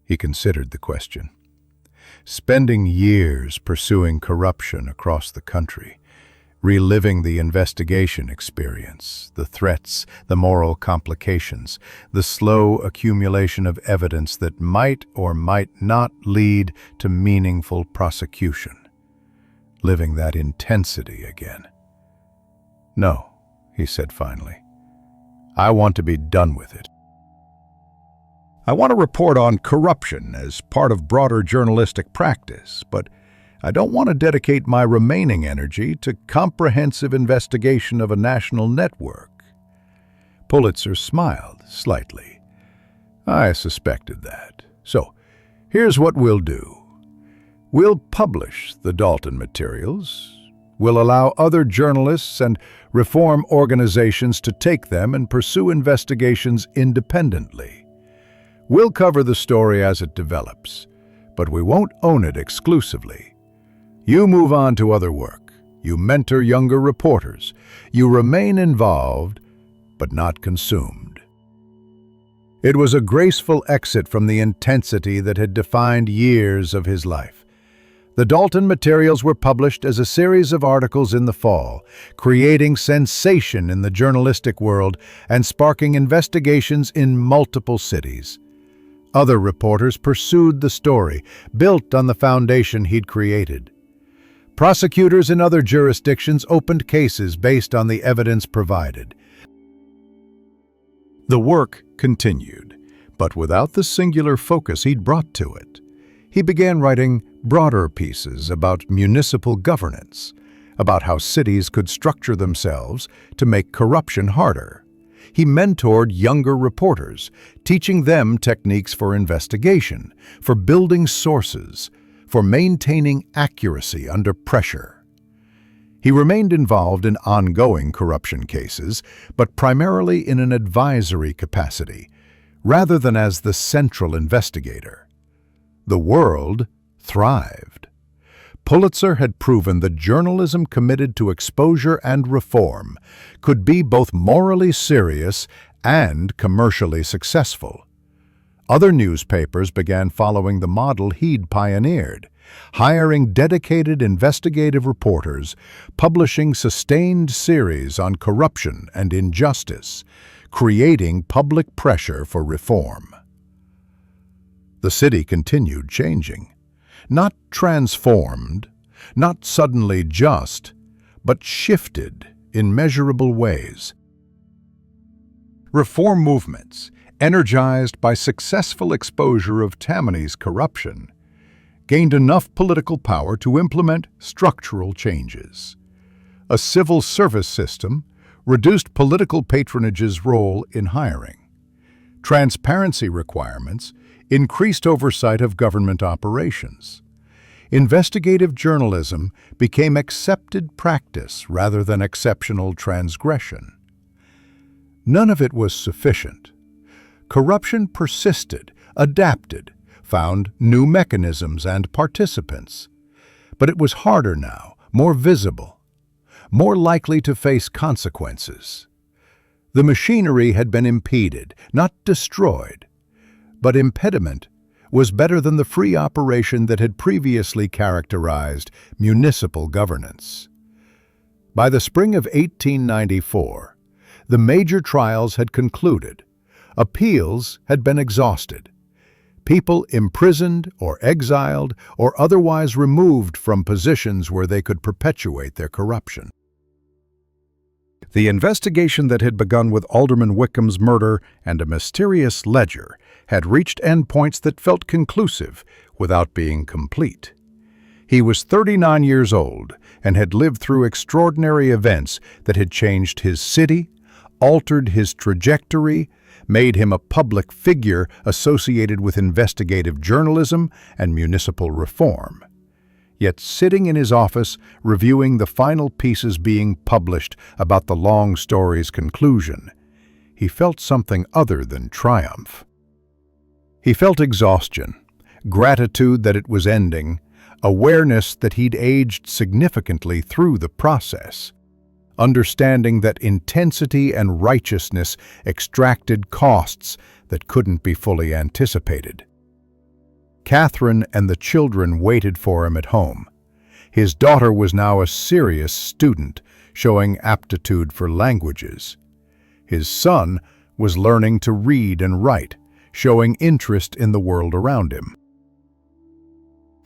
[SPEAKER 1] He considered the question. Spending years pursuing corruption across the country,
[SPEAKER 3] reliving the investigation experience, the threats, the moral complications, the slow accumulation of evidence that might or might not lead to meaningful prosecution. Living that intensity again. "No," he said finally. "I want to be done with it. I want to report on corruption as part of broader journalistic practice, but I don't want to dedicate my remaining energy to comprehensive investigation of a national network." Pulitzer smiled slightly. "I suspected that. So, here's what we'll do. We'll publish the Dalton materials. We'll allow other journalists and reform organizations to take them and pursue investigations independently. We'll cover the story as it develops, but we won't own it exclusively. You move on to other work. You mentor younger reporters. You remain involved, but not consumed." It was a graceful exit from the intensity that had defined years of his life. The Dalton materials were published as a series of articles in the fall, creating sensation in the journalistic world and sparking investigations in multiple cities. Other reporters pursued the story, built on the foundation he'd created. Prosecutors in other jurisdictions opened cases based on the evidence provided. The work continued, but without the singular focus he'd brought to it. He began writing broader pieces about municipal governance, about how cities could structure themselves to make corruption harder. He mentored younger reporters, teaching them techniques for investigation, for building sources, for maintaining accuracy under pressure. He remained involved in ongoing corruption cases, but primarily in an advisory capacity, rather than as the central investigator. The world thrived. Pulitzer had proven that journalism committed to exposure and reform could be both morally serious and commercially successful. Other newspapers began following the model he'd pioneered, hiring dedicated investigative reporters, publishing sustained series on corruption and injustice, creating public pressure for reform. The city continued changing. Not transformed, not suddenly just, but shifted in measurable ways. Reform movements, energized by successful exposure of Tammany's corruption, gained enough political power to implement structural changes. A civil service system reduced political patronage's role in hiring. Transparency requirements increased oversight of government operations. Investigative journalism became accepted practice rather than exceptional transgression. None of it was sufficient. Corruption persisted, adapted, found new mechanisms and participants. But it was harder now, more visible, more likely to face consequences. The machinery had been impeded, not destroyed. But impediment was better than the free operation that had previously characterized municipal governance. By the spring of 1894, the major trials had concluded. Appeals had been exhausted. People imprisoned or exiled or otherwise removed from positions where they could perpetuate their corruption. The investigation that had begun with Alderman Wickham's murder and a mysterious ledger had reached endpoints that felt conclusive without being complete. He was 39 years old and had lived through extraordinary events that had changed his city, altered his trajectory, made him a public figure associated with investigative journalism and municipal reform. Yet sitting in his office, reviewing the final pieces being published about the long story's conclusion, he felt something other than triumph. He felt exhaustion, gratitude that it was ending, awareness that he'd aged significantly through the process, understanding that intensity and righteousness extracted costs that couldn't be fully anticipated. Catherine and the children waited for him at home. His daughter was now a serious student, showing aptitude for languages. His son was learning to read and write, showing interest in the world around him.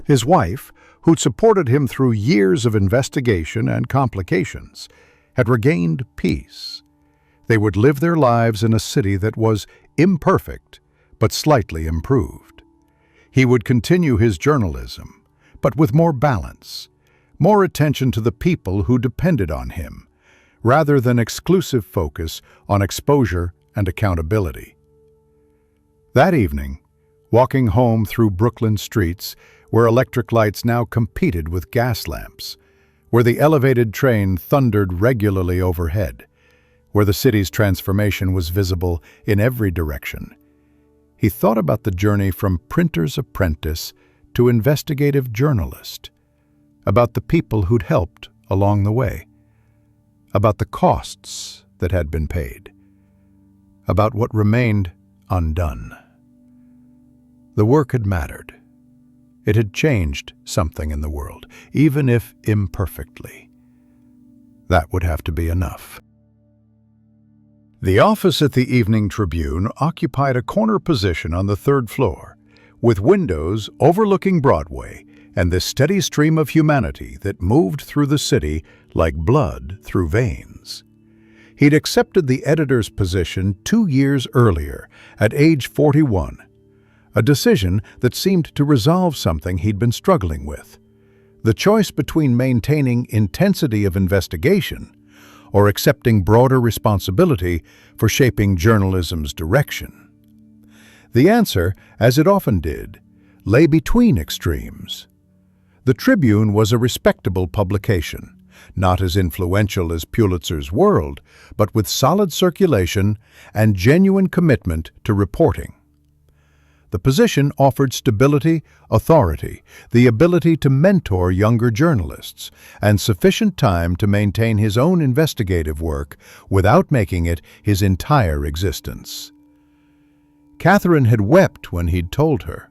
[SPEAKER 3] His wife, who'd supported him through years of investigation and complications, had regained peace. They would live their lives in a city that was imperfect, but slightly improved. He would continue his journalism, but with more balance, more attention to the people who depended on him, rather than exclusive focus on exposure and accountability. That evening, walking home through Brooklyn streets, where electric lights now competed with gas lamps, where the elevated train thundered regularly overhead, where the city's transformation was visible in every direction, he thought about the journey from printer's apprentice to investigative journalist, about the people who'd helped along the way, about the costs that had been paid, about what remained undone. The work had mattered. It had changed something in the world, even if imperfectly. That would have to be enough. The office at the Evening Tribune occupied a corner position on the third floor, with windows overlooking Broadway and the steady stream of humanity that moved through the city like blood through veins. He'd accepted the editor's position 2 years earlier, at age 41, a decision that seemed to resolve something he'd been struggling with: the choice between maintaining intensity of investigation or accepting broader responsibility for shaping journalism's direction. The answer, as it often did, lay between extremes. The Tribune was a respectable publication, not as influential as Pulitzer's World, but with solid circulation and genuine commitment to reporting. The position offered stability, authority, the ability to mentor younger journalists, and sufficient time to maintain his own investigative work without making it his entire existence. Catherine had wept when he'd told her,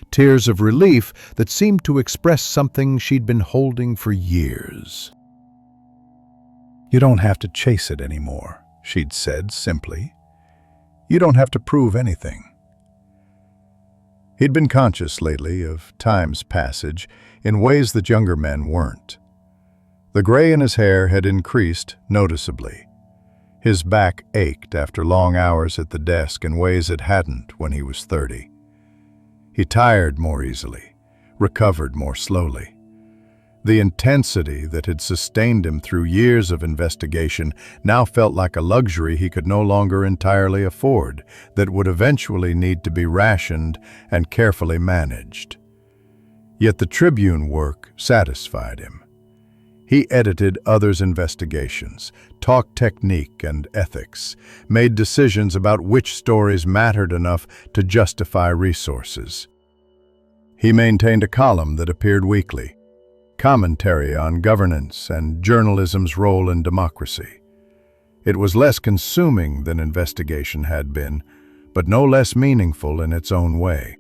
[SPEAKER 3] tears of relief that seemed to express something she'd been holding for years. "You don't have to chase it anymore," she'd said simply. "You don't have to prove anything." He'd been conscious lately of time's passage in ways that younger men weren't. The gray in his hair had increased noticeably. His back ached after long hours at the desk in ways it hadn't when he was 30. He tired more easily, recovered more slowly. The intensity that had sustained him through years of investigation now felt like a luxury he could no longer entirely afford, that would eventually need to be rationed and carefully managed. Yet the Tribune work satisfied him. He edited others' investigations, talked technique and ethics, made decisions about which stories mattered enough to justify resources. He maintained a column that appeared weekly, commentary on governance and journalism's role in democracy. It was less consuming than investigation had been, but no less meaningful in its own way.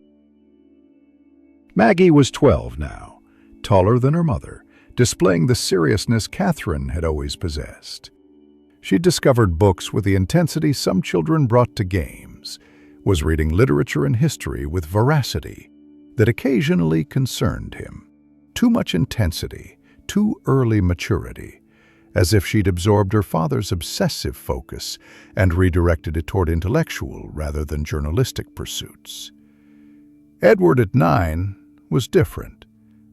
[SPEAKER 3] Maggie was 12 now, taller than her mother, displaying the seriousness Catherine had always possessed. She discovered books with the intensity some children brought to games, was reading literature and history with veracity that occasionally concerned him. Too much intensity, too early maturity, as if she'd absorbed her father's obsessive focus and redirected it toward intellectual rather than journalistic pursuits. Edward at 9 was different,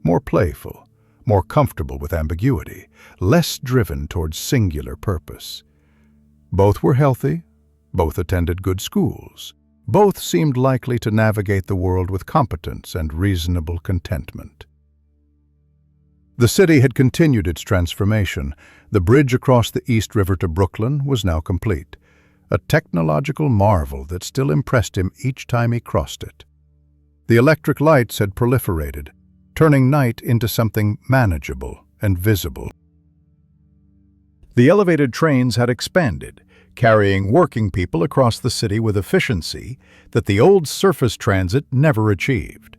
[SPEAKER 3] more playful, more comfortable with ambiguity, less driven towards singular purpose. Both were healthy, both attended good schools, both seemed likely to navigate the world with competence and reasonable contentment. The city had continued its transformation. The bridge across the East River to Brooklyn was now complete, a technological marvel that still impressed him each time he crossed it. The electric lights had proliferated, turning night into something manageable and visible. The elevated trains had expanded, carrying working people across the city with efficiency that the old surface transit never achieved.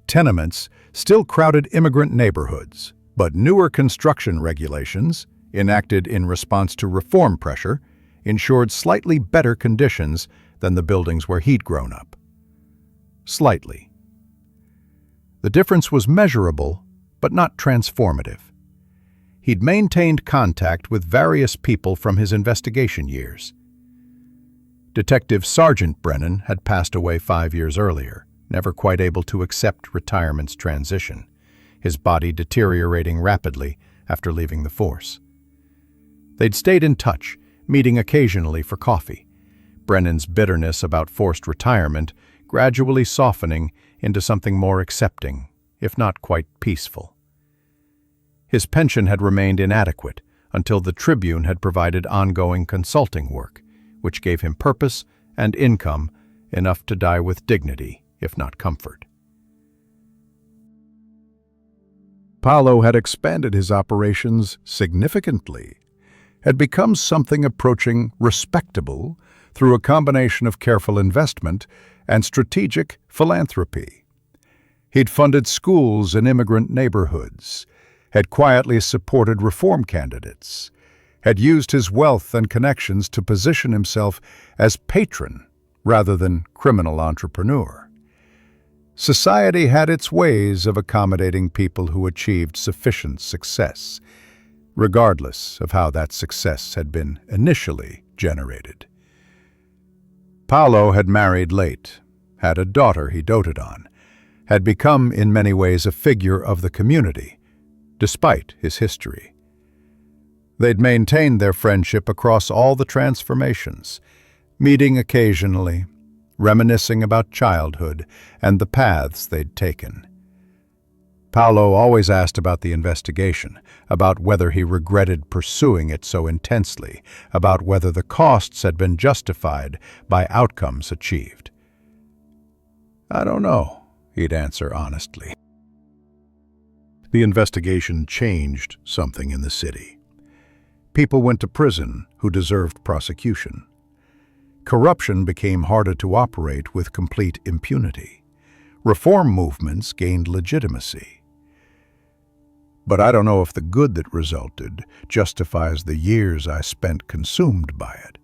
[SPEAKER 3] Tenements still crowded immigrant neighborhoods, But newer construction regulations, enacted in response to reform pressure, ensured slightly better conditions than the buildings where he'd grown up. Slightly. The difference was measurable, but not transformative. He'd maintained contact with various people from his investigation years. Detective Sergeant Brennan had passed away 5 years earlier, never quite able to accept retirement's transition, his body deteriorating rapidly after leaving the force. They'd stayed in touch, meeting occasionally for coffee, Brennan's bitterness about forced retirement gradually softening into something more accepting, if not quite peaceful. His pension had remained inadequate until the Tribune had provided ongoing consulting work, which gave him purpose and income enough to die with dignity, if not comfort.
[SPEAKER 1] Paolo had expanded his operations significantly, had become something approaching respectable through a combination of careful investment and strategic philanthropy. He'd funded schools in immigrant neighborhoods, had quietly supported reform candidates, had used his wealth and connections to position himself as patron rather than criminal entrepreneur. Society had its ways of accommodating people who achieved sufficient success, regardless of how that success had been initially generated. Paolo had married late, had a daughter he doted on, had become in many ways a figure of the community, despite his history. They'd maintained their friendship across all the transformations, meeting occasionally, reminiscing about childhood and the paths they'd taken. Paolo always asked about the investigation, about whether he regretted pursuing it so intensely, about whether the costs had been justified by outcomes achieved. "I don't know," he'd answer honestly. The investigation changed something in the city. People went to prison who deserved prosecution. Corruption became harder to operate with complete impunity. Reform movements gained legitimacy. But I don't know if the good that resulted justifies the years I spent consumed by it,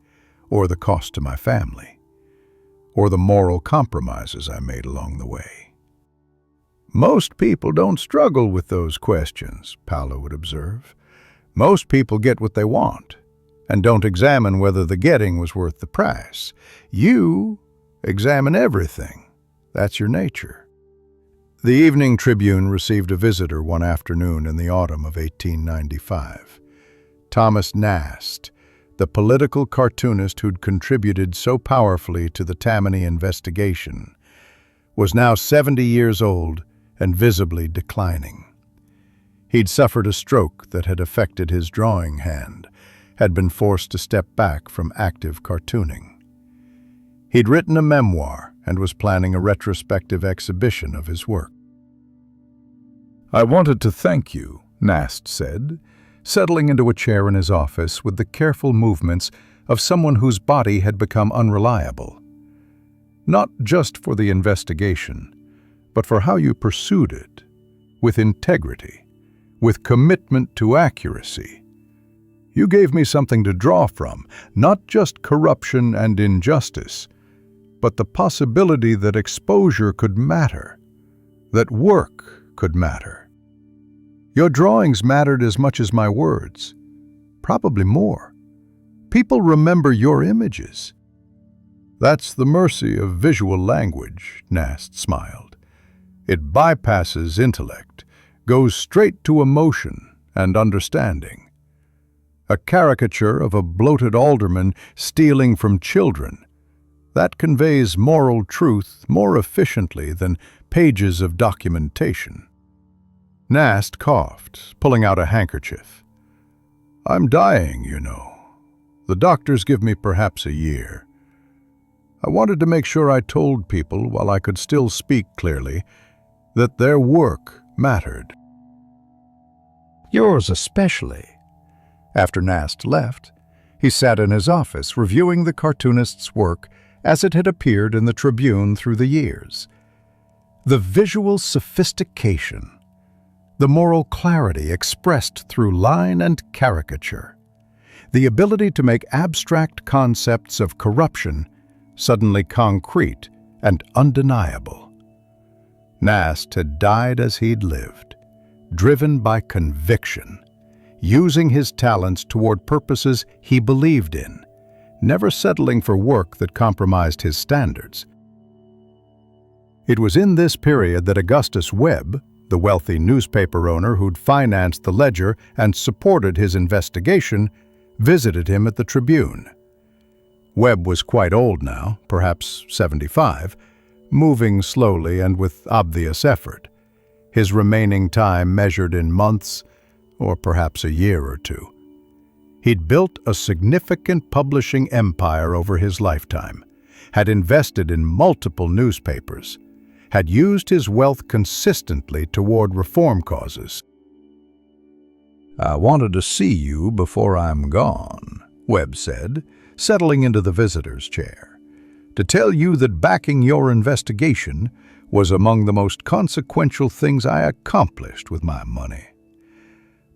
[SPEAKER 1] or the cost to my family, or the moral compromises I made along the way. "Most people don't struggle with those questions," Paolo would observe. "Most people get what they want, and don't examine whether the getting was worth the price. You examine everything. That's your nature." The Evening Tribune received a visitor one afternoon in the autumn of 1895. Thomas Nast, the political cartoonist who'd contributed so powerfully to the Tammany investigation, was now 70 years old and visibly declining. He'd suffered a stroke that had affected his drawing hand, had been forced to step back from active cartooning. He'd written a memoir and was planning a retrospective exhibition of his work. "I wanted to thank you," Nast said, settling into a chair in his office with the careful movements of someone whose body had become unreliable. "Not just for the investigation, but for how you pursued it, with integrity, with commitment to accuracy. You gave me something to draw from, not just corruption and injustice, but the possibility that exposure could matter, that work could matter. Your drawings mattered as much as my words, probably more. People remember your images." "That's the mercy of visual language," Nast smiled. "It bypasses intellect, goes straight to emotion and understanding. A caricature of a bloated alderman stealing from children, that conveys moral truth more efficiently than pages of documentation." Nast coughed, pulling out a handkerchief. "I'm dying, you know. The doctors give me perhaps a year. I wanted to make sure I told people, while I could still speak clearly, that their work mattered." "Yours especially." After Nast left, he sat in his office reviewing the cartoonist's work as it had appeared in the Tribune through the years. The visual sophistication, the moral clarity expressed through line and caricature, the ability to make abstract concepts of corruption suddenly concrete and undeniable. Nast had died as he'd lived, driven by conviction, using his talents toward purposes he believed in, never settling for work that compromised his standards. It was in this period that Augustus Webb, the wealthy newspaper owner who'd financed the Ledger and supported his investigation, visited him at the Tribune. Webb was quite old now, perhaps 75, moving slowly and with obvious effort, his remaining time measured in months or perhaps a year or two. He'd built a significant publishing empire over his lifetime, had invested in multiple newspapers, had used his wealth consistently toward reform causes.
[SPEAKER 3] "I wanted to see you before I'm gone," Webb said, settling into the visitor's chair, "to tell you that backing your investigation was among the most consequential things I accomplished with my money.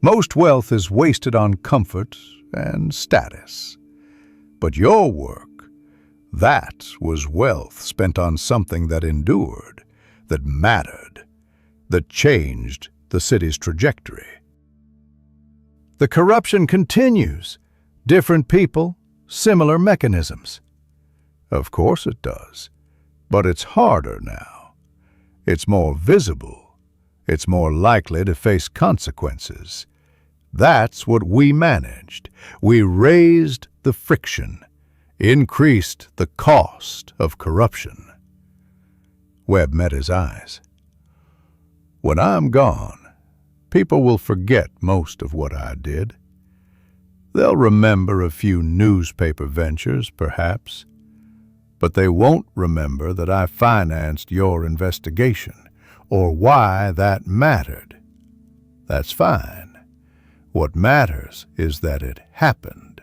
[SPEAKER 3] Most wealth is wasted on comfort and status. But your work, that was wealth spent on something that endured, that mattered, that changed the city's trajectory." The corruption continues. Different people, similar mechanisms. Of course it does. But it's harder now. It's more visible. It's more likely to face consequences. That's what we managed. We raised the friction, increased the cost of corruption. Webb met his eyes. "When I'm gone, people will forget most of what I did. They'll remember a few newspaper ventures, perhaps, but they won't remember that I financed your investigation or why that mattered. That's fine. What matters is that it happened,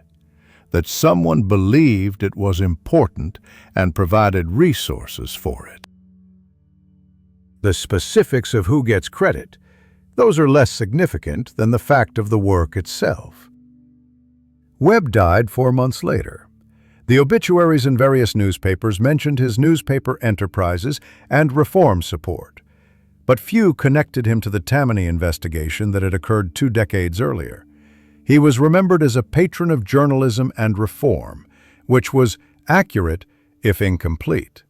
[SPEAKER 3] that someone believed it was important and provided resources for it. The specifics of who gets credit, those are less significant than the fact of the work itself." Webb died 4 months later. The obituaries in various newspapers mentioned his newspaper enterprises and reform support, but few connected him to the Tammany investigation that had occurred 2 decades earlier. He was remembered as a patron of journalism and reform, which was accurate if incomplete.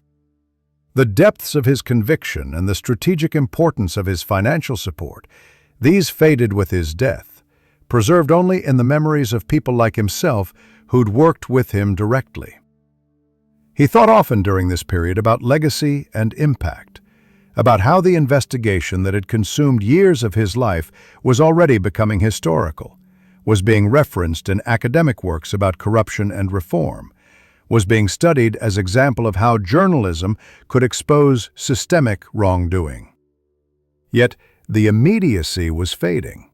[SPEAKER 3] The depths of his conviction and the strategic importance of his financial support, these faded with his death, preserved only in the memories of people like himself who'd worked with him directly. He thought often during this period about legacy and impact, about how the investigation that had consumed years of his life was already becoming historical, was being referenced in academic works about corruption and reform, was being studied as example of how journalism could expose systemic wrongdoing. Yet the immediacy was fading.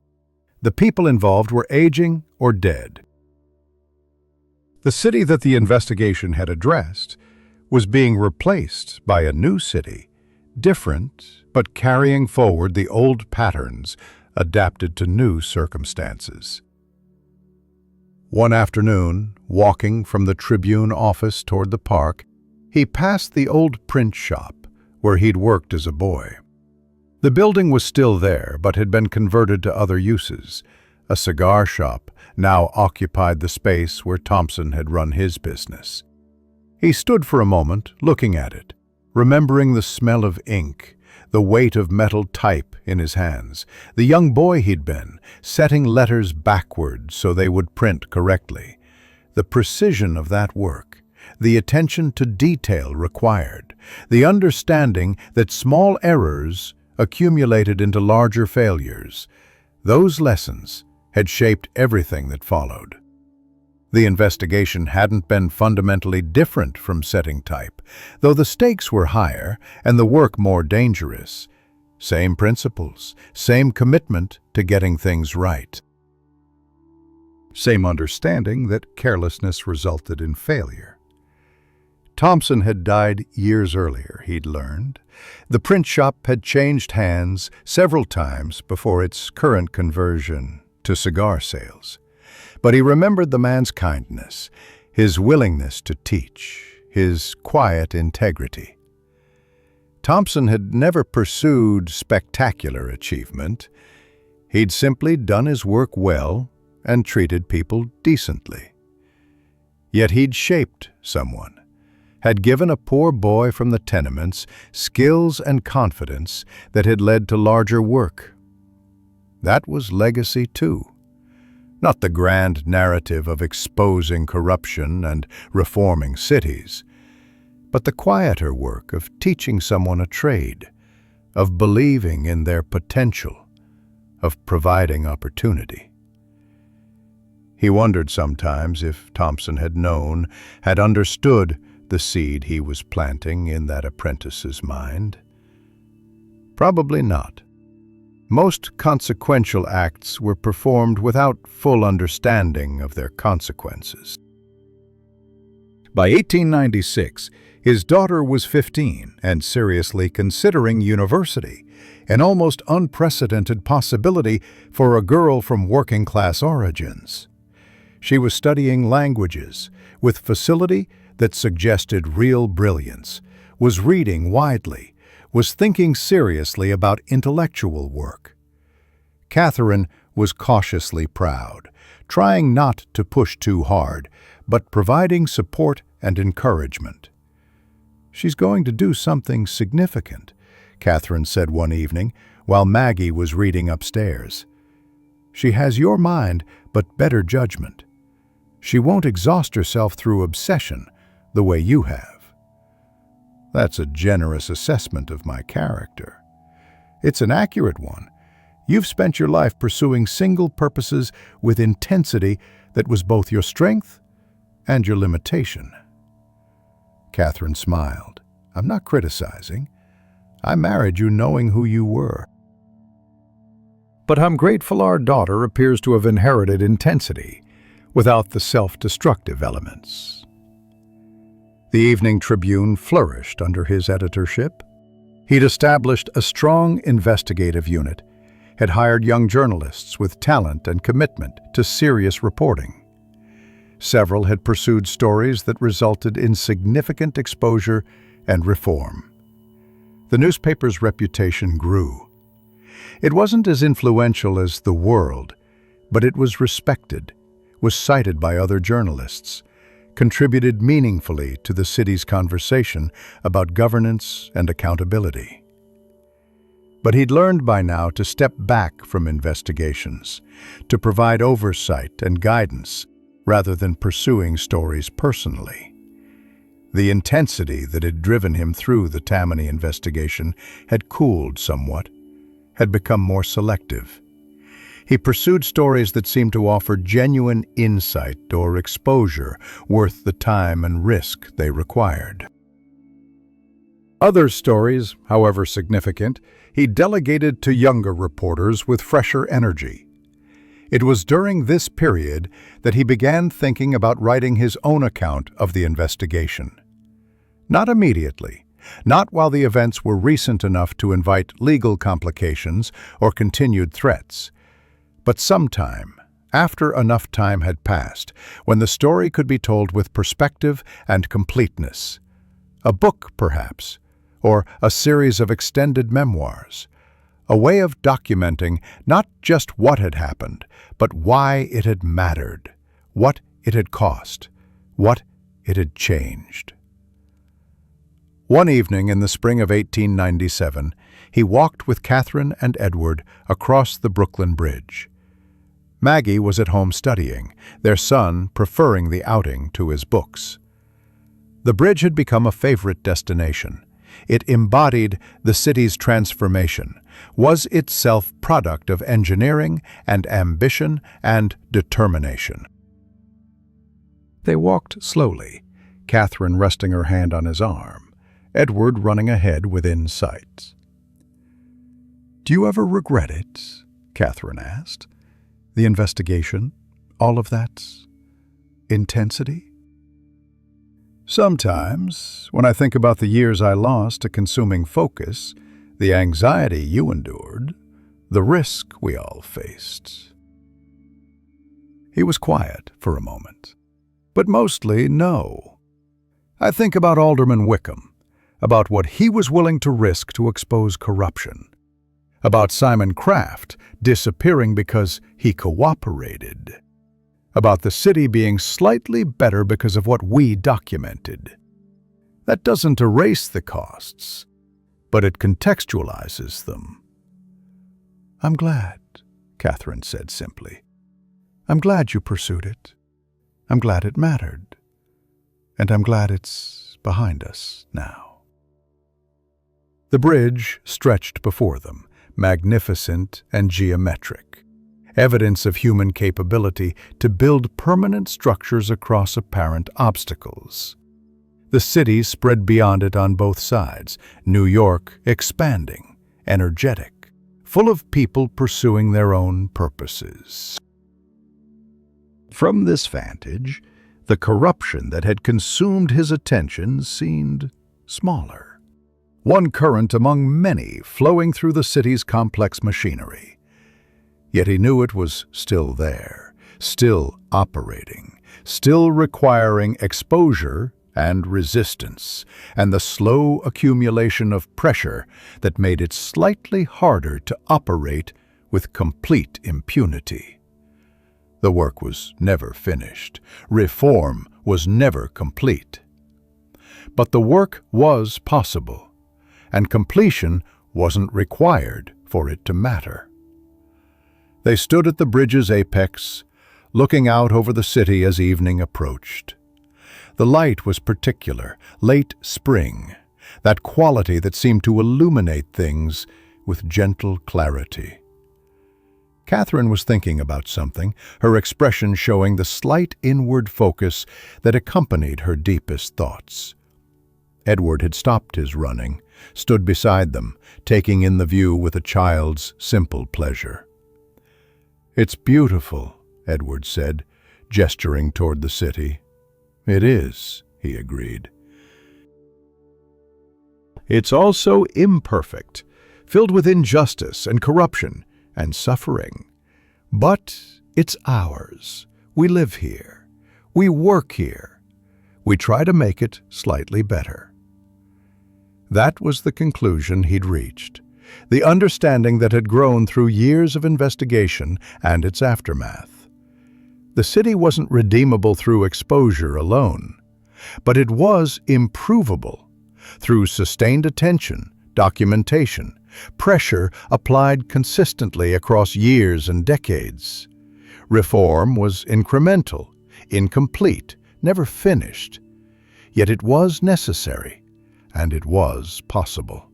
[SPEAKER 3] The people involved were aging or dead. The city that the investigation had addressed was being replaced by a new city, different but carrying forward the old patterns adapted to new circumstances. One afternoon, walking from the Tribune office toward the park, he passed the old print shop where he'd worked as a boy. The building was still there, but had been converted to other uses. A cigar shop now occupied the space where Thompson had run his business. He stood for a moment, looking at it, remembering the smell of ink, the weight of metal type in his hands, the young boy he'd been, setting letters backward so they would print correctly. The precision of that work, the attention to detail required, the understanding that small errors accumulated into larger failures, those lessons had shaped everything that followed. The investigation hadn't been fundamentally different from setting type, though the stakes were higher and the work more dangerous. Same principles, same commitment to getting things right. Same understanding that carelessness resulted in failure. Thompson had died years earlier, he'd learned. The print shop had changed hands several times before its current conversion to cigar sales. But he remembered the man's kindness, his willingness to teach, his quiet integrity. Thompson had never pursued spectacular achievement. He'd simply done his work well and treated people decently. Yet he'd shaped someone, had given a poor boy from the tenements skills and confidence that had led to larger work. That was legacy too. Not the grand narrative of exposing corruption and reforming cities, but the quieter work of teaching someone a trade, of believing in their potential, of providing opportunity. He wondered sometimes if Thompson had known, had understood the seed he was planting in that apprentice's mind. Probably not. Most consequential acts were performed without full understanding of their consequences.
[SPEAKER 1] By 1896, his daughter was 15 and seriously considering university, an almost unprecedented possibility for a girl from working-class origins. She was studying languages with facility that suggested real brilliance, was reading widely, was thinking seriously about intellectual work. Catherine was cautiously proud, trying not to push too hard, but providing support and encouragement. "She's going to do something significant," Catherine said one evening while Maggie was reading upstairs. "She has your mind, but better judgment. She won't exhaust herself through obsession the way you have." "That's a generous assessment of my character." "It's an accurate one. You've spent your life pursuing single purposes with intensity that was both your strength and your limitation." Catherine smiled. "I'm not criticizing. I married you knowing who you were." "But I'm grateful our daughter appears to have inherited intensity, without the self-destructive elements." The Evening Tribune flourished under his editorship. He'd established a strong investigative unit, had hired young journalists with talent and commitment to serious reporting. Several had pursued stories that resulted in significant exposure and reform. The newspaper's reputation grew. It wasn't as influential as The World, but it was respected, was cited by other journalists, contributed meaningfully to the city's conversation about governance and accountability. But he'd learned by now to step back from investigations, to provide oversight and guidance rather than pursuing stories personally. The intensity that had driven him through the Tammany investigation had cooled somewhat, had become more selective. He pursued stories that seemed to offer genuine insight or exposure worth the time and risk they required. Other stories, however significant, he delegated to younger reporters with fresher energy. It was during this period that he began thinking about writing his own account of the investigation. Not immediately, not while the events were recent enough to invite legal complications or continued threats, but sometime, after enough time had passed, when the story could be told with perspective and completeness. A book, perhaps, or a series of extended memoirs. A way of documenting not just what had happened, but why it had mattered, what it had cost, what it had changed. One evening in the spring of 1897, he walked with Catherine and Edward across the Brooklyn Bridge. Maggie was at home studying, their son preferring the outing to his books. The bridge had become a favorite destination. It embodied the city's transformation, was itself product of engineering and ambition and determination. They walked slowly, Catherine resting her hand on his arm, Edward running ahead within sight. "Do you ever regret it?" Catherine asked. "The investigation, all of that intensity?" Sometimes, when I think about the years I lost to consuming focus, the anxiety you endured, the risk we all faced. He was quiet for a moment. But mostly, no. I think about Alderman Wickham, about what he was willing to risk to expose corruption, about Simon Kraft disappearing because he cooperated, about the city being slightly better because of what we documented. That doesn't erase the costs, but it contextualizes them. "I'm glad," Catherine said simply. "I'm glad you pursued it. I'm glad it mattered. And I'm glad it's behind us now." The bridge stretched before them, magnificent and geometric, evidence of human capability to build permanent structures across apparent obstacles. The city spread beyond it on both sides, New York expanding, energetic, full of people pursuing their own purposes. From this vantage, the corruption that had consumed his attention seemed smaller. One current among many flowing through the city's complex machinery. Yet he knew it was still there, still operating, still requiring exposure and resistance, and the slow accumulation of pressure that made it slightly harder to operate with complete impunity. The work was never finished. Reform was never complete. But the work was possible, and completion wasn't required for it to matter. They stood at the bridge's apex, looking out over the city as evening approached. The light was particular, late spring, that quality that seemed to illuminate things with gentle clarity. Catherine was thinking about something, her expression showing the slight inward focus that accompanied her deepest thoughts. Edward had stopped his running, stood beside them, taking in the view with a child's simple pleasure. "It's beautiful," Edward said, gesturing toward the city. "It is," he agreed. "It's also imperfect, filled with injustice and corruption and suffering. But it's ours. We live here. We work here. We try to make it slightly better." That was the conclusion he'd reached, the understanding that had grown through years of investigation and its aftermath. The city wasn't redeemable through exposure alone, but it was improvable through sustained attention, documentation, pressure applied consistently across years and decades. Reform was incremental, incomplete, never finished. Yet it was necessary, and it was possible.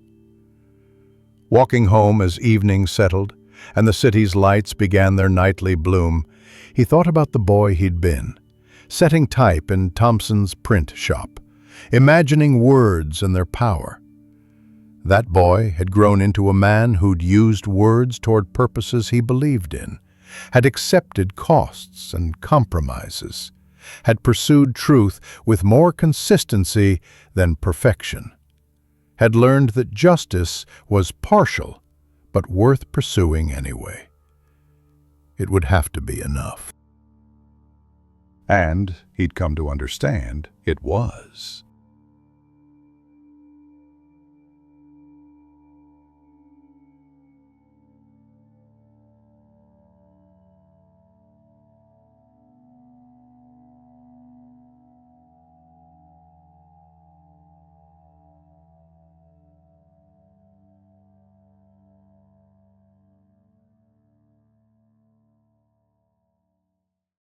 [SPEAKER 1] Walking home as evening settled and the city's lights began their nightly bloom, he thought about the boy he'd been, setting type in Thompson's print shop, imagining words and their power. That boy had grown into a man who'd used words toward purposes he believed in, had accepted costs and compromises, had pursued truth with more consistency than perfection, had learned that justice was partial but worth pursuing anyway. It would have to be enough. And he'd come to understand it was.